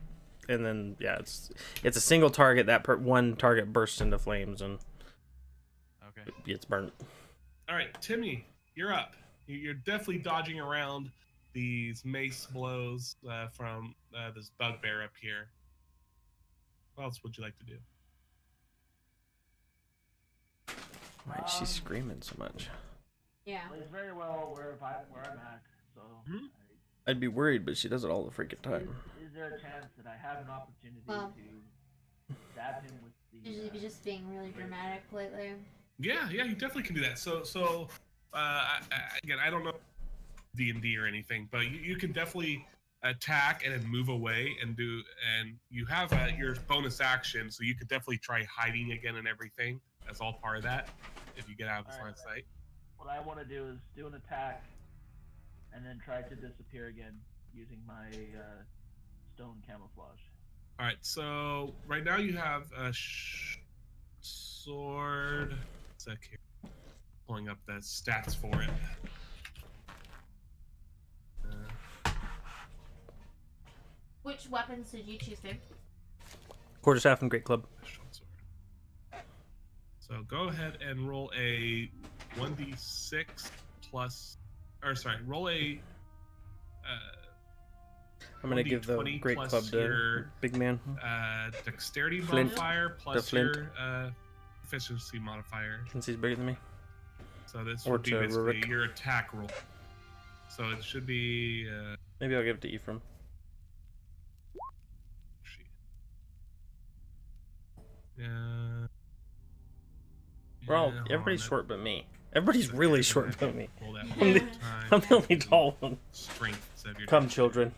and then yeah, it's a single target. That one target bursts into flames and Okay. gets burnt. All right, Timmy, you're up. You're definitely dodging around these mace blows from this bugbear up here. What else would you like to do? Why is she screaming so much? Yeah. Plays very well where I'm at. So. I'd be worried, but she does it all the freaking time. Is there a chance that I have an opportunity to stab him with the? Usually just being really dramatic lately. Yeah, you definitely can do that. So again, I don't know D&D or anything, but you can definitely attack and then move away and you have your bonus action, so you could definitely try hiding again and everything. That's all part of that. If you get out of this line of sight. What I want to do is do an attack, and then try to disappear again using my stone camouflage. All right. So right now you have a sword. Sec here. Pulling up the stats for it. Which weapons did you choose, babe? Quarterstaff and Great Club. So go ahead and roll a 1d6 plus, or sorry, roll a. I'm gonna give the Great Club to your, big man. Dexterity Flint. modifier plus Flint. your efficiency modifier. Since he's bigger than me. So this Or would be to basically Rurik. your attack roll. So it should be. Maybe I'll give it to Ephraim. Yeah. We're all, hold everybody's on, short but me. Everybody's really short but me. Pull that I'm the, one time. I'm the only tall one. Strength instead of your Come, children.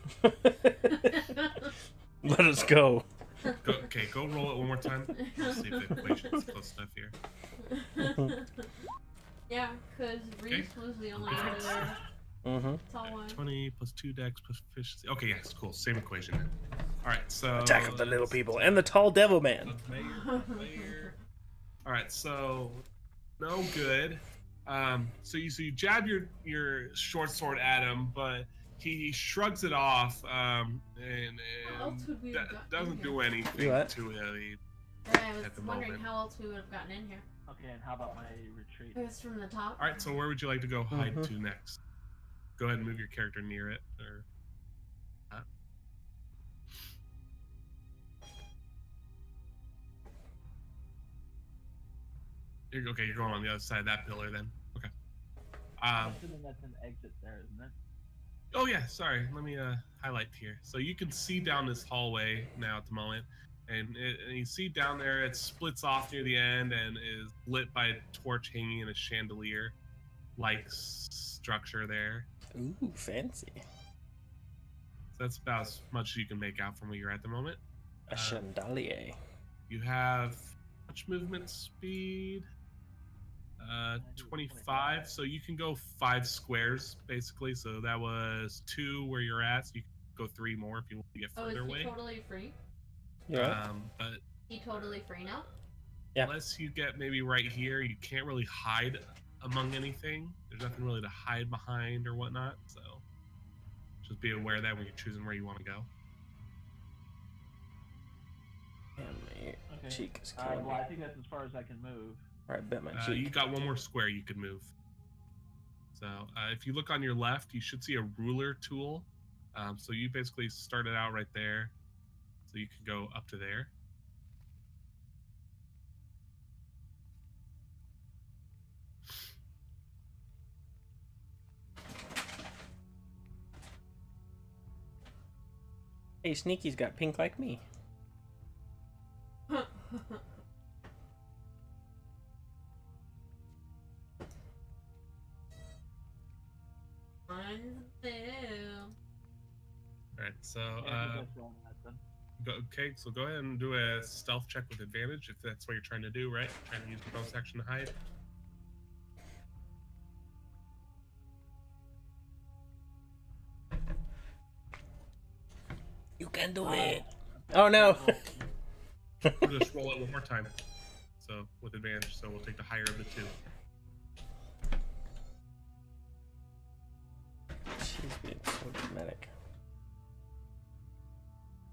Let us go. Okay, go roll it one more time. Let's see if the equation's close enough here. Yeah, because Reese was the only other tall one. 20 plus 2 dex plus efficiency. Okay, yes, cool. Same equation then. Alright, so. Attack of the little people and the tall devil man. Alright, so. No good. So you jab your short sword at him, but he shrugs it off and doesn't do anything What? too heavy. I was at the wondering moment. how else we would have gotten in here. Okay, and how about my retreat? It was from the top. Alright, so where would you like to go hide to next? Go ahead and move your character near it, or. You're going on the other side of that pillar then. Okay. I'm assuming that's an exit there, isn't it? Oh yeah, sorry. Let me highlight here. So you can see down this hallway now at the moment, and you see down there it splits off near the end and is lit by a torch hanging in a chandelier-like structure there. Ooh, fancy. So that's about as much as you can make out from where you're at the moment. A chandelier. You have much movement speed. 25, so you can go 5 squares basically. So that was 2 where you're at, so you can go 3 more if you want to get further away. Is he totally free? Yeah. But He totally free now? Yeah. Unless you get maybe right here, you can't really hide among anything. There's nothing really to hide behind or whatnot. So just be aware of that when you're choosing where you want to go. And my cheek is Well, killing I me. think that's as far as I can move. Alright, bet my cheek. You got 1 more square you can move. So if you look on your left, you should see a ruler tool. So you basically started out right there. So you can go up to there. Hey, Sneaky's got pink like me. Alright, so so go ahead and do a stealth check with advantage if that's what you're trying to do, right? Trying to use the bonus action to hide. You can do it. Oh no. We'll just roll it one more time. So with advantage, so we'll take the higher of the 2. She's being so dramatic.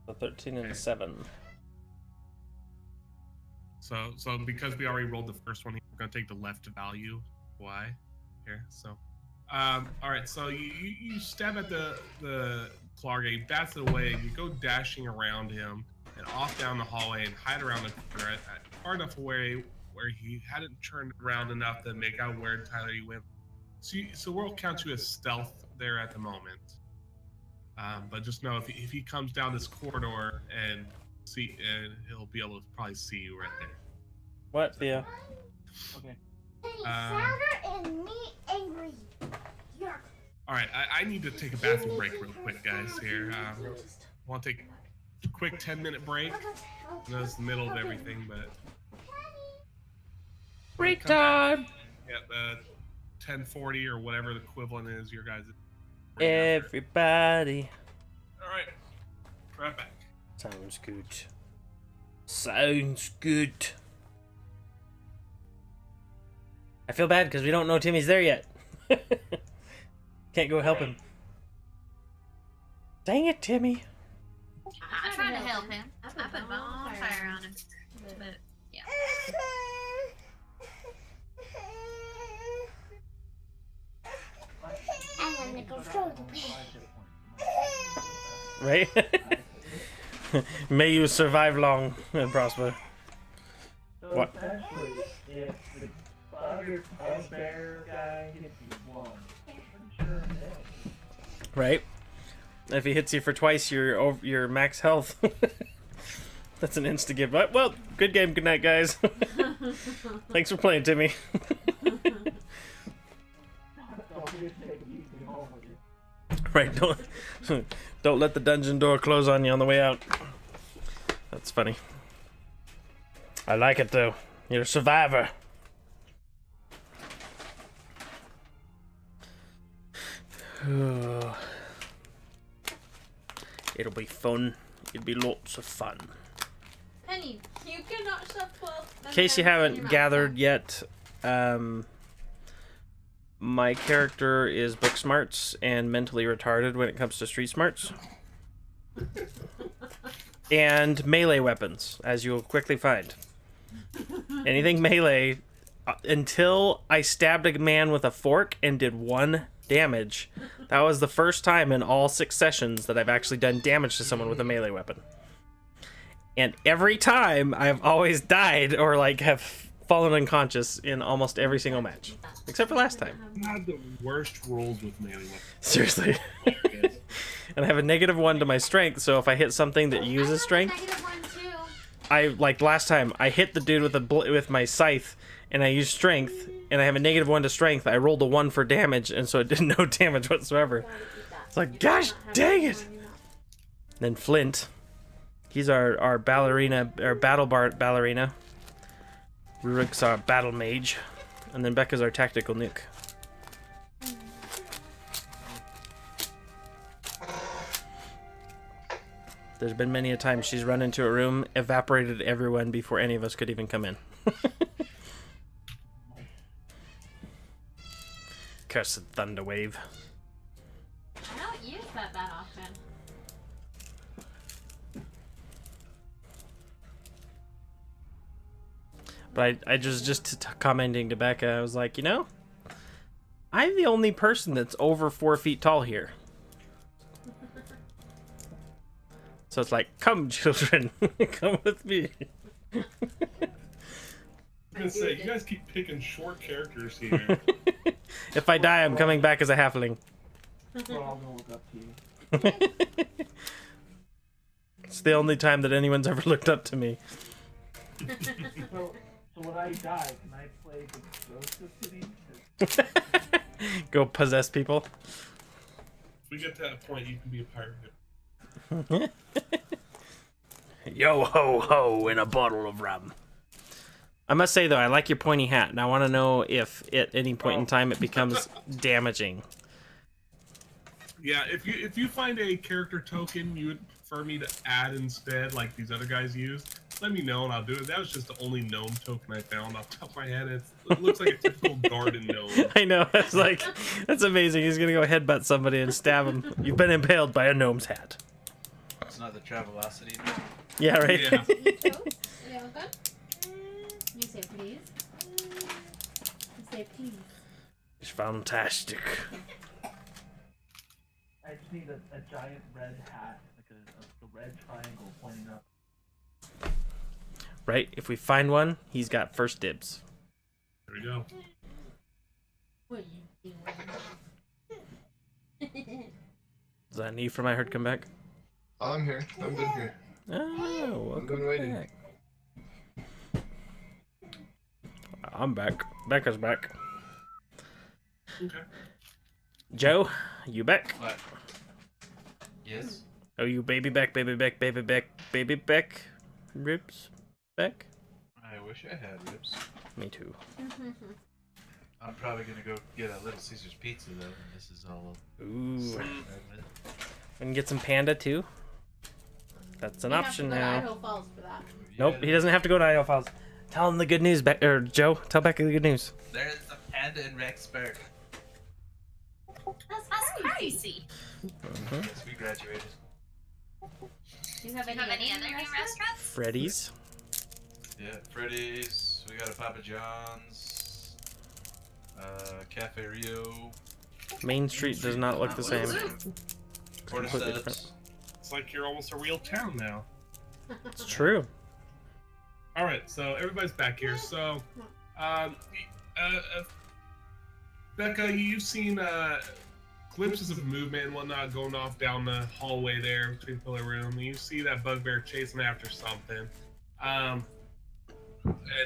The 13 and the 7. So because we already rolled the first one, we're gonna take the left value. Why? Here. So All right, so you stab at the Clarga, he bats it away, and you go dashing around him and off down the hallway and hide around the corner at far enough away where he hadn't turned around enough to make out where entirely he went. So we'll count you as stealth there at the moment. But just know if he comes down this corridor and he'll be able to probably see you right there. What, Thea? Okay. Sadder and me angry. Yuck. All right, I need to take a bathroom break real quick, guys. Here, I want to take a quick 10-minute break. I know it's the middle of everything, but Break time. Yeah, 10:40 or whatever the equivalent is. Your guys. Everybody. All right, right back. Sounds good. Sounds good. I feel bad because we don't know Timmy's there yet. Can't go help him. Dang it, Timmy. I tried to help him. I put my own fire on him. But, yeah. I'm gonna go throw the Right? May you survive long and prosper. So What? essentially, if the bugbear guy hits you once, I'm pretty sure I'm dead. Right? If he hits you for twice your max health. That's an insta give. Well, good game. Good night, guys. Thanks for playing, Timmy. Right, don't let the dungeon door close on you on the way out. That's funny. I like it though. You're a survivor. It'll be fun. It'll be lots of fun. Penny, you cannot shuffle. In case you haven't gathered yet, my character is book smarts and mentally retarded when it comes to street smarts. And melee weapons, as you'll quickly find. Anything melee, until I stabbed a man with a fork and did 1 damage. That was the first time in all 6 sessions that I've actually done damage to someone with a melee weapon. And every time I've always died or like have fallen unconscious in almost every single match. Except for last time. I had the worst rolls with melee weapons. Seriously. And I have a -1 to my strength, so if I hit something that uses strength, like last time, I hit the dude with my scythe, and I used strength, and I have a -1 to strength. I rolled a 1 for damage, and so it did no damage whatsoever. It's like, gosh dang it! Then Flint, he's our ballerina, our battle ballerina. Rurik's our battle mage, and then Becca's our tactical nuke. There's been many a time she's run into a room, evaporated everyone before any of us could even come in. Cursed Thunderwave. I don't use that often. But I just commenting to Becca, I was like, you know, I'm the only person that's over 4 feet tall here. So it's like, come children, come with me. I was gonna say, you guys keep picking short characters here. If I die, I'm coming back as a halfling. We're all gonna look up to you. It's the only time that anyone's ever looked up to me. So when I die, can I play the Ghost of City? Go possess people. If we get to that point, you can be a pirate. Yo ho ho in a bottle of rum. I must say though, I like your pointy hat, and I want to know if at any point in time it becomes damaging. Yeah, if you find a character token you would prefer me to add instead, like these other guys use, let me know and I'll do it. That was just the only gnome token I found off the top of my head. It looks like a typical garden gnome. I know, it's like, that's amazing. He's gonna go headbutt somebody and stab him. You've been impaled by a gnome's hat. It's not the Travelocity gnome. Yeah, right? Yeah. Yeah, good? You say please. You say please. It's fantastic. I just need a giant red hat, like a red triangle pointing up. Right? If we find one, he's got first dibs. There we go. What you doing? Is that an from I heard come back? I'm here. I've been here. Oh, I've been waiting. back. I'm back. Becca's back. Okay. Joe, you back? What? Yes. Oh, you baby back, baby back, baby back, baby back. Ribs back? I wish I had ribs. Me too. I'm probably gonna go get a Little Caesar's pizza though. When this is all Ooh. over. And get some panda too? That's an option You have to go to now. Idaho Falls for that. Nope, he doesn't have to go to Idaho Falls. Tell him the good news, or Joe. Tell Becca the good news. There's a panda in Rexburg. That's crazy. Yes, we graduated. Do you have Do you have any other new restaurants? Freddy's. Yeah, Freddy's. We got a Papa John's. Cafe Rio. Main Street does not look the same. Completely different. Portishead. It's like you're almost a real town now. It's true. All right, so everybody's back here. So, Becca, you've seen glimpses of movement and whatnot going off down the hallway there between Pillar Room. You see that bugbear chasing after something. And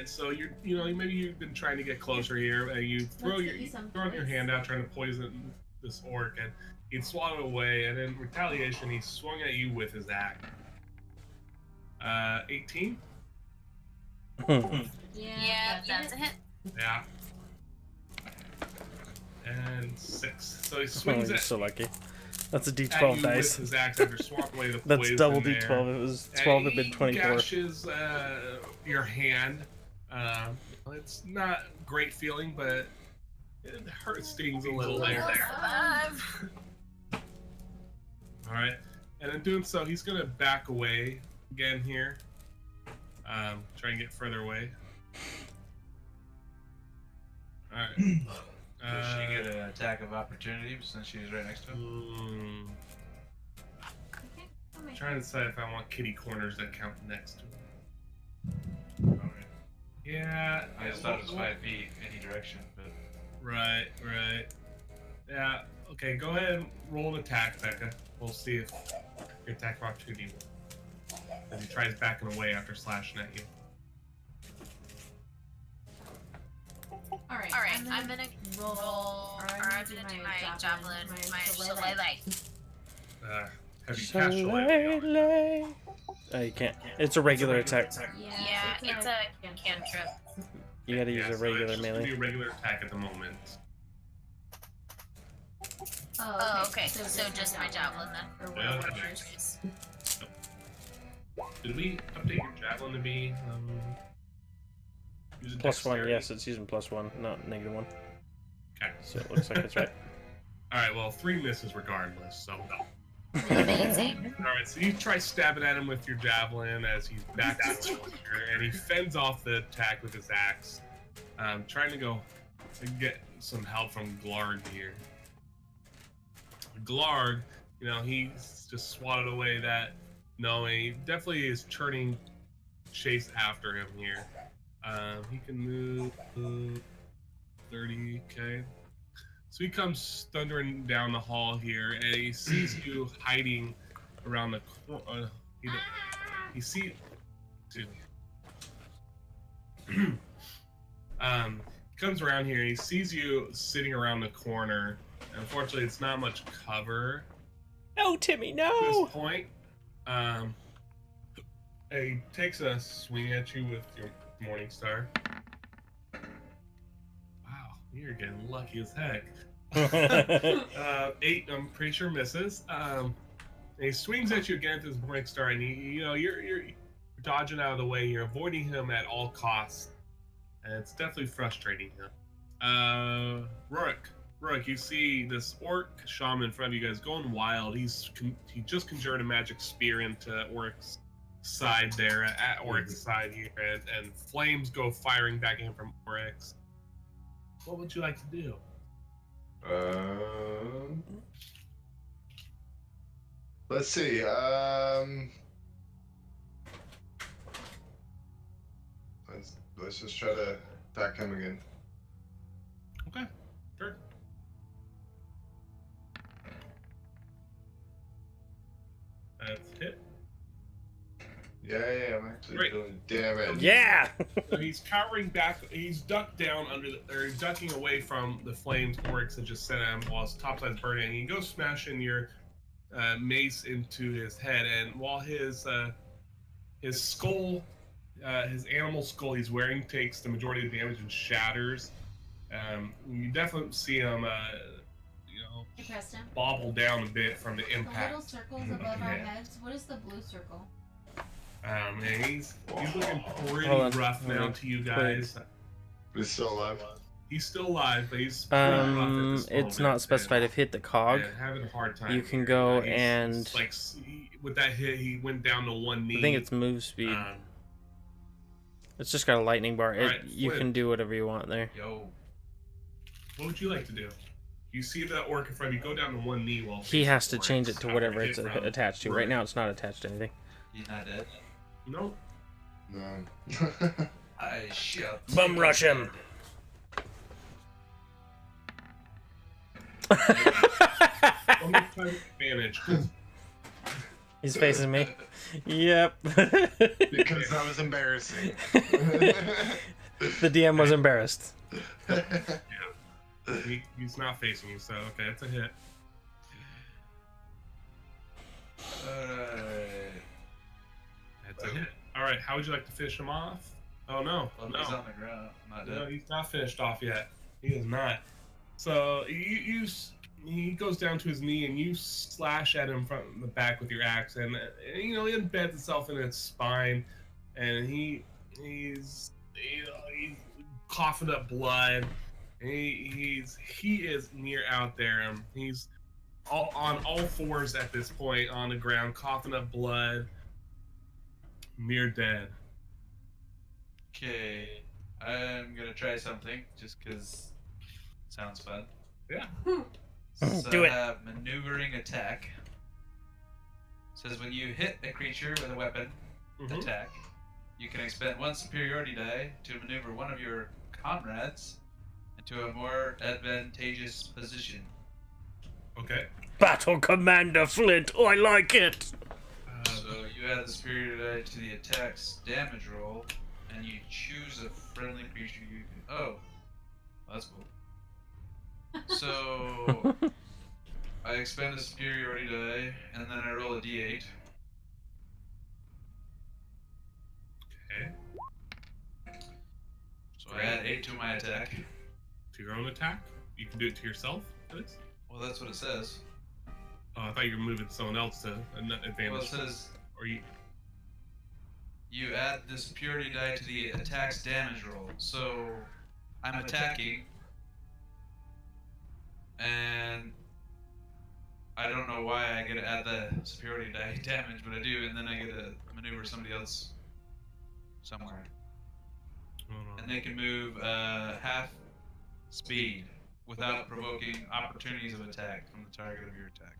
so maybe you've been trying to get closer here. You throw your hand out trying to poison this orc, and he'd swat it away. And in retaliation, he swung at you with his axe. 18. Yeah, that's a hit. Yeah. And 6. So he Oh, swings you're at, so lucky. That's a at D12 you dice. with his axe after swapping away the That's poison double there. D12. It was And 12, it he been 24. gashes your hand. It's not a great feeling, but it hurts, stings a little there. All right, and in doing so, he's gonna back away again here. Try and get further away. All right. Does she get an attack of opportunity since she's right next to him? Trying to decide if I want kitty corners that count next to him. Okay. Yeah. I just thought it was 5 feet any direction, but. Right. Yeah. Okay. Go ahead and roll an attack, Becca. We'll see if your attack of opportunity will. As he tries backing away after slashing at you. Alright, I'm gonna roll, or I'm gonna do my javelin, my shillelagh. Have you cast Shillelagh? Oh, you can't. It's a regular attack. Yeah, it's a cantrip. You gotta use a so regular it's just gonna melee. be a regular attack at the moment. Oh, okay. So just my javelin then. Or Yeah, whatever okay. yours is. Did we update your javelin to be use a +1, dexterity? yes, it's using +1, not -1. Okay. So it looks like it's right. Alright, well, 3 misses regardless, so no. Amazing. Alright, so you try stabbing at him with your javelin as he's back to the corner, and he fends off the attack with his axe. Trying to go and get some help from Glarg here. Glarg, he's just swatted away that he definitely is churning chase after him here. He can move 30, okay. So he comes thundering down the hall here, and he sees you hiding around the corner. He sees. Excuse me. He comes around here, and he sees you sitting around the corner. Unfortunately, it's not much cover. No, Timmy, At no! this point, he takes a swing at you with your Morning Star. Wow, you're getting lucky as heck. 8, I'm pretty sure misses. And he swings at you again with his Morning Star, and you're dodging out of the way. You're avoiding him at all costs, and it's definitely frustrating him. Rourke, you see this orc shaman in front of you guys going wild. He just conjured a magic spear into Oryx's side there, at Oryx's side here, and flames go firing back at him from Oryx. What would you like to do? Let's see. Let's just try to attack him again. Okay, sure. That's hit. Yeah, I'm actually Great. doing damage. Yeah. So he's cowering back. He's ducked down or he's ducking away from the flames orcs that just set him while his topside's burning. He goes smashing your mace into his head, and while his skull, his animal skull he's wearing takes the majority of the damage and shatters. You definitely see him, Depressed him. bobble down a bit from the The little impact. circles above our heads. What is the blue circle? And he's looking pretty Hold on. rough now Wait. to you guys. He's still alive. He's still alive, but he's pretty rough at this It's moment, not specified. If hit the cog, and having a hard time. you can here. go He's and like with that hit, he went down to one knee. I think it's move speed. Um, It's just got a lightning bar. Alright, You Flip. can do whatever you want there. Yo. what would you like to do? You see the orc in front of you. Go down to one knee while He has to facing change forward. it to Stop whatever hit it's from attached to. Right now, it's not attached to anything. He's not dead. Nope. No. I shall. Bum rush him. Only time advantage. 'Cause He's facing me. Yep. Because that was embarrassing. The DM was embarrassed. he's not facing you, so okay, it's a hit. Alright. That's a hit. All right, how would you like to finish him off? Oh no, Well, no. he's on the ground. Not No, dead. he's not finished off yet. He is not. So he goes down to his knee, and you slash at him from the back with your axe, and it embeds itself in its spine, and he's coughing up blood. And he is near out there. He's on all fours at this point on the ground, coughing up blood, near dead. Okay. I'm gonna try something just because it sounds fun. Yeah. So Do it. I have maneuvering attack. Says when you hit a creature with a weapon attack, you can expend one superiority die to maneuver one of your comrades into a more advantageous position. Okay. Battle Commander Flint, I like it. So you add the superiority die to the attack's damage roll, and you choose a friendly creature you can. Oh, that's cool. So I expend a superiority die, and then I roll a d8. Okay. So I add 8 to my attack. To your own attack? You can do it to yourself, please? Well, that's what it says. Oh, I thought you were moving someone else to an advantage. Well, it says Or you. you add the superiority die to the attack's damage roll. So I'm attacking, and I don't know why I get to add the superiority die damage, but I do, and then I get to maneuver somebody else somewhere. And they can move half speed without provoking opportunities of attack from the target of your attack.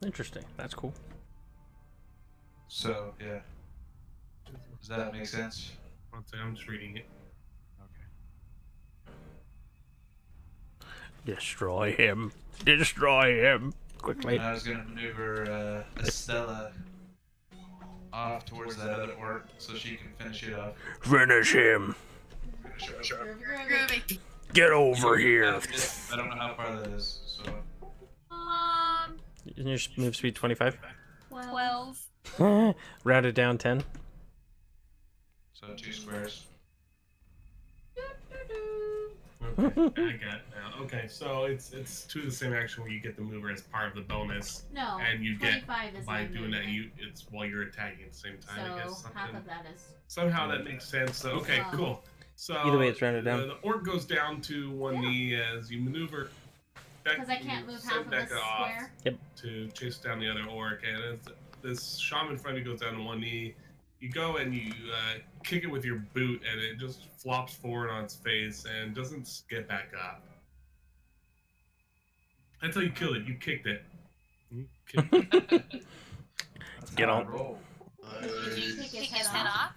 Interesting. That's cool. So, yeah. Does that make sense? One second, I'm just reading it. Okay. Destroy him. Destroy him. Quickly. And I was going to maneuver Estella off towards that other orc so she can finish it off. Finish him. Groovy. Get over here. I don't know how far that is, so. Isn't your move speed 25? 12. Round it down 10. So 2 squares. Okay, I got it now. Okay, so it's to the same action where you get the mover as part of the bonus. No, And you get 25 is by my doing that movement. it's while you're attacking at the same time. I guess So half of that is. somehow that makes sense. So okay, Wow. cool. So Either way, it's rounded down. The orc goes down to one knee as you maneuver. Because I can't move half of this square. Yep. To chase down the other orc, and as this shaman in front of you goes down to one knee, you go and you kick it with your boot, and it just flops forward on its face and doesn't get back up. That's how you kill it. You kicked it. You kicked it. Get on. Did you kick his head off?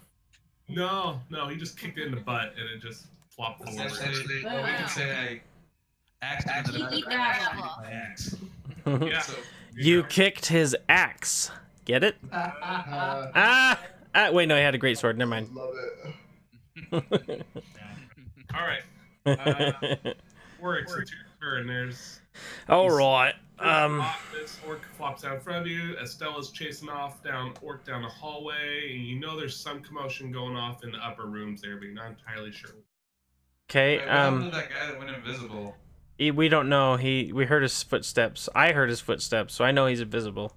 No, he just kicked it in the butt and it just flopped forward. We can say I axed him in the You butt. eat the gravel. My axe. Yeah. So, You kicked his axe. Get it? Wait, no, he had a great sword. Never mind. Love it. All right. Works. It's your turn. There's. All right. This orc flops out in front of you. Estella's chasing off down the hallway, and you know there's some commotion going off in the upper rooms there, but you're not entirely sure. Okay. what happened to that guy that went invisible? We don't know. We heard his footsteps. I heard his footsteps, so I know he's invisible.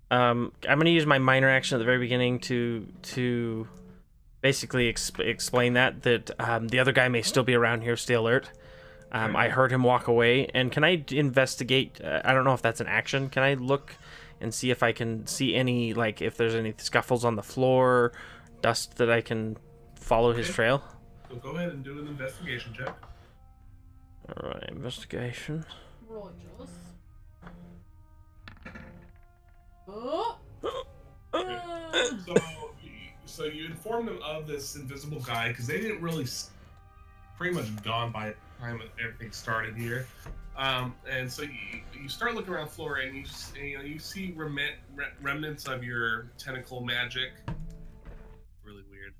I'm gonna use my minor action at the very beginning to basically explain that the other guy may still be around here. Stay alert. I heard him walk away, and can I investigate? I don't know if that's an action. Can I look and see if I can see any, like, if there's any scuffles on the floor, dust that I can follow his trail? So go ahead and do an investigation check. All right, investigation. Rogers. Oh. So you informed them of this invisible guy because they didn't really pretty much gone by the time everything started here, and so you start looking around the floor and you see remnants of your tentacle magic. Really weird.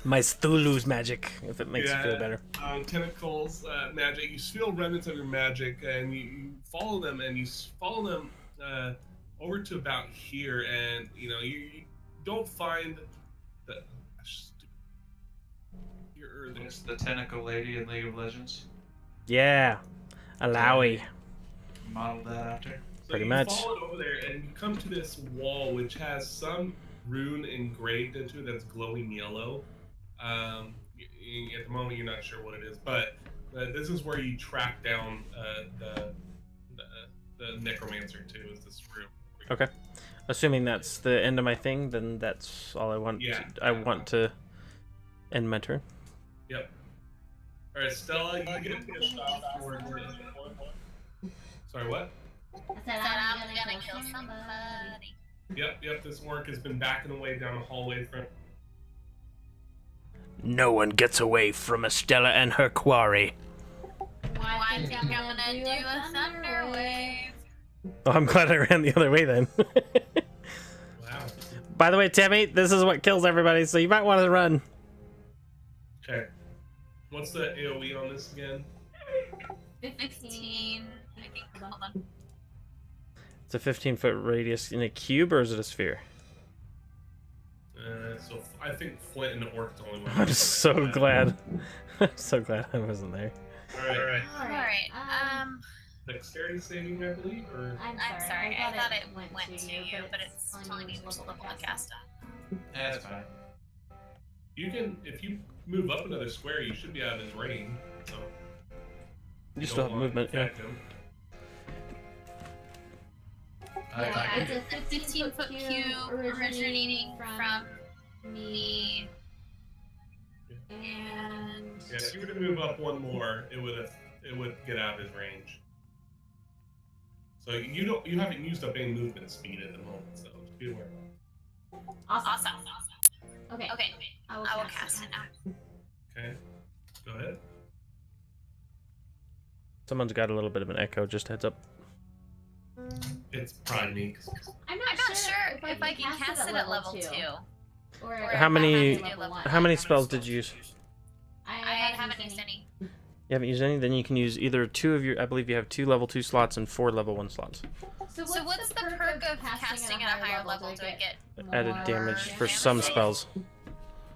My Cthulhu's magic, if it makes you feel better. Tentacles, magic. You feel remnants of your magic, and you follow them, over to about here, and you don't find the. There's the tentacle lady in League of Legends. Yeah, Alawi. Modeled that after. So Pretty you much. follow it over there, and you come to this wall which has some rune engraved into it that's glowing yellow. At the moment, you're not sure what it is, but this is where you track down the necromancer too. Is this room? Okay. Assuming that's the end of my thing, then that's all I want. Yeah. I want to end my turn. Yep. All right, Stella, you get a shot for. Sorry, what? I said I'm gonna kill somebody. Yep. This orc has been backing away down the hallway from. No one gets away from Estella and her quarry. I think I'm gonna do a thunder wave. Oh, I'm glad I ran the other way then. Wow. By the way, Tammy, this is what kills everybody, so you might want to run. Okay. What's the AoE on this again? 15. I think. Hold on. It's a 15-foot radius in a cube, or is it a sphere? So I think Flint and the orc's the only one. I'm so glad. I'm so glad I wasn't there. All right. Alright. Dexterity saving, I believe, or. I'm sorry. I thought it went to you, but it's telling me there's a level of cast on. Yeah, that's fine. You can, if you move up another square, you should be out of his range. So. You still have movement, yeah. It's a 15-foot cube originating from me. And Yeah, if you were to move up one more, it would get out of his range. So you haven't used up any movement speed at the moment, so just be aware. awesome. Okay. I will cast it now. Okay, go ahead. Someone's got a little bit of an echo, just heads up. It's probably me. I'm not sure if I can cast it at level 2. Or How many level 1. how many spells did you use? I haven't used any. You haven't used any? Then you can use either 2 of your, I believe you have 2 level 2 slots and 4 level 1 slots. So what's the perk of casting at a higher level? Do I get Added damage for some spells.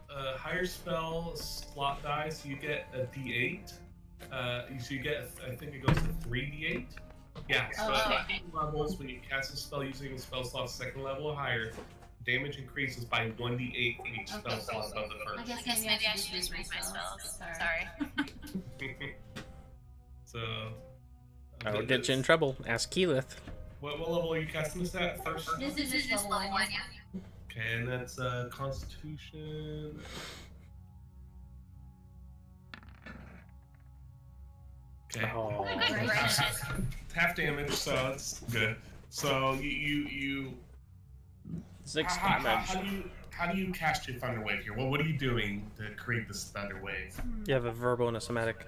Higher spell slot dice, you get a D8. So you get, I think it goes to 3D8. Yeah, so at levels, when you cast a spell using a spell slot second level or higher, damage increases by 1d8 for each spell slot above the I first. guess maybe I should just read my spells. Sorry. So. I will get you in trouble. Ask Keyleth. What level are you casting this at first? This is just level 1, yeah. Okay, and that's Constitution. Okay. Oh. Half damage, so it's good. So you 6 how damage. how do you cast your thunder wave here? Well, what are you doing to create this thunder wave? You have a verbal and a somatic.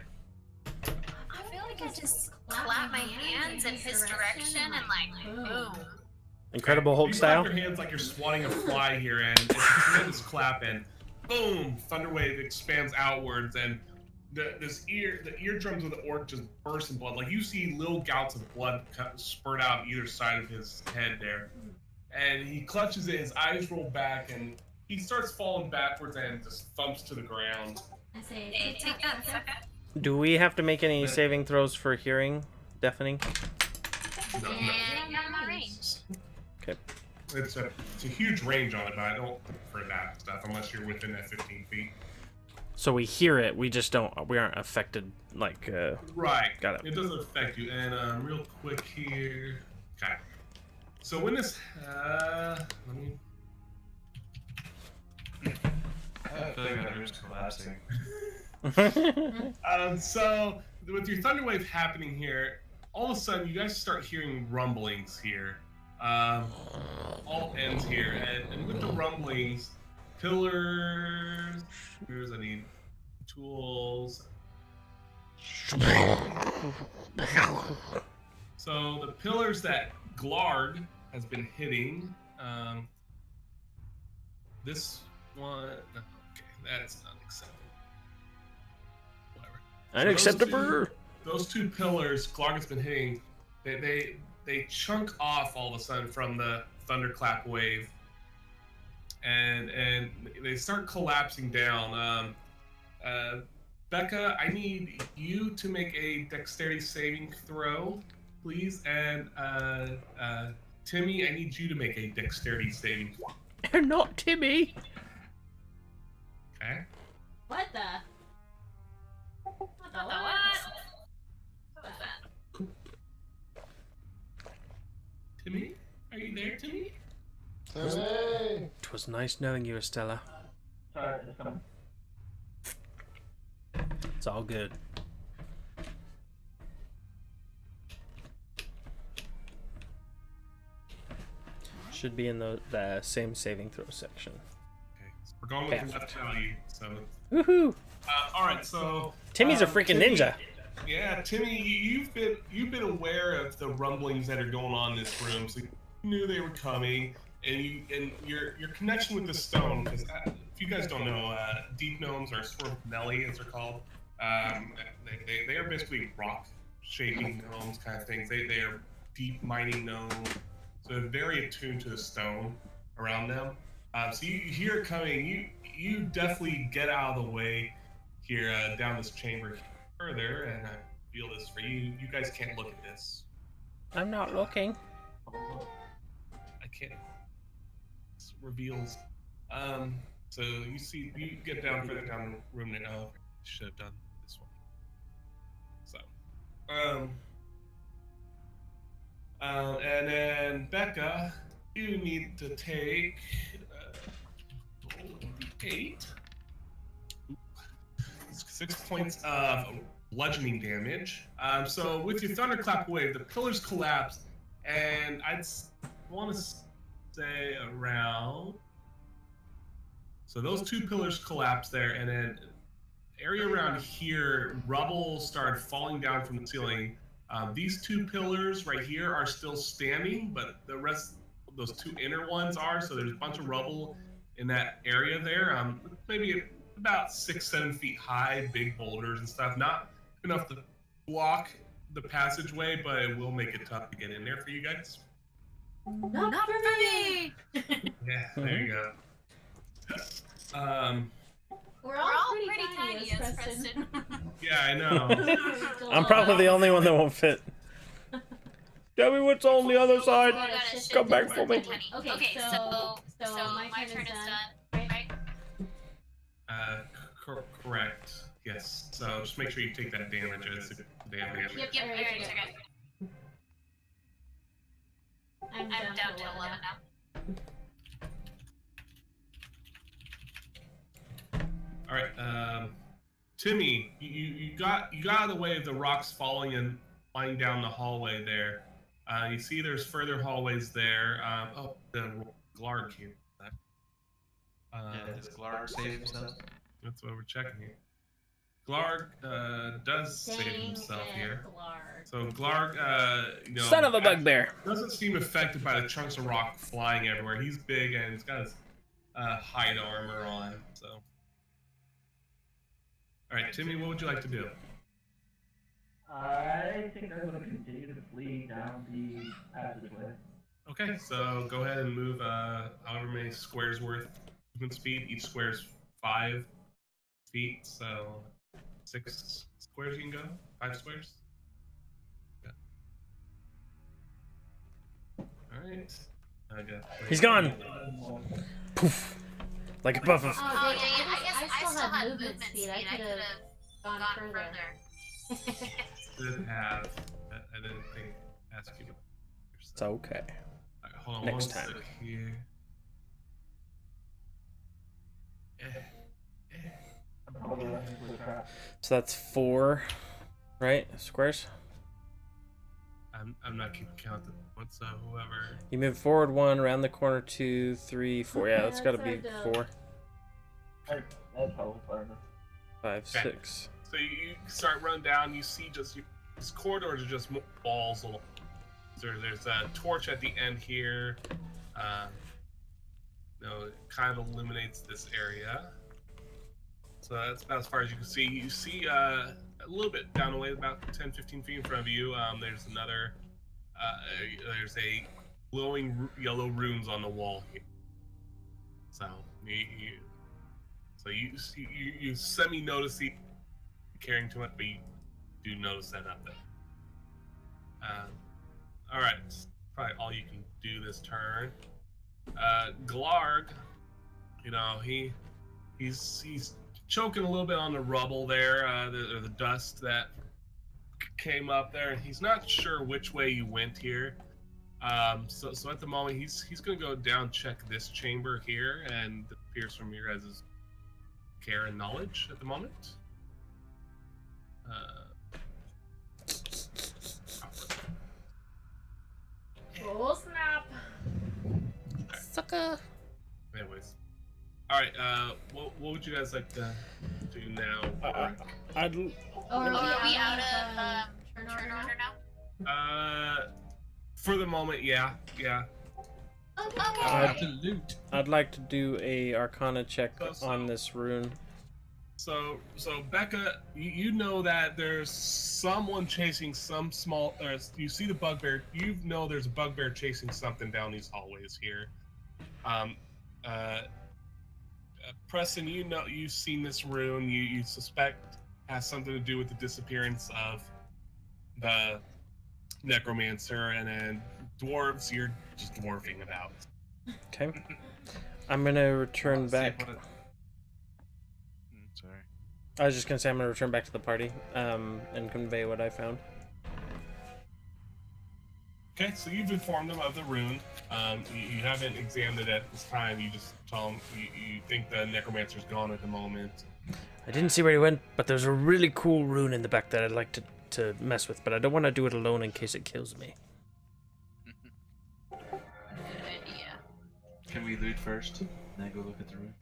I feel like I just clap my hands in his direction and like boom. Incredible Hulk You style. clap your hands like you're swatting a fly here, and it's a tremendous clap, and boom, thunder wave expands outwards, and the eardrums of the orc just burst in blood. Like you see little gouts of blood spurt out either side of his head there, and he clutches it. His eyes roll back, and he starts falling backwards and just thumps to the ground. I say, take that second. Do we have to make any saving throws for hearing, deafening? No. Yeah, my range. Okay. It's a huge range on it, but I don't for that stuff unless you're within that 15 feet. So we hear it, we just don't, we aren't affected, like, Right. Got it. It doesn't affect you. And real quick here. Okay. So when this, let me. I feel like that room's collapsing. So with your thunder wave happening here, all of a sudden you guys start hearing rumblings here. All ends here, and with the rumblings, pillars. Here's I need tools. So the pillars that Glarg has been hitting. This one. No, okay, that's not acceptable. Whatever. unacceptable. Those two pillars Glarg has been hitting. They chunk off all of a sudden from the thunderclap wave, and they start collapsing down. Becca, I need you to make a dexterity saving throw, please, and Timmy, I need you to make a dexterity saving throw. Not Timmy. Okay. What the? What? What was that? Timmy, are you there, Timmy? Hey! It was nice knowing you, Estella. Sorry, just coming. It's all good. Should be in the same saving throw section. Okay, so we're going with the left value. So. Woohoo! All right, so. Timmy's a freaking Timmy, ninja. Yeah, Timmy, you've been aware of the rumblings that are going on in this room, so you knew they were coming, and your connection with the stone. Because if you guys don't know, deep gnomes, or sort of Nelly as they're called, they are basically rock shaping gnomes kind of things. They are deep mining gnomes, so they're very attuned to the stone around them. So you hear it coming. You definitely get out of the way here down this chamber further, and I feel this for you. You guys can't look at this. I'm not looking. I can't. This reveals. So you get down further down the room now. Should have done this one. So, and then Becca, you need to take 8. 6 points of bludgeoning damage. So with your thunderclap wave, the pillars collapse, and I'd want to say around. So those two pillars collapse there, and then area around here, rubble started falling down from the ceiling. These two pillars right here are still standing, but the rest, those two inner ones are. So there's a bunch of rubble in that area there. Maybe about 6-7 feet high, big boulders and stuff. Not enough to block the passageway, but it will make it tough to get in there for you guys. Not for me! Yeah, there you go. We're all pretty tiny, as Preston. Yeah, I know. I'm probably the only one that won't fit. Tell me what's on the other side. Come back for me. Okay, so my turn is done, right? Correct. Yes. So just make sure you take that damage as the damage. Yep, alright, I'm down to 11 now. All right. Timmy, you got out of the way of the rocks falling and flying down the hallway there. You see there's further hallways there. Oh, the Glarg came. Does Glarg save himself? That's what we're checking here. Glarg does save himself here. So Glarg, Son of a bugbear. Doesn't seem affected by the chunks of rock flying everywhere. He's big and he's got his hide armor on. So, all right, Timmy, what would you like to do? I think I'm going to continue to flee down the passageway. Okay, so go ahead and move however many squares worth movement speed. Each square's 5 feet, so 6 squares you can go. 5 squares. Yeah. All right. He's gone. Poof. Like a puff of. Oh, dang it. I still have movement speed. I could have gone further. Did have. I didn't think ask you. It's okay. Right, hold on Next one time. sec here. So that's 4, right? Squares. I'm not keeping count of what's whoever. You move forward 1, around the corner 2, 3, 4. Yeah, that's got to be 4. That's probably fine. 5, Okay. 6. So you start running down. You see these corridors are just walls. There's a torch at the end here. It kind of illuminates this area. So that's about as far as you can see. You see a little bit down the way, about 10-15 feet in front of you. There's another. There's a glowing yellow runes on the wall here. So you semi-notice the carrying too much, but you do notice that up there. All right, probably all you can do this turn. Glarg, he's choking a little bit on the rubble there, the dust that came up there. He's not sure which way you went here. So at the moment, he's gonna go down, check this chamber here, and it appears from your guys' care and knowledge at the moment. Oh snap! Sucker. Anyways, all right. What would you guys like to do now? I'd. Are we out of turn order now? For the moment, yeah. Okay. I'd like to do a Arcana check on this rune. So Becca, you know that there's someone chasing some small. You see the bugbear. You know there's a bugbear chasing something down these hallways here. Preston, you know you've seen this rune. You suspect has something to do with the disappearance of the necromancer, and then dwarves, you're just dwarfing about. Okay. I'm gonna return back. Sorry. I was just gonna say I'm gonna return back to the party, and convey what I found. Okay, so you've informed them of the rune. You haven't examined it at this time. You just tell them you think the necromancer's gone at the moment. I didn't see where he went, but there's a really cool rune in the back that I'd like to mess with, but I don't want to do it alone in case it kills me. Good idea. Can we loot first, and then go look at the room?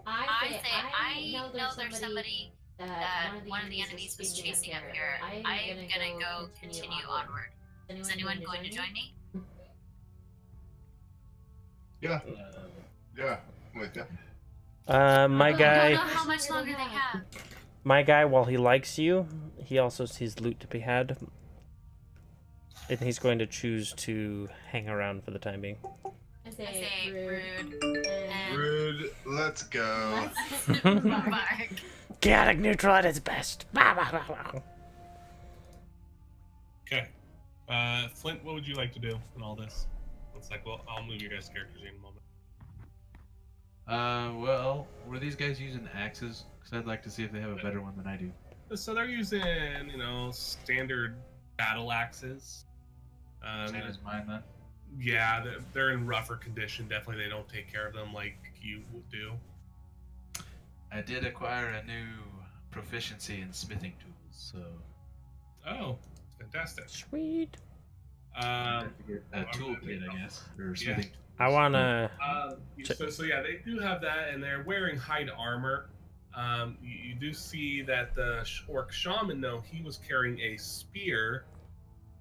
I I know there's somebody that one of the enemies was chasing up here. I'm gonna go continue onward. Is anyone going to join me? Yeah, I'm with you. My guy. I don't know how much longer they have. My guy, while he likes you, he also sees loot to be had, and he's going to choose to hang around for the time being. I say rude. Rude, let's go. Bark. Chaotic neutral at its best. Okay. Flint, what would you like to do in all this? It's like, well, I'll move your guys' characters in a moment. Well, were these guys using axes? Because I'd like to see if they have a better one than I do. So they're using, standard battle axes. Same as mine then. Yeah, they're in rougher condition. Definitely, they don't take care of them like you would do. I did acquire a new proficiency in smithing tools, so Oh, fantastic. Sweet. a toolkit, I guess, or smithing tools. I wanna. So yeah, they do have that, and they're wearing hide armor. You do see that the orc shaman, though, he was carrying a spear,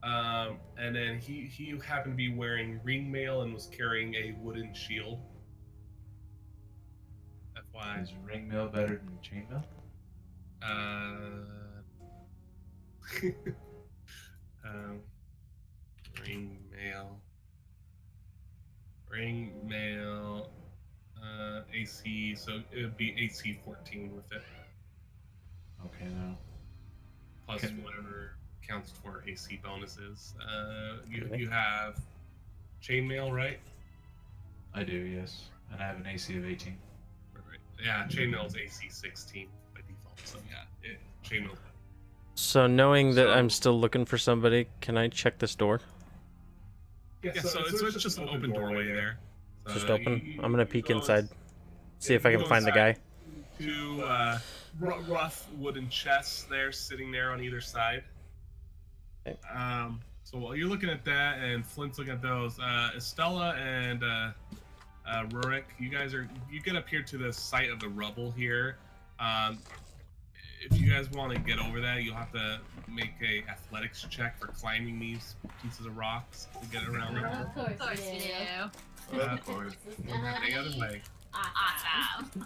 and then he happened to be wearing ring mail and was carrying a wooden shield. FYI. Is ring mail better than chain mail? Ring mail, AC. So it would be AC 14 with it. Okay, now. Plus whatever counts for AC bonuses. You have chainmail, right? I do, yes, and I have an AC of 18. Right. Yeah, chainmail is AC 16 by default. So yeah, chainmail. So knowing that I'm still looking for somebody, can I check this door? Yeah, so it's just an open doorway there. So Just open. I'm gonna peek inside, see if I can find the guy. Two rough wooden chests there, sitting there on either side. Okay. So while you're looking at that, and Flint's looking at those, Estella and Rurik, you get up here to the site of the rubble here. If you guys want to get over that, you'll have to make a athletics check for climbing these pieces of rocks to get around them. Of course we do. Of course. The other way. Awesome.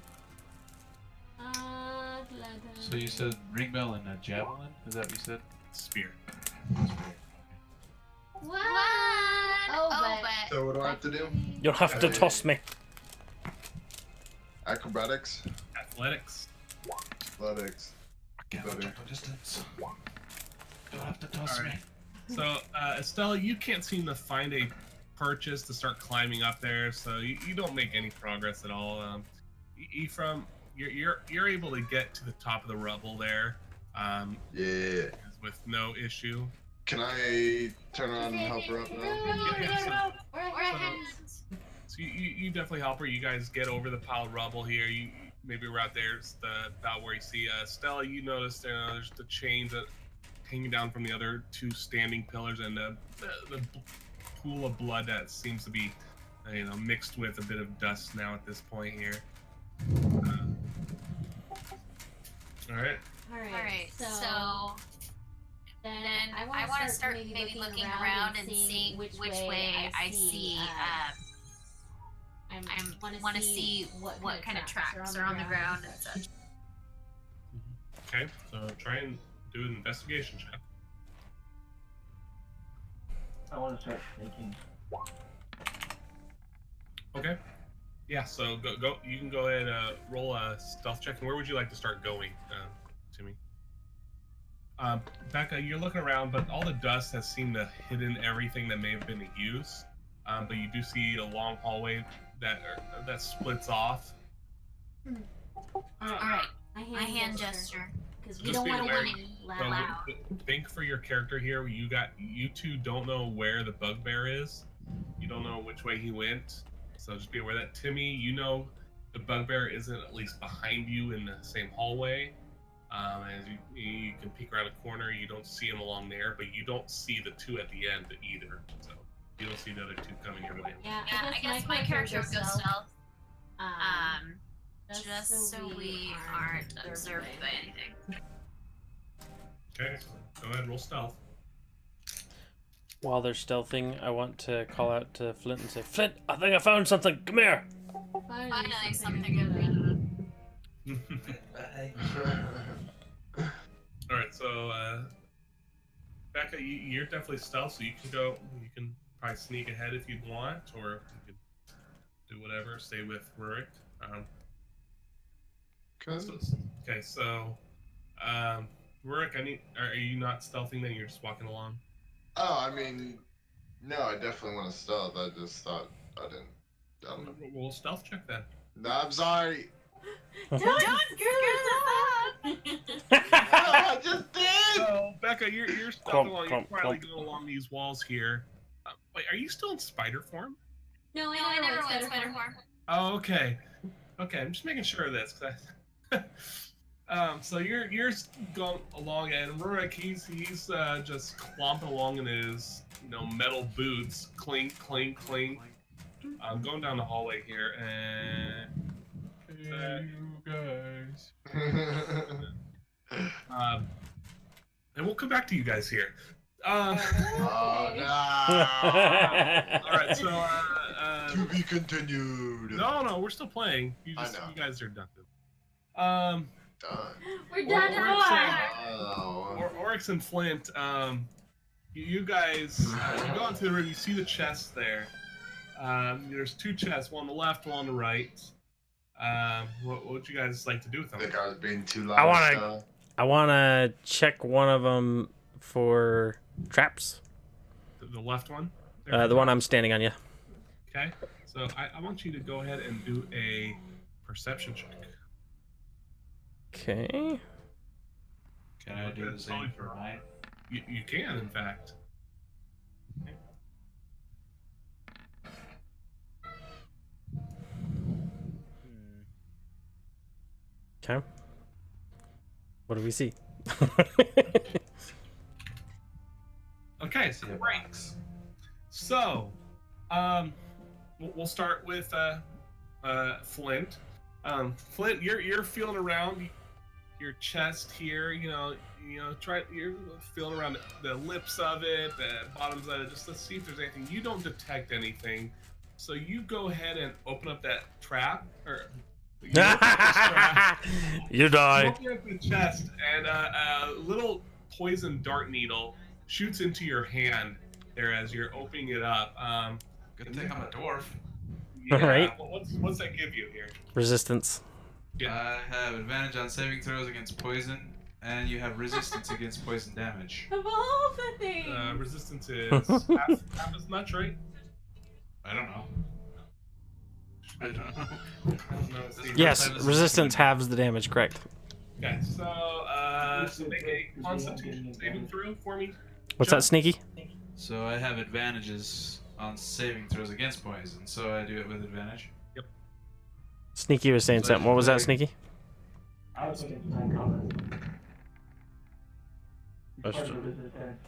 So you said ring mail and a javelin? Is that what you said? Spear. What? Oh, but... So what do I have to do? You'll have to toss me. Acrobatics? Athletics. Athletics. Better. Distance. Don't have to toss me. So, Estella, you can't seem to find a purchase to start climbing up there, so you don't make any progress at all. Ephraim, you're able to get to the top of the rubble there. Yeah. With no issue. Can I turn around and help her up now? So you definitely help her. You guys get over the pile of rubble here. You maybe right there's about where you see Stella. You notice there's the chains that hanging down from the other two standing pillars, and the pool of blood that seems to be mixed with a bit of dust now at this point here. All right. So then I want to start maybe looking around and seeing which way I see. I want to see what kind of tracks are on the ground and such. Okay, so try and do an investigation check. I want to start thinking. Okay. Yeah, so go. You can go ahead and roll a stealth check. And where would you like to start going, Timmy? Becca, you're looking around, but all the dust has seemed to hidden everything that may have been a use. But you do see a long hallway that splits off. All right, I hand gesture because we don't want to run any loud. Think for your character here. You two don't know where the bugbear is. You don't know which way he went. So just be aware that Timmy, the bugbear isn't at least behind you in the same hallway. As you can peek around a corner, you don't see him along there, but you don't see the two at the end either. So you don't see the other two coming your way. Yeah, I guess my character would go stealth. Just so we aren't observed by anything. Okay, so go ahead and roll stealth. While they're stealthing, I want to call out to Flint and say, Flint, I think I found something. Come here. Finally something good. All right, so Becca, you're definitely stealth, so you can go. You can probably sneak ahead if you'd want, or you could do whatever. Stay with Rurik. Okay, so Rurik, are you not stealthing? Then you're just walking along. Oh, I mean, no, I definitely want to stealth. I just thought I don't know. We'll stealth check then. No, I'm sorry. Don't screw No, I just did. So Becca, you're stealthing along. You're probably going along these walls here. Wait, are you still in spider form? No, I never went spider form. Oh, okay. Okay, I'm just making sure of this. So you're going along, and Rurik, he's just clomping along in his metal boots, clink clink clink. Going down the hallway here, and hey, you guys. And we'll come back to you guys here. Oh no! All right, so To be continued. No, we're still playing. You I know. guys are done. Done. We're done Oryx and Flint, you guys, you go into the room, you see the chests there. There's 2 chests, one on the left, one on the right. What would you guys like to do with them? I think I was being too loud. I wanna check one of them for traps. The left one? The one I'm standing on, yeah. Okay, so I want you to go ahead and do a perception check. Okay. Can I do the same for mine? You can, in fact. Okay. What do we see? Okay, so great. So, we'll start with Flint. Flint, you're feeling around your chest here. You're feeling around the lips of it, the bottoms of it, just to see if there's anything. You don't detect anything, so you go ahead and open up that trap, or you die. Open up the chest, and a little poison dart needle shoots into your hand there as you're opening it up. Good thing I'm a dwarf. Yeah, Right. What's that give you here? Resistance. I have advantage on saving throws against poison, and you have resistance against poison damage. Of all the things. Resistance is half as much, right? I don't know. I don't know. Yes, resistance halves the damage, correct. Okay, so make a Constitution saving throw for me. What's that, Sneaky? So I have advantages on saving throws against poison, so I do it with advantage. Yep. Sneaky was saying something. What was that, Sneaky? I was looking for time comment. That's Part true. of resistance.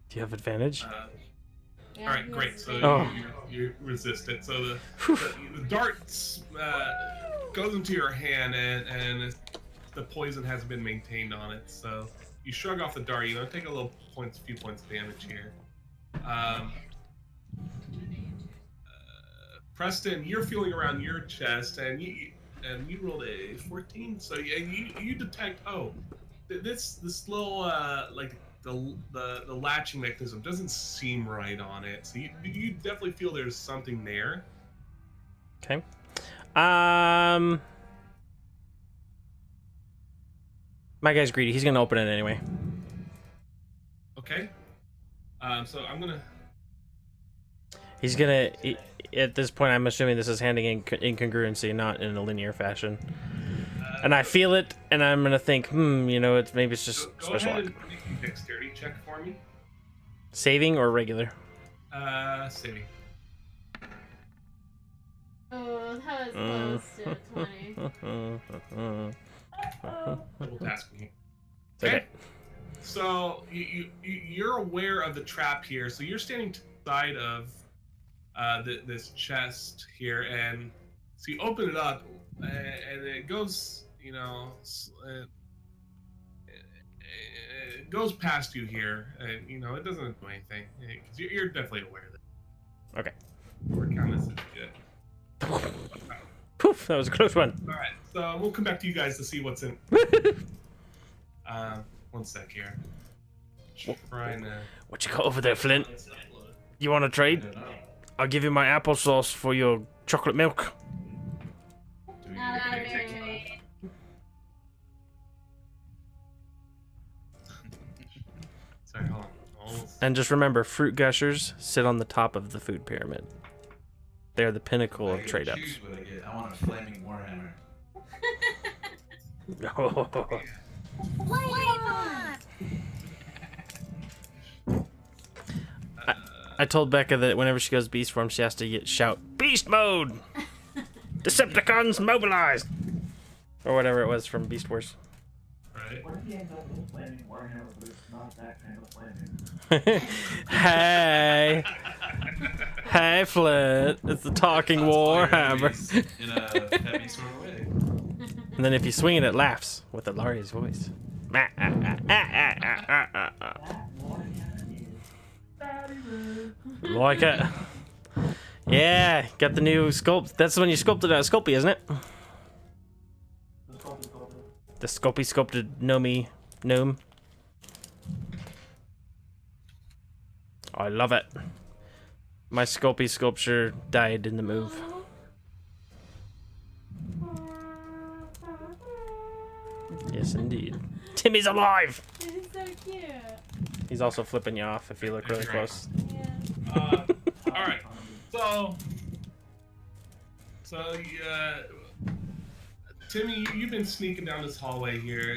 Do you have advantage? All right, great. So Oh. you resist it. So the dart goes into your hand, and the poison hasn't been maintained on it. So you shrug off the dart. Take a few points of damage here. Preston, you're feeling around your chest, and you rolled a 14. So you detect this little like the latching mechanism doesn't seem right on it. So you definitely feel there's something there. Okay. My guy's greedy. He's gonna open it anyway. Okay. So I'm gonna. He's gonna. At this point, I'm assuming this is handing in incongruency, not in a linear fashion. And I feel it, and I'm gonna think, maybe it's just Go special ahead luck. and make a dexterity check for me. Saving or regular? Saving. Oh, that was close to 20. Double tasking. It's okay. So you're aware of the trap here. So you're standing to the side of this chest here, and so you open it up, and it goes, it goes past you here, and it doesn't do anything because you're definitely aware of it. Okay. We're kind of good. Poof! That was a close one. All right, so we'll come back to you guys to see what's in. One sec here. Trying to. What you got over there, Flint? You want to trade? I'll give you my applesauce for your chocolate milk. Not very. Sorry, hold on. Almost. And just remember, fruit gushers sit on the top of the food pyramid. They're the pinnacle I of get to trade ups. choose what I get. I want a flaming warhammer. I told Becca that whenever she goes beast form, she has to shout beast mode. Decepticons mobilized. Or whatever it was from Beast Wars. Right. What if he ends up with flaming Warhammer, but it's not that kind of flaming? Hey. Hey, Flint. It's the talking Warhammer. In a heavy sort of way. And then if you swing it, it laughs with Ilaria's voice. Like it. Yeah, got the new sculpt. That's when you sculpted a Sculpey, isn't it? The Sculpey sculpted gnome. I love it. My Sculpey sculpture died in the move. Yes, indeed. Timmy's alive! He's so cute. He's also flipping you off if you look really close. Yeah. All right. So, Timmy, you've been sneaking down this hallway here.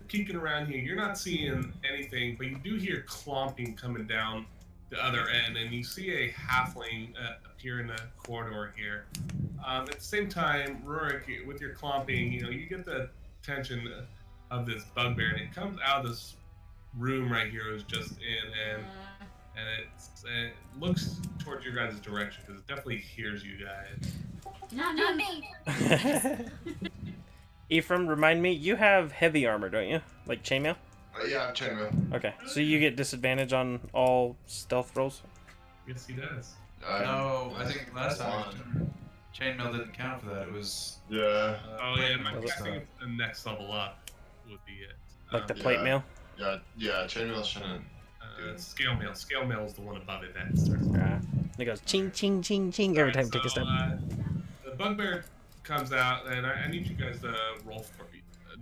Peeking around here. You're not seeing anything, but you do hear clomping coming down the other end, and you see a halfling appear in the corridor here. At the same time, Rurik, with your clomping, you get the attention of this bugbear, and it comes out of this room right here. It was just in, and it looks towards your guys' direction because it definitely hears you guys. Not me. Ephraim, remind me, you have heavy armor, don't you? Like chainmail? Yeah, I'm chainmail. Okay, so you get disadvantage on all stealth rolls? Yes, he does. No, I think last time chainmail didn't count for that. It was. Yeah. Oh yeah, I think the next level up would be it. Like the plate mail? Yeah, chainmail shouldn't. Scale mail. Scale mail is the one above it that starts. It goes ching, ching, ching, ching every time you take a step. The bugbear comes out, and I need you guys to roll for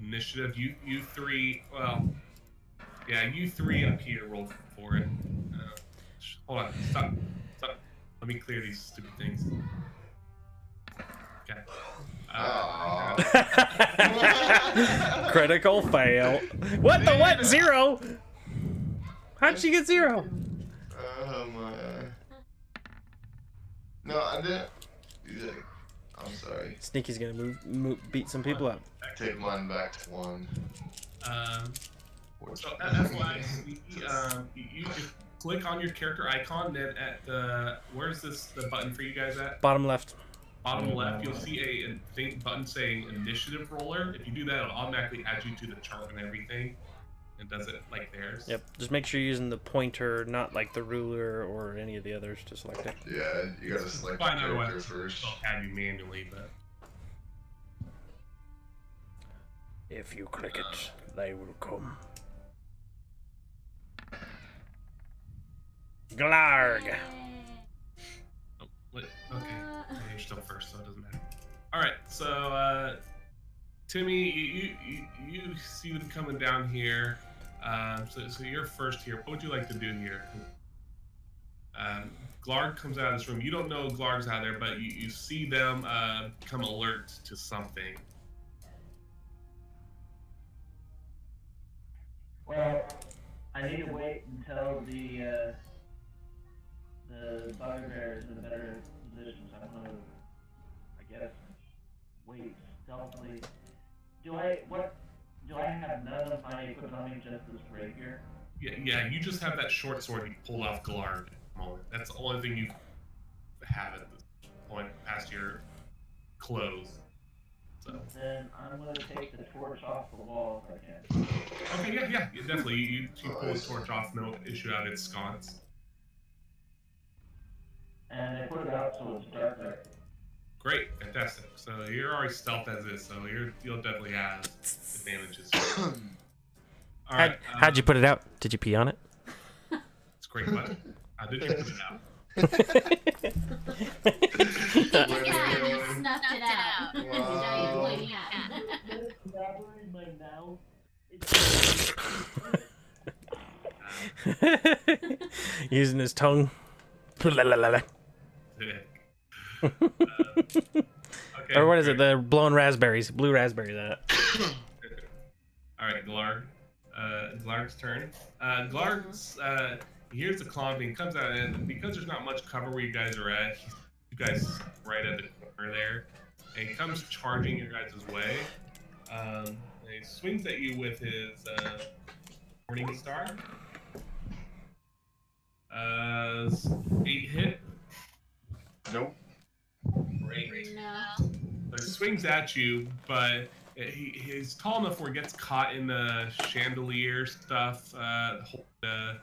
initiative. You three, well, yeah, you three up here roll for it. Hold on, stop. Let me clear these stupid things. Okay. Critical fail. What the what? 0? How'd she get 0? Oh my. No, I didn't. I'm sorry. Sneaky's gonna beat some people up. Take mine back to 1. So that's why you just click on your character icon. Then at the where's the button for you guys at? Bottom left. Bottom left, you'll see a button saying Initiative Roller. If you do that, it'll automatically add you to the chart and everything. And does it like theirs. Yep. Just make sure you're using the pointer, not like the ruler or any of the others to select it. Yeah, you gotta select the character first. They'll add you manually, but. If you click it, they will come. Glarg. Oh, wait, okay. You're still first, so it doesn't matter. All right, so Timmy, you see them coming down here. So you're first here. What would you like to do here? Glarg comes out of this room. You don't know Glarg's out there, but you see them become alert to something. Well, I need to wait until the bugbear is in a better position. So I'm gonna, I guess, wait stealthily. Do I have none of my equipment on me, just this rapier? Yeah, you just have that short sword you pulled off Glarg at the moment. That's the only thing you have at this point, past your clothes. So. Then I'm gonna take the torch off the wall if I can. Okay, yeah, definitely. You pull the torch off, no issue out its sconce. And I put it out so it's darker. Great, fantastic. So you're already stealth as is, so you'll definitely have advantages. All right. How'd you put it out? Did you pee on it? It's a great question. How did you put it out? You snuffed it out. Now you're pointing at. Using his tongue. Okay, or what is it? The blown raspberries, blue raspberries. All right, Glarg. Glarg's turn. Glarg's here's the clomping, comes out, and because there's not much cover where you guys are at, guys right at the corner there, and he comes charging your guys' way. And he swings at you with his Morning Star. 8 hit. Nope. Great. No. So he swings at you, but he's tall enough where he gets caught in the chandelier stuff, the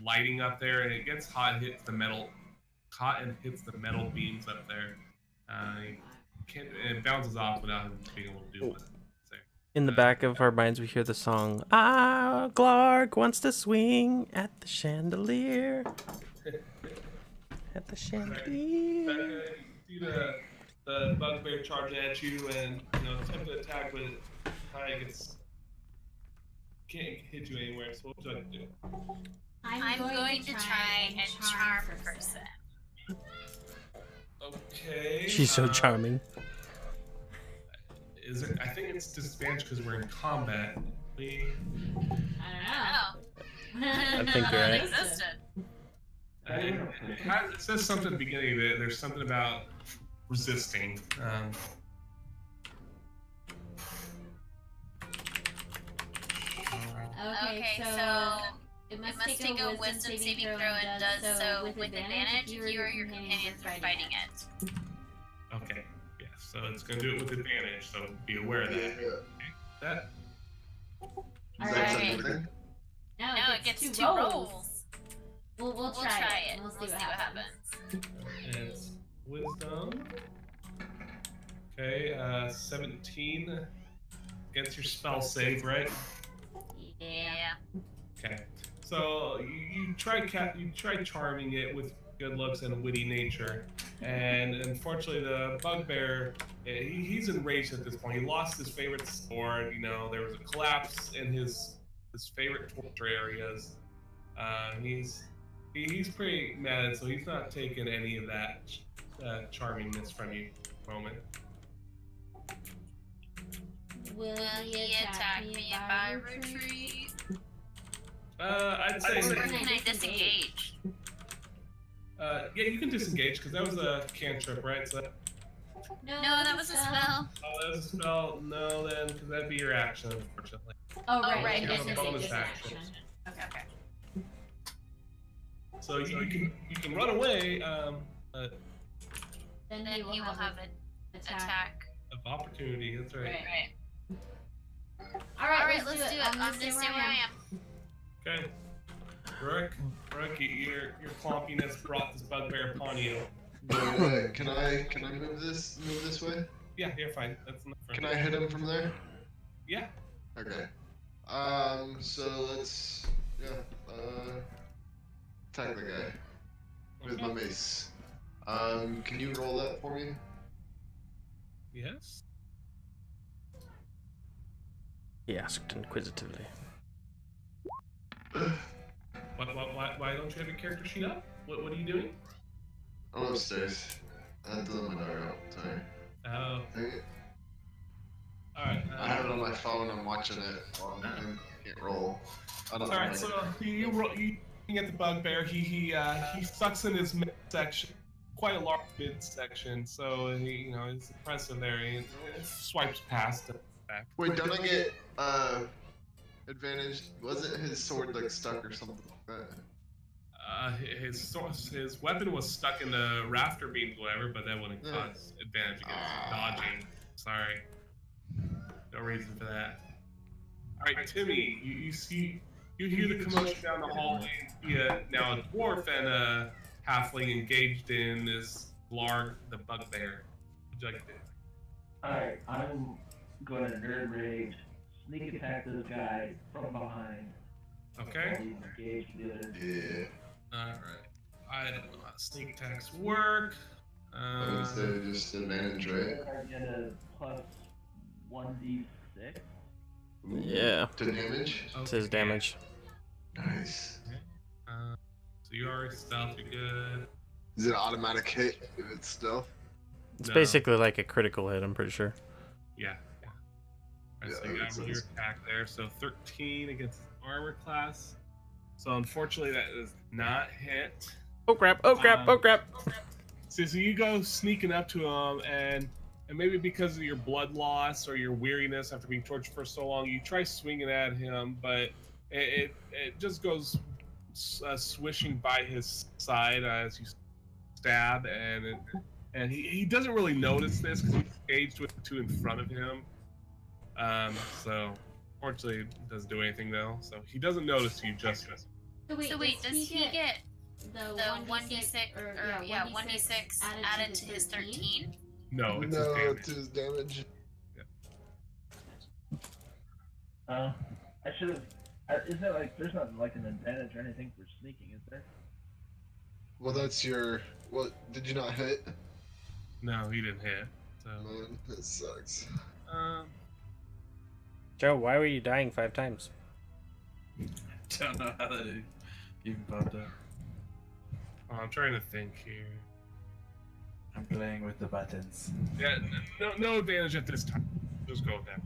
lighting up there, and it gets hot, hits the metal, caught and hits the metal beams up there. It bounces off without him being able to do what. In the back of our minds, we hear the song, "Ah, Clark wants to swing at the chandelier." At the chandelier. You see the bugbear charging at you, and attempt to attack, but it kind of can't hit you anywhere. So what would you like to do? I'm going to try and charm the person. Okay. She's so charming. I think it's disadvantage because we're in combat. I don't know. I think you're right. It says something at the beginning of it. There's something about resisting. Okay, so it must take a wisdom saving throw and does so with advantage if you or your companions are fighting it. Okay, yeah, so it's going to do it with advantage, so be aware of that. Okay. That. Alright. No, it gets two rolls. We'll try it. We'll see what happens. It's wisdom. Okay, 17 against your spell save, right? Yeah. Okay. So you try charming it with good looks and a witty nature, and unfortunately the bugbear, he's enraged at this point. He lost his favorite sword. There was a collapse in his favorite torture areas. He's pretty mad, so he's not taking any of that charmingness from you at the moment. Will he attack me if I retreat? I'd say. Or can I disengage? Yeah, you can disengage because that was a cantrip, right? So. No, that was a spell. Oh, that was a spell. No, then, because that'd be your action, unfortunately. Oh, right. You have a bonus action. Okay. So you can run away. Then he will have an attack. Of opportunity. That's right. Alright, let's do it. I'm gonna stay where I am. Okay. Rook, your clompiness brought this bugbear upon you. Can I move this way? Yeah, you're fine. That's enough. Can I hit him from there? Yeah. Okay. So let's attack the guy with my mace. Can you roll that for me? Yes. He asked inquisitively. Why don't you have your character sheet up? What are you doing? I'm upstairs. I had to let my daughter out. Sorry. Oh. Dang it. Alright. I have it on my phone. I'm watching it. I can't roll. I don't know. Alright, so you at the bugbear. He sucks in his midsection, quite a large midsection. So he's impressive there. He swipes past it. Back. Wait, don't I get advantage? Wasn't his sword like stuck or something like that? His weapon was stuck in the rafter beams, whatever, but that wouldn't cause advantage against dodging. Sorry, no reason for that. All right, Timmy, you hear the commotion down the hallway. Now a dwarf and a halfling engaged in this the bugbear. What would you like to do? Alright, I'm going to nerd rage, sneak attack this guy from behind. Okay. Engage the other. Yeah. Alright. I don't know how sneak attacks work. Instead of just advantage, right? I get a plus 1d6. Yeah. To damage? It's his damage. Nice. Okay. So you are stealth, you're good. Is it an automatic hit if it's stealth? It's basically like a critical hit, I'm pretty sure. Yeah. Alright, so you got your attack there. So 13 against armor class. So unfortunately that is not hit. Oh crap! Oh crap! Oh crap! So you go sneaking up to him, and maybe because of your blood loss or your weariness after being tortured for so long, you try swinging at him, but it just goes swishing by his side as you stab, and he doesn't really notice this because he's engaged with the two in front of him. So fortunately, it doesn't do anything though. So he doesn't notice you just yet. So wait, does he get the 1d6 or 1d6 added to his 13? No, it's his damage. It's his damage. I should have. Is there like there's not like an advantage or anything for sneaking, is there? Well, that's your. What did you not hit? No, he didn't hit. So. Man, that sucks. Joe, why were you dying 5 times? Don't know how that even popped up. Oh, I'm trying to think here. I'm playing with the buttons. Yeah, no advantage at this time. Just go with that.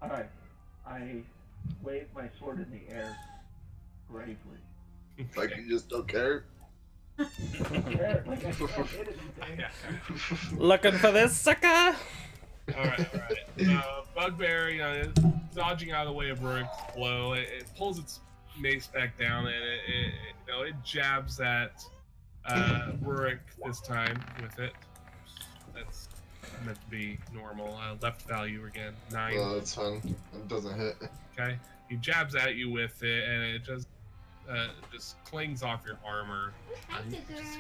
Alright. I wave my sword in the air bravely. Like you just don't care? Yeah, like I don't hit anything. Looking for this sucker! Alright. Bugbear, dodging out of the way of Rurik's blow. It pulls its mace back down, and it jabs at Rurik this time with it. That's meant to be normal. Left value again, 9. Well, that's fine. It doesn't hit. Okay. He jabs at you with it, and it just clings off your armor.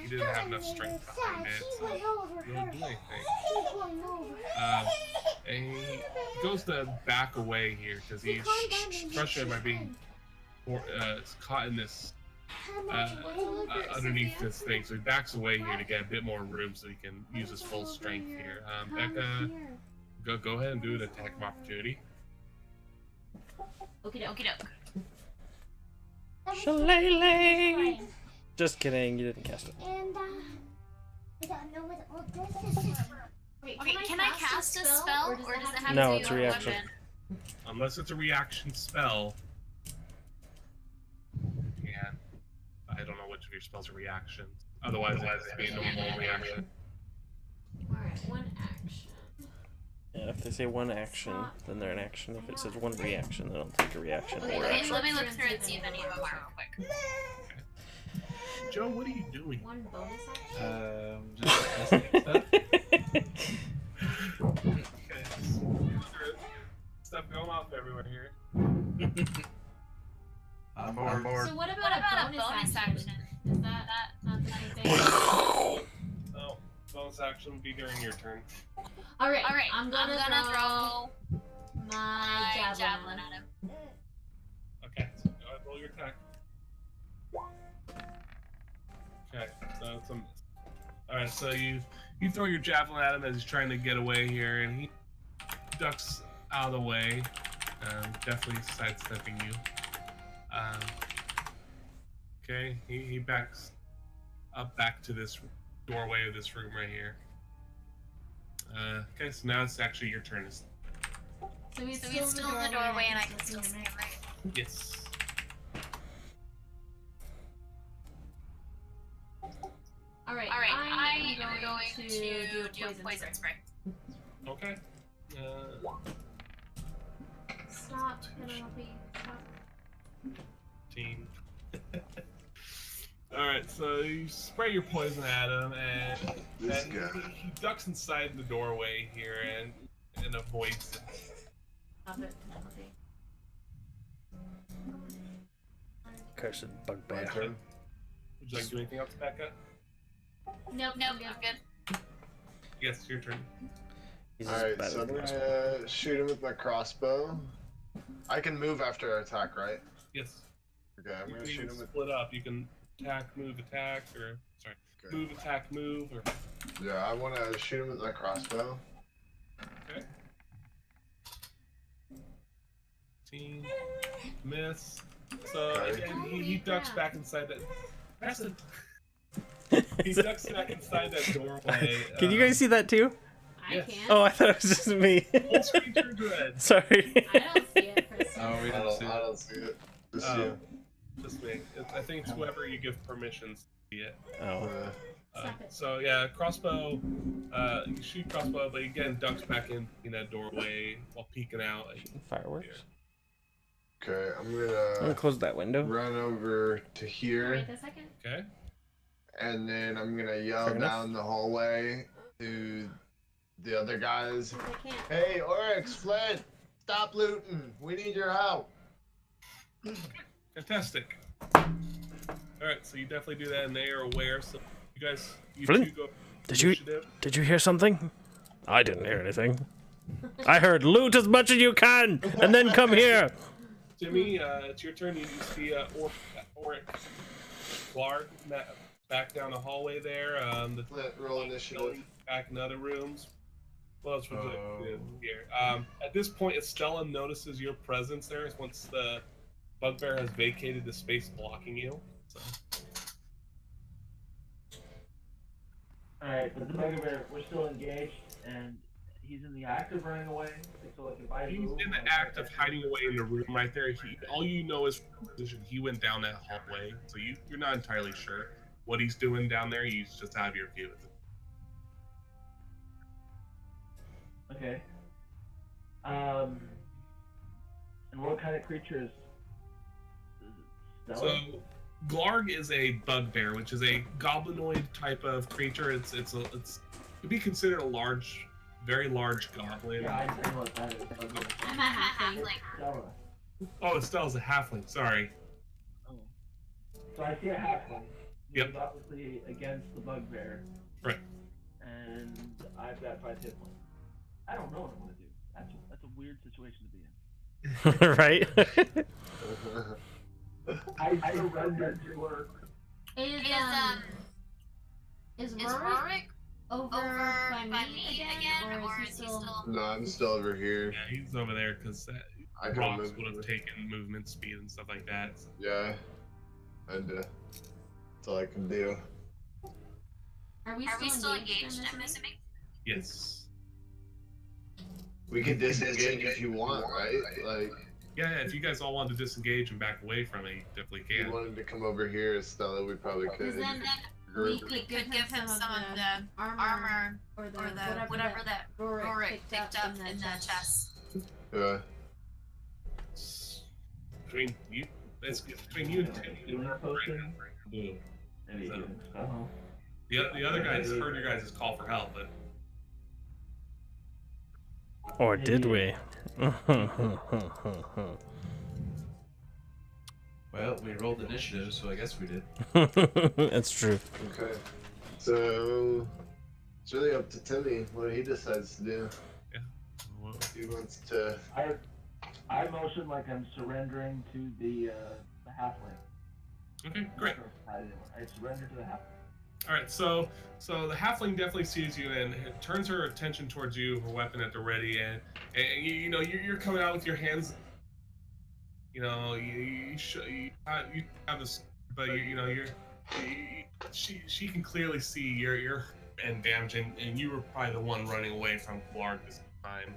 He didn't have enough strength behind it, so he didn't do anything. And he goes to back away here because he's frustrated by being caught in this underneath this thing. So he backs away here to get a bit more room so he can use his full strength here. Becca, go ahead and do an attack of opportunity. Okie doke. Shillelagh! Just kidding, you didn't cast it. And I don't know what all this is. Wait, can I cast a spell, or does it have No, to it's be a reaction. Unless it's a reaction spell. Yeah. I don't know which of your spells are reactions. Otherwise, it has to be a normal reaction. Alright, 1 action. Yeah, if they say 1 action, then they're an action. If it says 1 reaction, they don't take a reaction or Okay, action. let me look through and see if any of them are real quick. Joe, what are you doing? 1 bonus action? Just testing stuff. Okay. Stuff going off everywhere here. I'm bored. So what about a bonus action? Is that not the same thing? Oh, bonus action would be during your turn. Alright, Alright, I'm gonna throw my javelin at him. Okay, so go ahead, roll your attack. Okay, so it's a miss. Alright, so you throw your javelin at him as he's trying to get away here, and he ducks out of the way, definitely sidestepping you. Okay, he backs up back to this doorway of this room right here. Okay, so now it's actually your turn. So he's still in the doorway and I can still see him, right? Yes. Alright, I'm I'm going to do a poison spray. Okay. Stop, Penelope. Stop. Team. Alright, so you spray your poison at him, and he ducks inside the doorway here and avoids it. Stop it, Penelope. Cursed bugbear. Would you like to do anything else, Becca? Nope, I'm good. Yes, your turn. Alright, so I'm gonna shoot him with my crossbow. I can move after I attack, right? Yes. Okay, I'm gonna shoot him with. Split up. You can attack, move, or sorry, Okay. move, attack, move, or. Yeah, I want to shoot him with my crossbow. Okay. Team miss. So Okay. and he ducks back inside that. That's a. He ducks back inside that doorway. Can you guys see that too? I Yes. can't. Oh, I thought it was just me. Full screen turned red. Sorry. I don't see it for some Oh, we I don't see don't it. see it. Just you. just me. I think it's whoever you give permissions to see it. Oh. So yeah, crossbow. You shoot crossbow, but again ducks back in that doorway while peeking out. Fireworks. Okay, I'm I'm gonna gonna close that window. run over to here. Wait a second. Okay. And then I'm gonna yell Fair enough. down the hallway to the other guys. I can't. Hey, Oryx, Flint, stop looting. We need your help. Fantastic. All right, so you definitely do that, and they are aware. So you Flint, two go. Did you hear something? I didn't hear anything. I heard loot as much as you can, and then come here. Jimmy, it's your turn. You see Oryx, Clark back down the hallway there. The Flint, roll initiative. Back in other rooms. What else would you do here? At this point, Estella notices your presence there once the bugbear has vacated the space blocking you. So. Alright, but the bugbear, we're still engaged, and he's in the act of running away. So like if I He's move, in the act of hiding away in the room right there. All you know is he went down that hallway, so you're not entirely sure what he's doing down there. You just have your view. Okay. And what kind of creature is it? Stella? So, Glarg is a bugbear, which is a goblinoid type of creature. It could be considered a very large goblin. Yeah, I know what that is. I'm a halfling. Stella. Oh, Estelle's a halfling. Sorry. Oh. So I see a halfling. Yep. He's obviously against the bugbear. Right. And I've got 5 hit points. I don't know what I'm gonna do. That's a weird situation to be in. Right? I surrendered to her. Is Rorik over by me again, or is he still? No, I'm still over here. Yeah, he's over there because I can rocks move would have over. taken movement speed and stuff like that. Yeah. And that's all I can do. Are we still engaged? I'm assuming. Yes. We can disengage if you want, right? Like, Yeah, if you guys all wanted to disengage and back away from it, you definitely if you can. wanted to come over here, Estella, we probably Because could. then Group. we could give him some of the armor or the whatever that Rorik picked up in the chest. Yeah. Between you, between you and Tim, Doing a potion? Blue. Maybe So- even spell. The other guys heard your guys' call for help, but Or did we? Well, we rolled initiative, so I guess we did. That's true. Okay. So it's really up to Timmy what he decides to do. yeah. Well, He wants to. I motion like I'm surrendering to the halfling. okay, great. I surrender to the halfling. All right, so the halfling definitely sees you and turns her attention towards you, her weapon at the ready, and you know you're coming out with your hands. You know you have this, but she can clearly see you're and damage, and you were probably the one running away from Clark this time,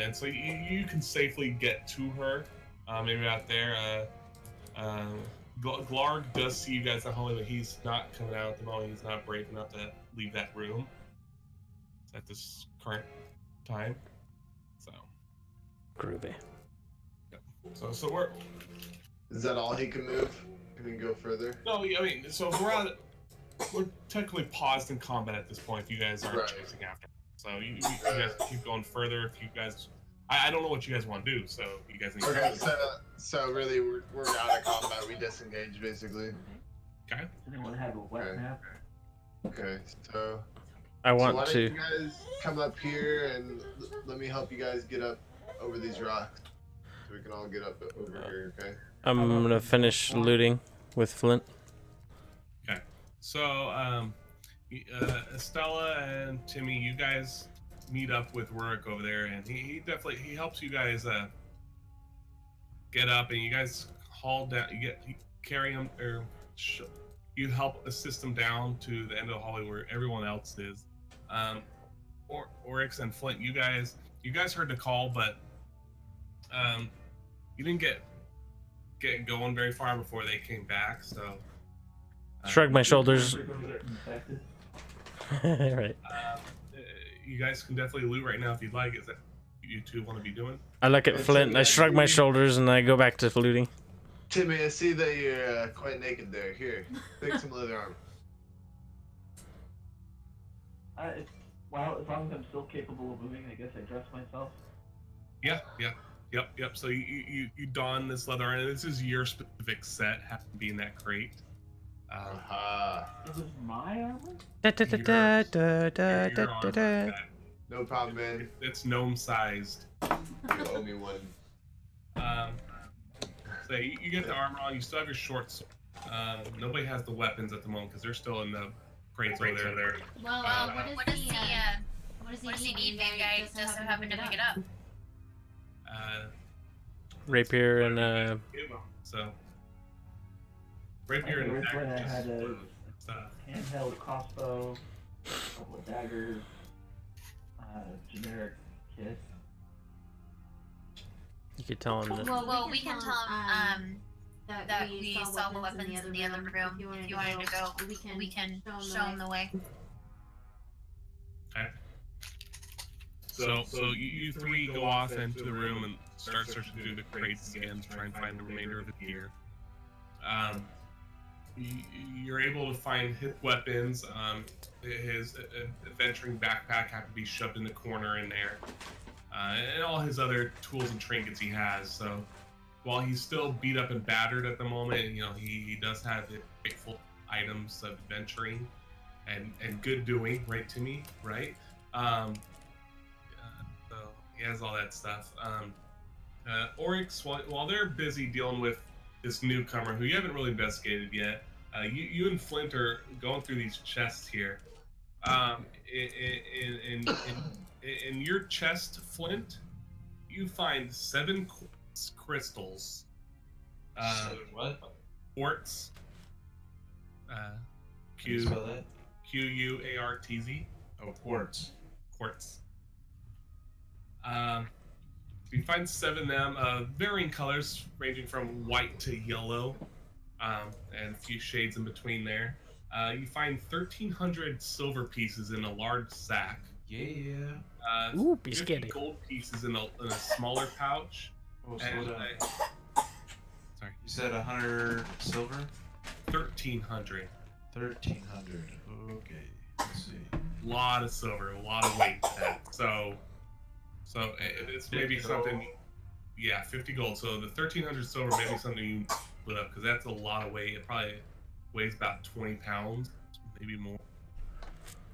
and so you can safely get to her, maybe out there. Glarg does see you guys at home, but he's not coming out at the moment. He's not brave enough to leave that room at this current time. So, Groovy. so we're. Is that all he can move? Can we go further? No, I mean, so we're technically paused in combat at this point. If you guys aren't Right. chasing after, so you guys keep going further. If you guys, I don't know what you guys want to do. So you guys need Okay, to. so really we're out of combat. We disengage basically. Okay. Does anyone have a weapon Okay. now? Okay, so. I So want why don't to. you guys come up here and let me help you guys get up over these rocks, so we can all get up over here. Okay. I'm gonna finish looting with Flint. Okay. So Estella and Timmy, you guys meet up with Rurik over there, and he definitely helps you guys get up, and you guys haul down. You carry him, or you help assist him down to the end of the hallway where everyone else is. Oryx and Flint, you guys heard the call, but you didn't get get going very far before they came back. So Shrug my shoulders. Right. You guys can definitely loot right now if you'd like. Is that what you two want to be doing? I look at Flint. I shrug my shoulders and I go back to looting. Timmy, I see that you're quite naked there. Here, take some leather armor. Well, as long as I'm still capable of moving, I guess I dress myself. Yeah. Yep. So you don this leather armor. This is your specific set. Happen to be in that crate. This is my armor? No problem, man. It's gnome sized. You owe me one. So you get the armor on. You still have your short sword. Nobody has the weapons at the moment because they're still in the crates over there. Well, what does he need? Maybe I just so happen to pick it up. Rapier and so rapier and originally I had a stuff. handheld crossbow, a couple of daggers, generic kit. you could tell him that. Well, we can tell him that we saw weapons in the other room. If you wanted to go, we can show him the way. Okay. So you three go off into the room and start searching through the crates again to try and find the remainder of the gear. You're able to find his weapons. His adventuring backpack happened to be shoved in the corner in there, and all his other tools and trinkets he has. So while he's still beat up and battered at the moment, you know he does have the grateful items of adventuring and good doing, right, Timmy? Right? So he has all that stuff. Oryx, while they're busy dealing with this newcomer who you haven't really investigated yet, you and Flint are going through these chests here. In your chest, Flint, you find 7 quartz crystals. What? Quartz. Q-U-A-R-T-Z. Oh, quartz. Quartz. You find 7 of them, varying colors, ranging from white to yellow, and a few shades in between there. You find 1,300 silver pieces in a large sack. Yeah. Ooh, be 50 skinny. gold pieces in a smaller pouch. Oh, And, slow down. sorry, You said 100 silver? 1,300. 1,300. Okay. Let's see. A lot of silver, a lot of weight to that. So it's maybe 50 gold. something. Yeah, 50 gold. So the 1,300 silver may be something you split up because that's a lot of weight. It probably weighs about 20 pounds, maybe more.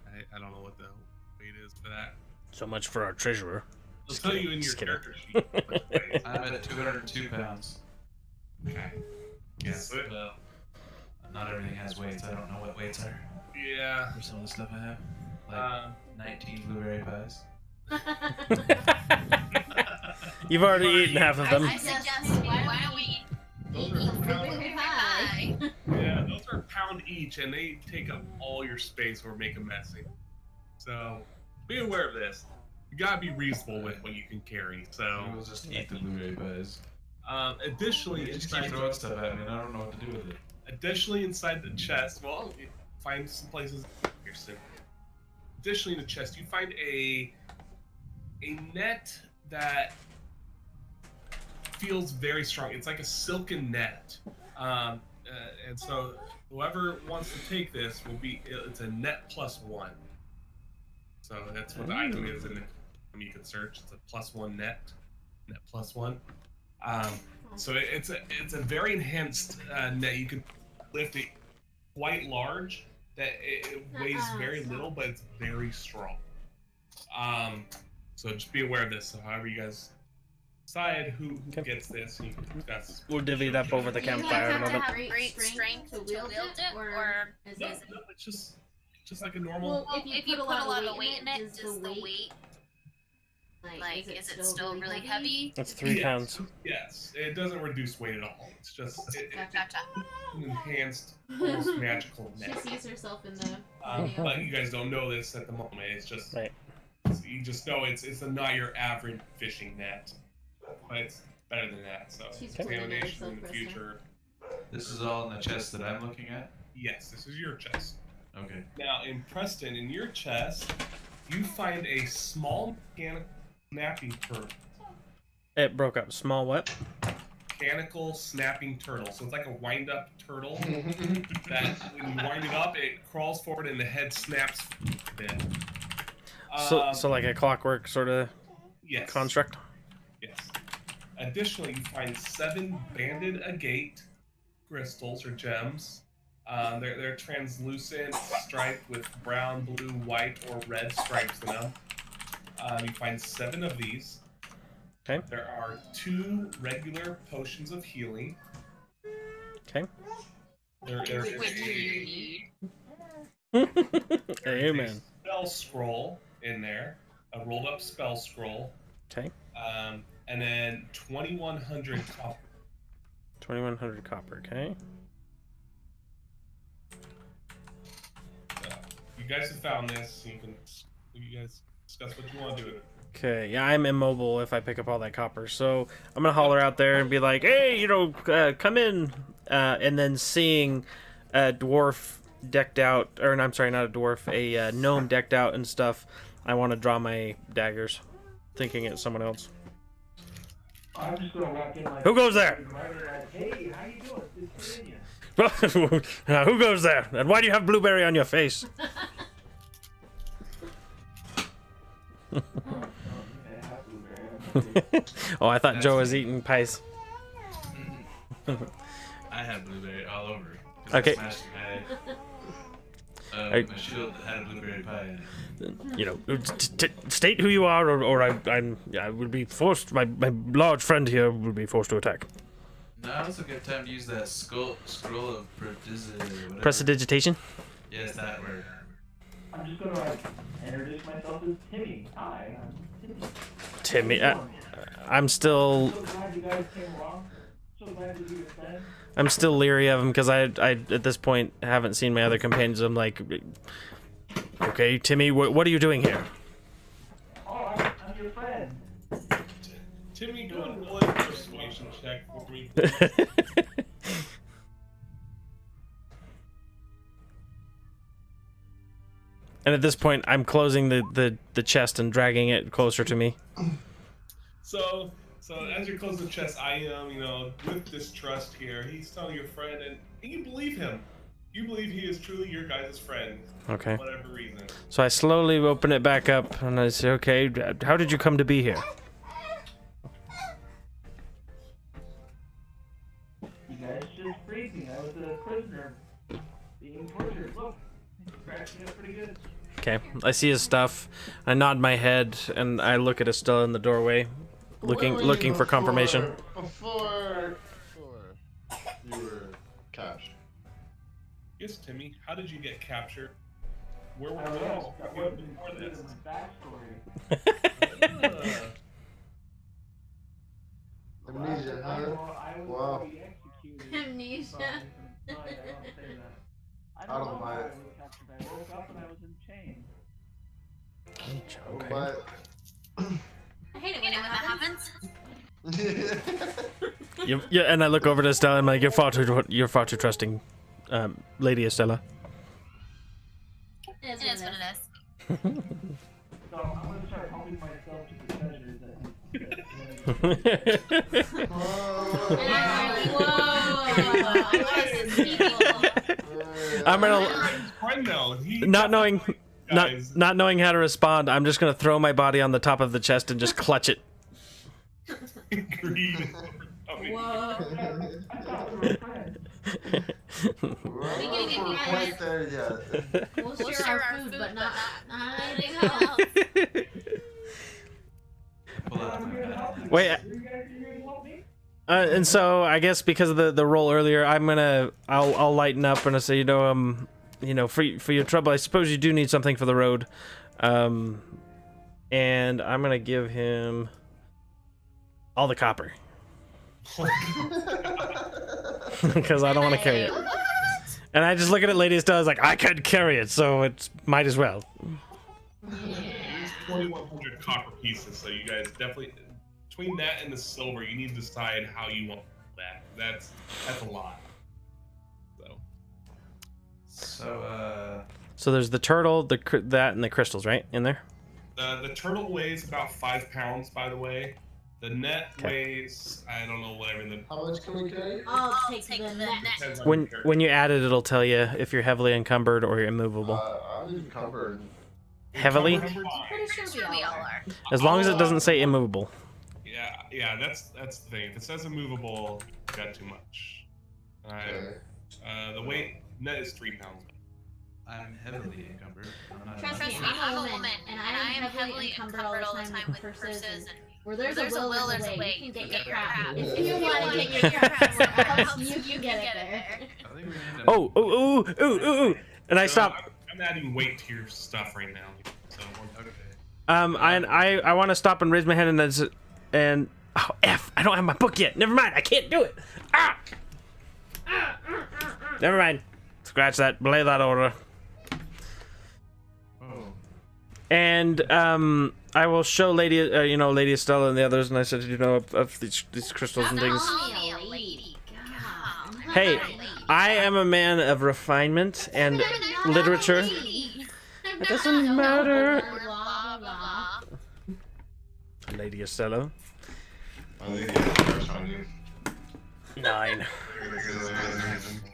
I don't know what the weight is for that. So much for our treasurer. I'll tell you in your Just kidding. character sheet. how much it weighs. I'm at 202 pounds. Okay. Yeah. So Well, not everything has weights. I don't know what weights are yeah. for some of the stuff I have. Like 19 blueberry pies. You've already eaten half of them. I suggest why don't we Those eat are pound, blueberry pie? yeah, those are a pound each, and they take up all your space or make a mess. So be aware of this. You gotta be reasonable with what you can carry. So We'll just eat the blueberry pies. additionally, You just inside keep throwing stuff at me, and I don't know what to do with it. Additionally, inside the chest, well, you find some places here soon. Additionally, in the chest, you find a net that feels very strong. It's like a silken net, and so whoever wants to take this will be. It's a net +1. So that's what the item is, and you can search. It's a +1 net +1. So it's a very enhanced net. You can lift it quite large. That it weighs very little, but it's very strong. So just be aware of this. So however you guys decide who gets this, you can discuss. We'll divvy it up over the campfire in a have to moment. have great strength to wield it, or is No, it? no, it's just like a normal. Well, if you put a lot of weight in it, does the weight, like, is it still really heavy? That's 3 pounds. Yes, it doesn't reduce weight at all. It's just Gotcha. an enhanced, almost magical She net. sees herself in the But you guys don't know this at the moment. It's just Right. you just know it's not your average fishing net, but it's better than that. So She's examination in the Kristen. future. This is all in the chest that I'm looking at? Yes, this is your chest. Okay. Now, in Preston, in your chest, you find a small snapping turtle. It broke up. Small what? Mechanical snapping turtle. So it's like a wind-up turtle that when you wind it up, it crawls forward and the head snaps a bit. So like a clockwork sort of Yes. construct? Yes. Additionally, you find 7 banded agate crystals or gems. They're translucent, striped with brown, blue, white, or red stripes in them. You find 7 of these. Okay. There are 2 regular potions of healing. Okay. There is Amen. a spell scroll in there, a rolled up spell scroll. Okay. And then 2,100 copper. 2,100 copper. Okay. You guys have found this. You guys discuss what you want to do with it. Okay, yeah, I'm immobile if I pick up all that copper, so I'm gonna holler out there and be like, "Hey, you know, come in," and then seeing a dwarf decked out, or I'm sorry, not a dwarf, a gnome decked out and stuff, I want to draw my daggers, thinking it's someone else. I'm just gonna walk in like. Who goes there? Hey, how you doing? Good seeing you. Who goes there? And why do you have blueberry on your face? Oh, I thought Joe was eating pies. I had blueberry all over. Okay. I smashed my shield had a blueberry pie in it. You know, state who you are, or I would be forced. My large friend here would be forced to attack. Now is a good time to use that scroll of Prestidigitation? Yes, that word. I'm just gonna like introduce myself as Timmy. Hi, I'm Timmy, Timmy. I'm still. So glad you guys came along. So glad to be your friend. I'm still leery of him because I at this point haven't seen my other companions. I'm like, okay, Timmy, what are you doing here? Oh, I'm your friend. Timmy, go and roll a persuasion check for me. And at this point, I'm closing the chest and dragging it closer to me. So as you close the chest, I am, with distrust here. He's telling your friend, and you believe him. You believe he is truly your guys' friend. Okay. For whatever reason. So I slowly open it back up and I say, okay, how did you come to be here? You guys just freed me. I was a prisoner being tortured. Look, it's cracking up pretty good. Okay, I see his stuff. I nod my head and I look at Estella in the doorway, looking for confirmation. Before you were captured. Yes, Timmy. How did you get captured? Where were I don't you know. That before wasn't included this? in the backstory. Amnesia, I huh? was Wow. already executed. Amnesia. I don't say that. I I don't don't know buy how I it. was captured. I woke up and I was in chains. Okay. But I hate it when that happens. Yeah, and I look over to Estella and I'm like, you're far too trusting, Lady Estella. It is what it is. So I'm gonna start helping myself to the treasures that I'm gonna, Friend, though. not knowing how to respond, I'm just gonna throw my body on the top of the chest and just clutch it. Greed. Whoa. we're not quite there yet. We'll share our food, but not anything else. Pull out my gun. Wait. And so I guess because of the roll earlier, I'll lighten up and I say, for your trouble, I suppose you do need something for the road, and I'm gonna give him all the copper because I don't want to carry it. And I just look at it, Lady Estella, like I could carry it, so it might as well. There's 2,100 copper pieces, so you guys definitely between that and the silver, you need to decide how you want that. That's a lot. So there's the turtle, that, and the crystals, right, in there? The turtle weighs about 5 pounds, by the way. The net weighs, I don't know, whatever. How much can we carry? I'll take the net. When you add it, it'll tell you if you're heavily encumbered or you're immovable. I'm encumbered. Heavily? I'm pretty sure we all are. As long as it doesn't say immovable. Yeah, that's the thing. If it says immovable, you got too much. The weight net is 3 pounds. I'm heavily encumbered. Trust me, I'm a woman, and I am heavily encumbered all the time with purses. And where there's a will, there's a way. You can get your crap. If you want to get your crap somewhere else, you can get it there. Oh, and I stop. I'm adding weight to your stuff right now. So okay. I want to stop and raise my hand and oh F! I don't have my book yet. Never mind. I can't do it. Never mind. Scratch that. Belay that order. And I will show Lady Estella and the others, and I said, of these crystals and things. Hey, I am a man of refinement and literature. It doesn't matter. Lady Estella. 9.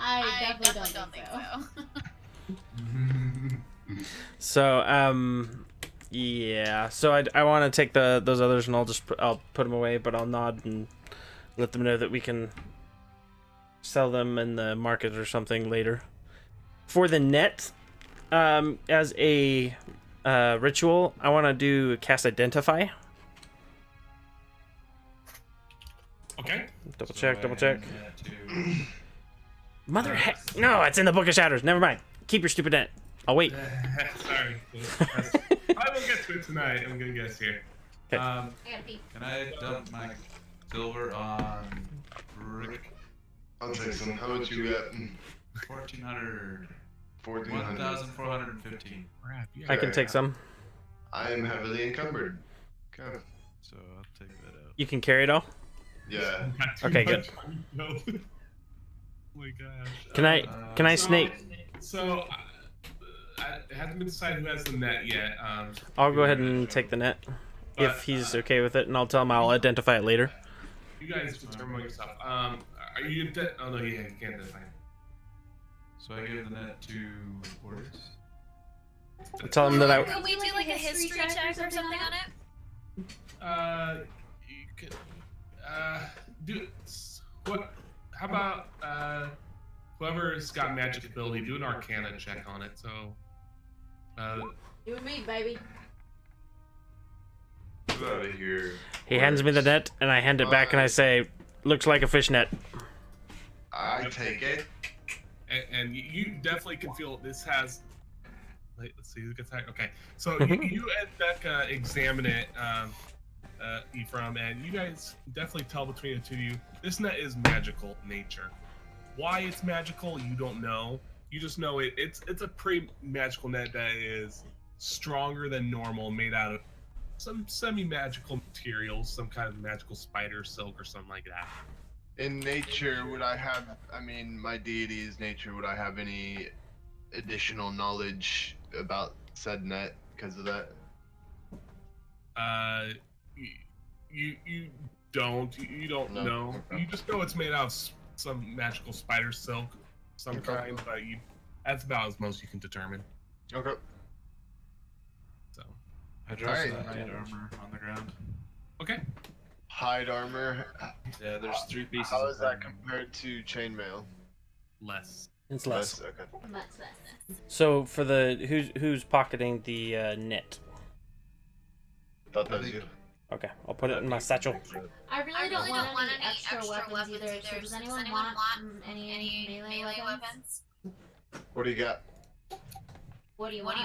I definitely don't think so. Yeah. So I want to take those others, and I'll put them away, but I'll nod and let them know that we can sell them in the market or something later. For the net, as a ritual, I want to do cast Identify. Okay. Double check. Mother heck! No, it's in the Book of Shadows. Never mind. Keep your stupid net. I'll wait. Sorry. I will get to it tonight. I'm gonna guess here. Okay. Can I dump my silver on Rick? I'll take some. How much you got? 1,400. 1,400. 1,415. I can take some. I am heavily encumbered. Okay. So I'll take that out. You can carry it all? Yeah. Okay, good. Oh my gosh. Can I snake? So I haven't been decided who has the net yet. I'll go ahead and take the net if he's okay with it, and I'll tell him I'll identify it later. You guys determine yourself. Are you? Oh no, you can't identify. So I give the net to Orders. I'll tell him that Can we do like a history check or something on it? You can. Do what? How about whoever's got magic ability, do an Arcana check on it. So. You and me, baby. Get out of here. He hands me the net, and I hand it back, and I say, "Looks like a fish net." I take it. And you definitely can feel this has. Wait, let's see who gets that. Okay, so you and Becca examine it, Ephraim, and you guys definitely tell between the two of you this net is magical in nature. Why it's magical, you don't know. You just know it's a pretty magical net that is stronger than normal, made out of some semi-magical materials, some kind of magical spider, silk, or something like that. In nature, would I have, my deity is nature, would I have any additional knowledge about said net because of that? You don't know. You just know it's made out of some magical spider silk, some kind, but that's about as most you can determine. Okay. So. I dropped the hide armor on the ground. Okay. Hide armor. Yeah, there's 3 pieces. How is that compared to chainmail? Less. It's less. Okay. Much less. So for the who's pocketing the net? Thought that was you. Okay, I'll put it in my satchel. I really don't want any extra weapons either. So does anyone want any melee weapons? What do you got? What do you want?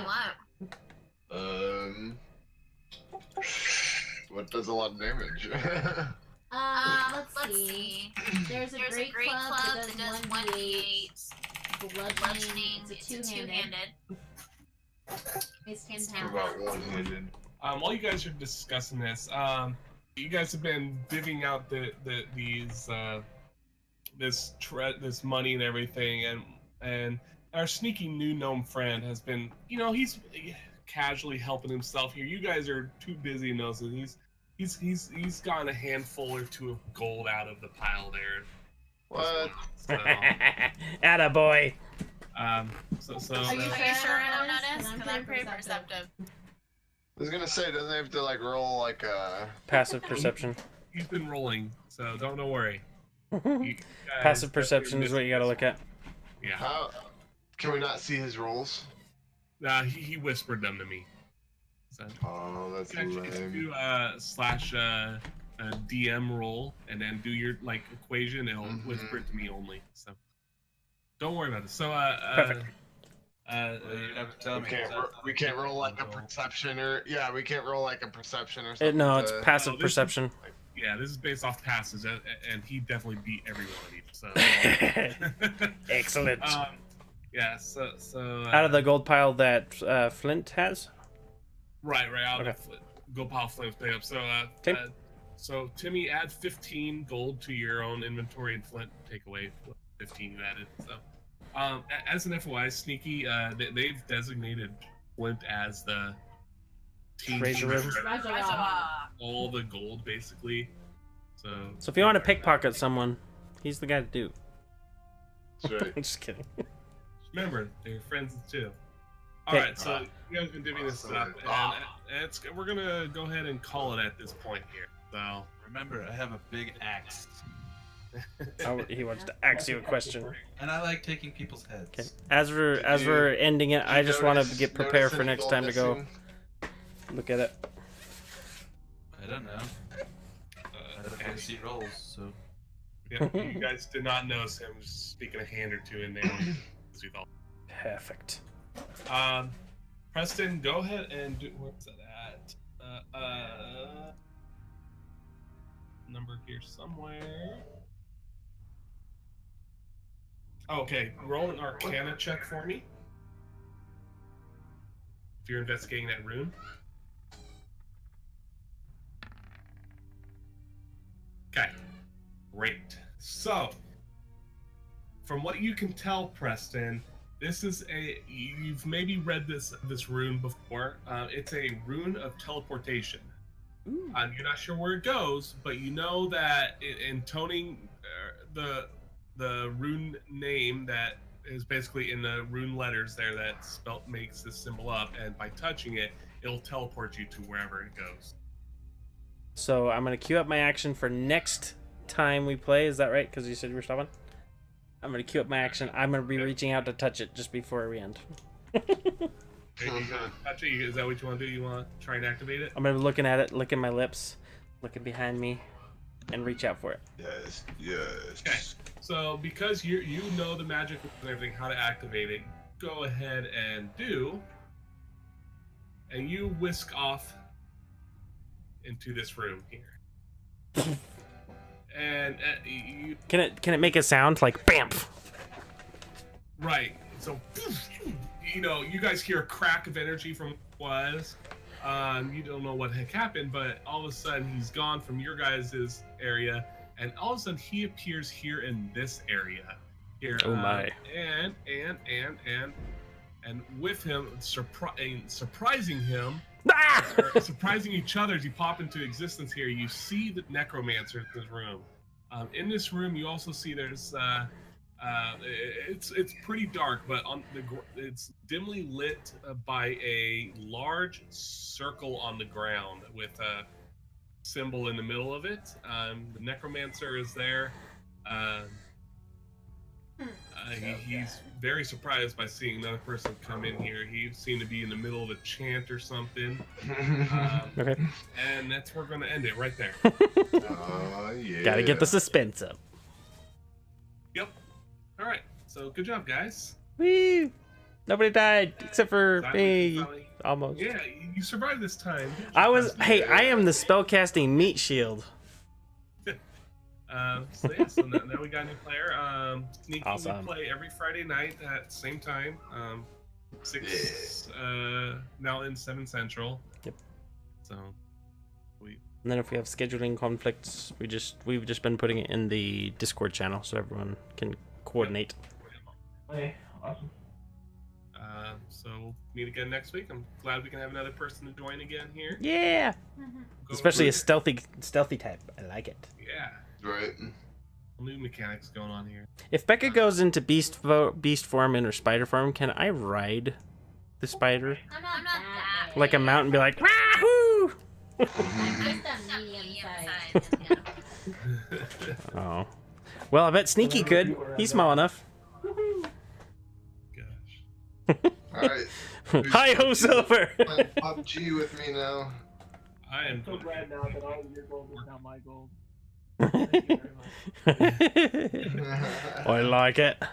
What does a lot of damage? Let's see. There's a great club that does 1d8 bludgeoning. It's a two-handed. It's 10 About one-handed. While you guys are discussing this, you guys have been divvying out these this money and everything, and our sneaky new gnome friend has been, he's casually helping himself here. You guys are too busy nosing. He's gotten a handful or two of gold out of the pile there. What? So, Attaboy. so Are you sure I don't notice? Because I'm pretty perceptive. I was gonna say, doesn't he have to like roll like a Passive perception. He's been rolling, so don't worry. Passive perception is what you gotta look at. Yeah. How can we not see his rolls? He whispered them to me. So, Oh, that's actually, lame. do slash DM roll and then do your equation. It'll whisper it to me only. So don't worry about it. So Perfect. You have to tell me. We can't roll like a perception we can't roll like a perception or something. No, it's passive this is- perception. Yeah, this is based off passes, and he definitely beat every one of these. So Excellent. yeah. So Out of the gold pile that Flint has. right out Okay. of the gold pile flames pay up. So Okay. So Timmy, add 15 gold to your own inventory, and Flint take away 15 you added. So as an FYI, Sneaky, they've designated Flint as the team Treasurer. all the gold basically. So So if you want to pickpocket someone, he's the guy to do. That's right. I'm just kidding. remember, they're friends too. All Okay. right, so you guys have been divvying this up, and we're gonna go ahead and call it at this point here. So Remember, I have a big axe. He wants to ask you a question. And I like taking people's heads. Okay. As we're ending it, I just want to get prepared for next time to go look at it. I don't know. I don't really see rolls, so. yeah, you guys did not notice him just speaking a hand or two in there. As we thought. Perfect. Preston, go ahead and do. Where's that at? Number here somewhere. Okay, roll an Arcana check for me. If you're investigating that rune. Okay, great. So, from what you can tell, Preston, this is you've maybe read this rune before. It's a rune of teleportation. You're not sure where it goes, but you know that in toning the rune name that is basically in the rune letters there that makes this symbol up, and by touching it, it'll teleport you to wherever it goes. So I'm gonna queue up my action for next time we play. Is that right? Because you said you were stopping. I'm gonna queue up my action. I'm gonna be reaching out to touch it just before we end. Are you gonna touch it? Is that what you want to do? You want to try and activate it? I'm gonna be looking at it, licking my lips, looking behind me, and reach out for it. Yes. Okay. So because you know the magic and everything, how to activate it, go ahead and do, and you whisk off into this room here. And you Can it make a sound like BAMF? right. So you guys hear a crack of energy from what was. You don't know what heck happened, but all of a sudden he's gone from your guys' area, and all of a sudden he appears here in this area. Here. Oh my. And with him, surprising him, or surprising each other as you pop into existence here, you see the necromancer in this room. In this room, you also see there's it's pretty dark, but it's dimly lit by a large circle on the ground with a symbol in the middle of it. The necromancer is there. He's very surprised by seeing another person come in here. He seemed to be in the middle of a chant or something. Okay. And that's where we're going to end it right there. Oh, yeah. Gotta get the suspense up. Yep. All right. So good job, guys. Woo! Nobody died except for me. Finally- Almost. Yeah, you survived this time. I am the spellcasting meat shield. So now we got a new player. Sneaky, Awesome. we play every Friday night at the same time. 6 Mountain, 7 Central. Yep. So we And then if we have scheduling conflicts, we've just been putting it in the Discord channel so everyone can coordinate. Okay, awesome. So we'll meet again next week. I'm glad we can have another person to join again here. Yeah. Go Especially a over- stealthy type. I like it. Yeah. Right. New mechanics going on here. If Becca goes into beast form and or spider form, can I ride the spider I'm not that big. like a mountain? Be like, wahoo! I'm just a medium size. Oh. Well, I bet Sneaky could. He's small enough. Gosh. Alright. Hi ho, Silver! Playing PUBG with me now. I am So going glad to now that all of your gold is now my gold. Thank you very much. I like it.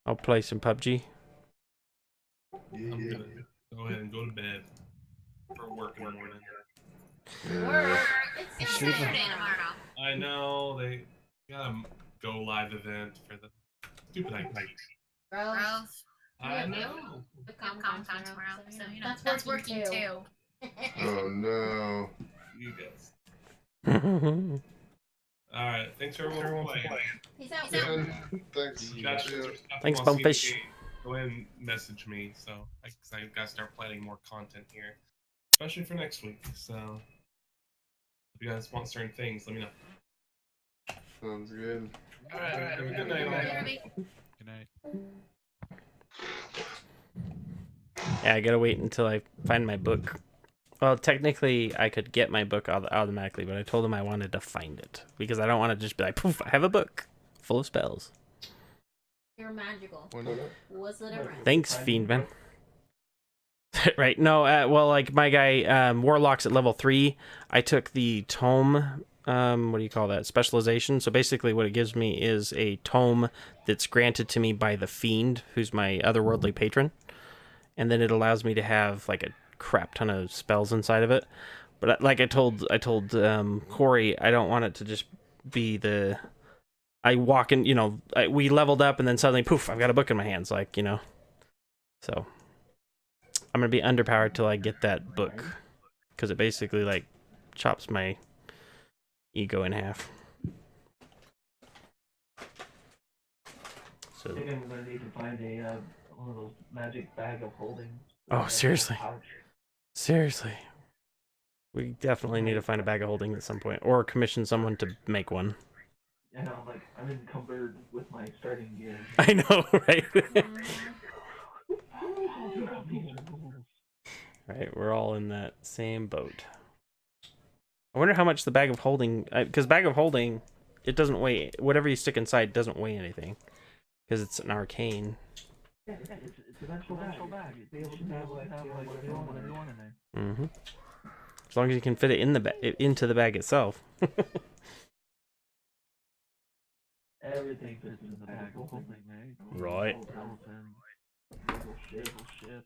I'll play some PUBG. I'm gonna go ahead and go to bed for work in the morning. Work. It's Saturday tomorrow. I know they got a go live event for the stupid night. Gross. Growth. I know. The Comic-Con Comic-Con tomorrow, so you know That's that's working too. Oh no. You guys. All right. Thanks everyone for playing. He's out. Yeah, thanks. Josh, Yeah. if there's stuff Thanks, you want to Bonefish. see, go ahead and message me. So I gotta start planning more content here, especially for next week. So if you guys want certain things, let me know. Sounds good. All right. Have a good night. all. Good night. Yeah, I gotta wait until I find my book. Well, technically, I could get my book automatically, but I told him I wanted to find it because I don't want to just be like, poof, I have a book full of spells. You're magical. Why not? What's the difference? Thanks, Fiendman. Right? No, well, like my guy, Warlock's at level 3. I took the tome. What do you call that? Specialization. So basically, what it gives me is a tome that's granted to me by the Fiend, who's my otherworldly patron, and then it allows me to have like a crap ton of spells inside of it. But like I told Corey, I don't want it to just be the I walk in, we leveled up and then suddenly poof, I've got a book in my hands, like, so I'm gonna be underpowered till I get that book because it basically like chops my ego in half. I So think I'm gonna need to find a one of those magic bag of holding. Oh, seriously? Seriously. We definitely need to find a bag of holding at some point, or commission someone to make one. Yeah, no, like I'm encumbered with my starting gear. I know, right? Right, we're all in that same boat. I wonder how much the bag of holding, because bag of holding, it doesn't weigh, whatever you stick inside doesn't weigh anything, because it's an arcane. Yeah, it's an actual bag. You'd be able to have whatever you want in there. Mm-hmm. As long as you can fit it in into the bag itself. Everything fits in the bag of holding, right? Right. Little shit.